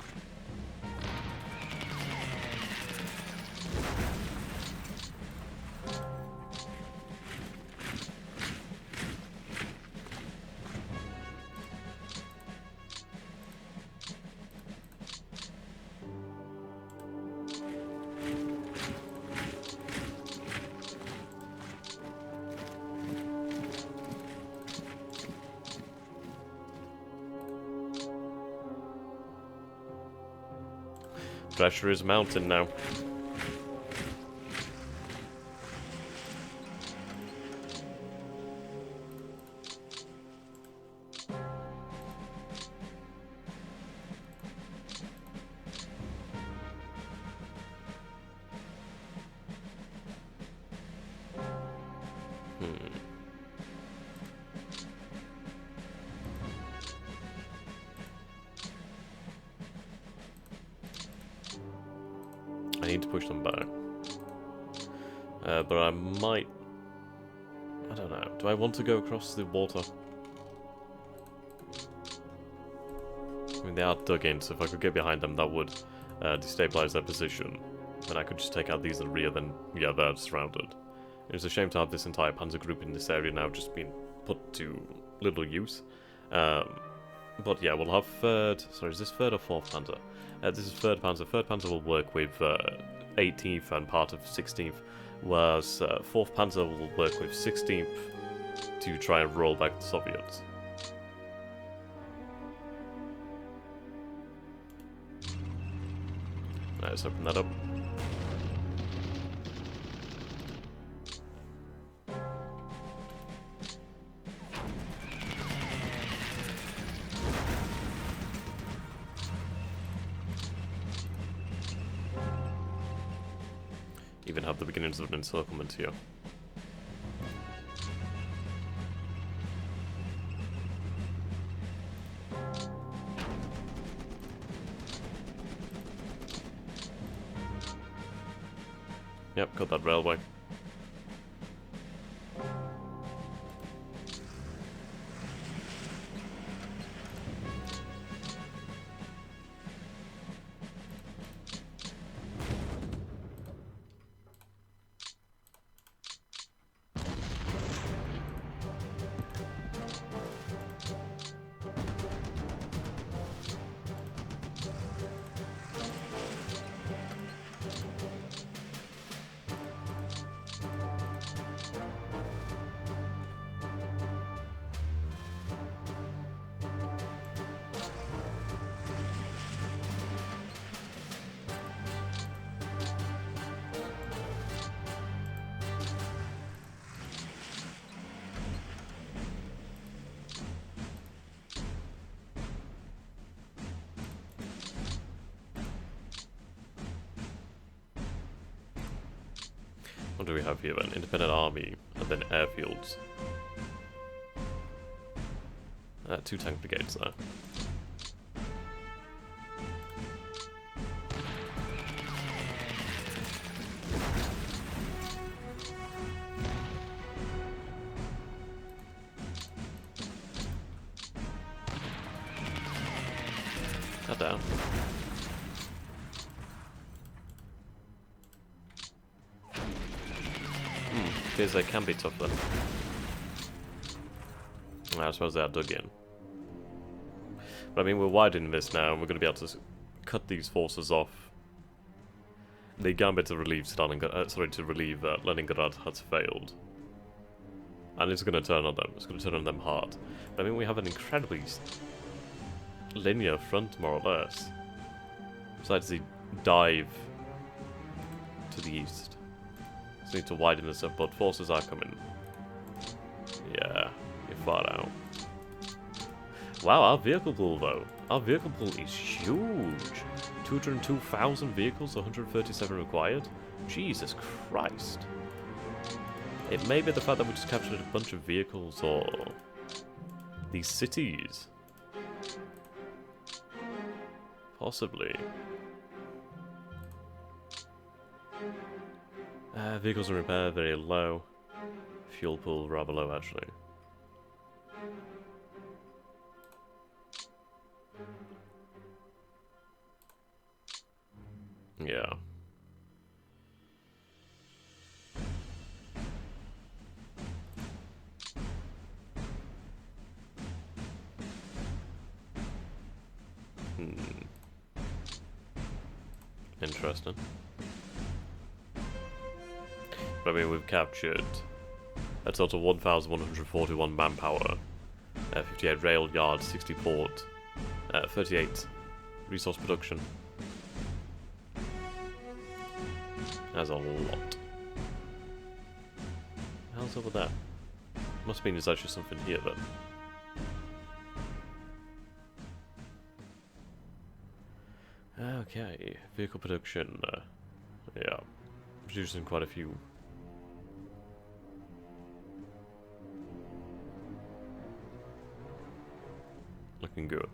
Pressure is mounting now. I need to push them back. But I might... I don't know. Do I want to go across the water? I mean, they are dug in, so if I could get behind them, that would destabilize their position, then I could just take out these in the rear, then, yeah, they're surrounded. It's a shame to have this entire panzer group in this area now just being put to little use. But yeah, we'll have third... Sorry, is this third or fourth panzer? This is third panzer. Third panzer will work with 18th and part of 16th, whereas fourth panzer will work with 16th to try and roll back the Soviets. Let's open that up. Even have the beginnings of an encirclement here. Yep, got that railway. What do we have here then? Independent Army, and then airfields. 2 tank brigades there. Cut down. Because they can be tough then. I suppose they are dug in. But I mean, we're widening this now, and we're going to be able to cut these forces off. The gambit to relieve Leningrad has failed. And it's going to turn on them. It's going to turn on them hard. But I mean, we have an incredibly linear front, more or less. Besides the dive to the east. Just need to widen this up, but forces are coming. Yeah, you're far out. Wow, our vehicle pool though. Our vehicle pool is huge. 202,000 vehicles, 137 required. Jesus Christ. It may be the fact that we just captured a bunch of vehicles or these cities. Possibly. Vehicles in repair, very low. Fuel pool, rather low, actually. Yeah. Interesting. I mean, we've captured a total 1,141 manpower, 58 rail yards, 60 port, 38 resource production. That's a lot. How's up with that? Must mean there's actually something here then. Okay, vehicle production. Yeah, producing quite a few. Looking good.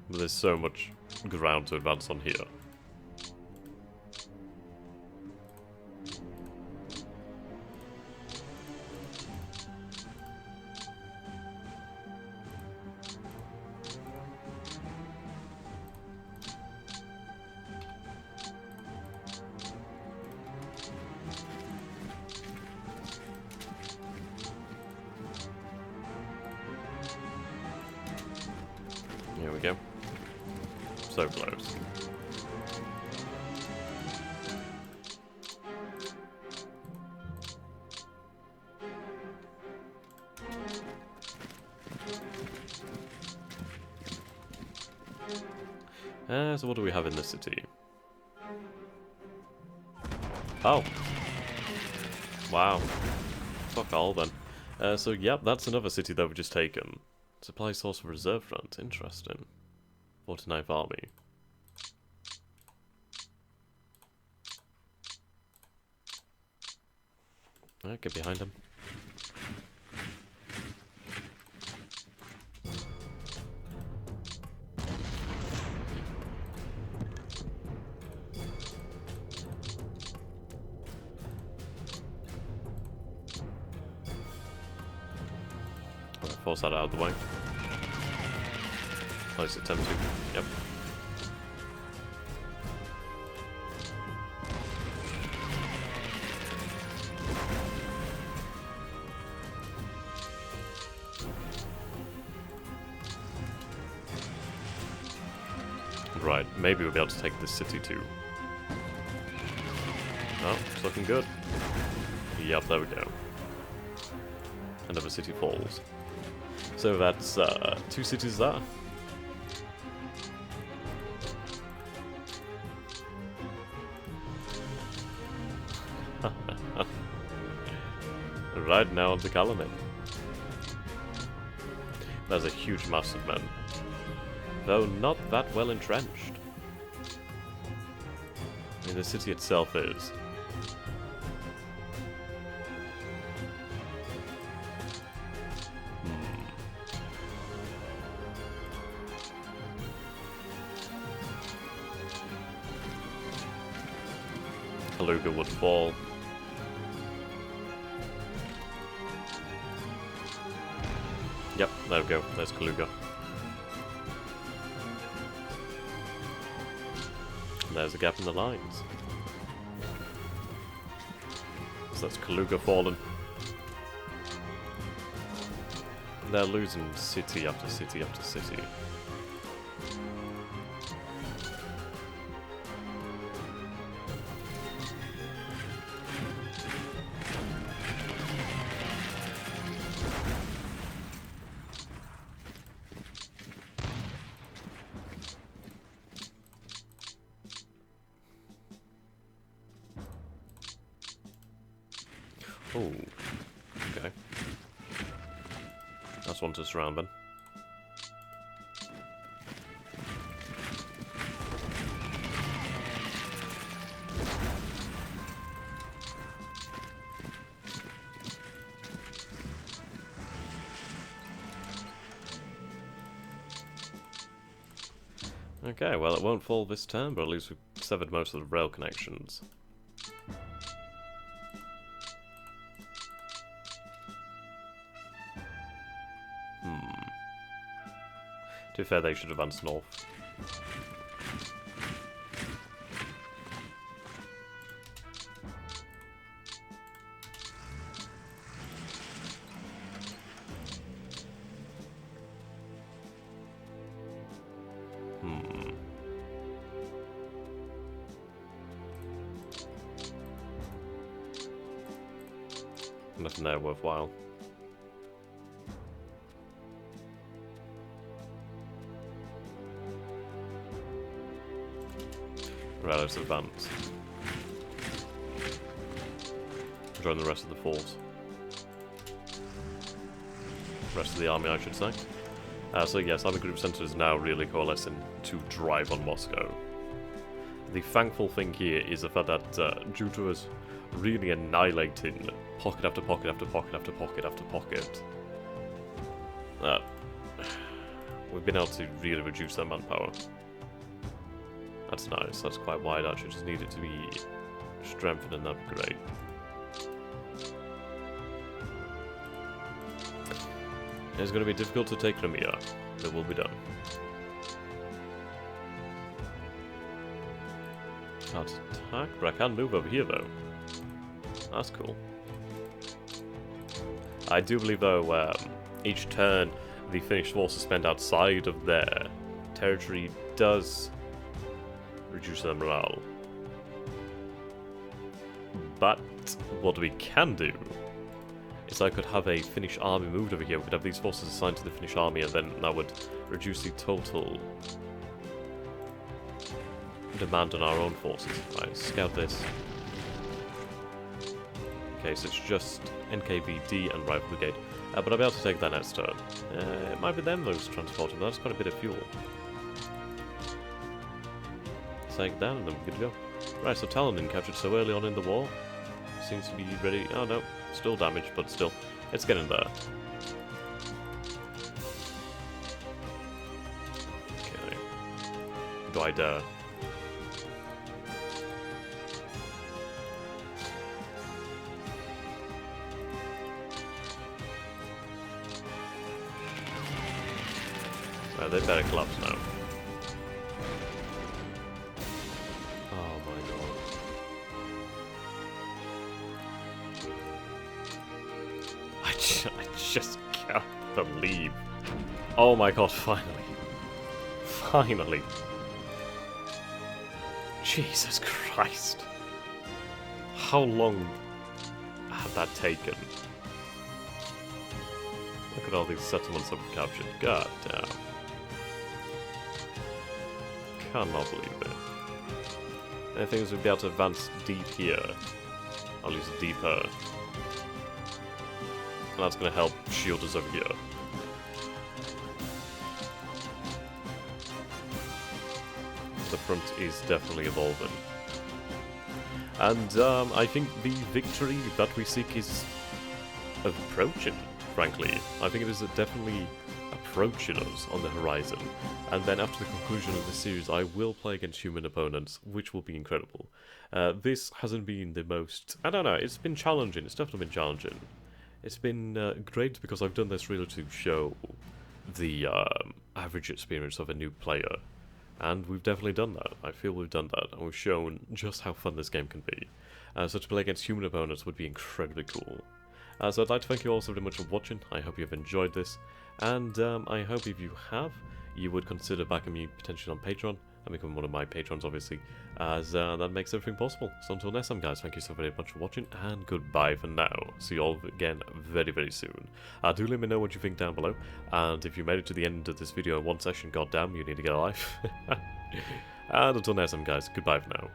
But there's so much ground to advance on here. So close. So what do we have in this city? Oh. Wow. Fuck all then. So yep, that's another city that we've just taken. Supply source for reserve front. Interesting. 49th Army. Alright, get behind him. Force that out of the way. At least attempt to. Yep. Right, maybe we'll be able to take this city too. Oh, it's looking good. Yep, there we go. Another city falls. So that's 2 cities there. Right now on the colony. There's a huge mass of men. Though not that well entrenched. I mean, the city itself is. Kaluga would fall. Yep, there we go. There's Kaluga. And there's a gap in the lines. So that's Kaluga fallen. And they're losing city after city after city. Oh, okay. That's one to surround then. Okay, well it won't fall this turn, but at least we've severed most of the rail connections. To be fair, they should advance north. Nothing there worthwhile. Right, let's advance. Join the rest of the force. Rest of the army, I should say. So yes, Army Group Center is now really coalescing to drive on Moscow. The thankful thing here is the fact that due to us really annihilating pocket after pocket after pocket after pocket after pocket, we've been able to really reduce their manpower. That's nice, that's quite wide actually, just need it to be strengthened and that'd be great. It's going to be difficult to take Crimea, but it will be done. Can't attack, but I can move over here though. That's cool. I do believe though, each turn the Finnish forces spend outside of their territory does reduce their morale. But what we can do is I could have a Finnish army moved over here. We could have these forces assigned to the Finnish army, and then that would reduce the total demand on our own forces. Right, scout this. Okay, so it's just NKVD and Rifle Brigade. But I'll be able to take that next turn. It might be them those transporting, but that's quite a bit of fuel. Take that and then we're good to go. Right, so Talon captured so early on in the war. Seems to be ready. Oh no, still damaged, but still, it's getting there. Okay. Do I dare? Right, they better collapse now. Oh my god. I just can't believe. Oh my god, finally. Finally. Jesus Christ. How long had that taken? Look at all these settlements that we've captured. God damn. Cannot believe it. And the thing is, we'll be able to advance deep here. At least deeper. And that's going to help shield us over here. The front is definitely evolving. And I think the victory that we seek is approaching, frankly. I think it is definitely approaching us on the horizon. And then after the conclusion of the series, I will play against human opponents, which will be incredible. This hasn't been the most... I don't know, it's been challenging. It's definitely been challenging. It's been great because I've done this really to show the average experience of a new player. And we've definitely done that. I feel we've done that. And we've shown just how fun this game can be. So to play against human opponents would be incredibly cool. So I'd like to thank you all so very much for watching. I hope you've enjoyed this. And I hope if you have, you would consider backing me potentially on Patreon. And become one of my patrons, obviously, as that makes everything possible. So until next time, guys, thank you so very much for watching, and goodbye for now. See you all again very, very soon. Do let me know what you think down below, and if you made it to the end of this video in one session, goddamn, you need to get a life. And until next time, guys, goodbye for now.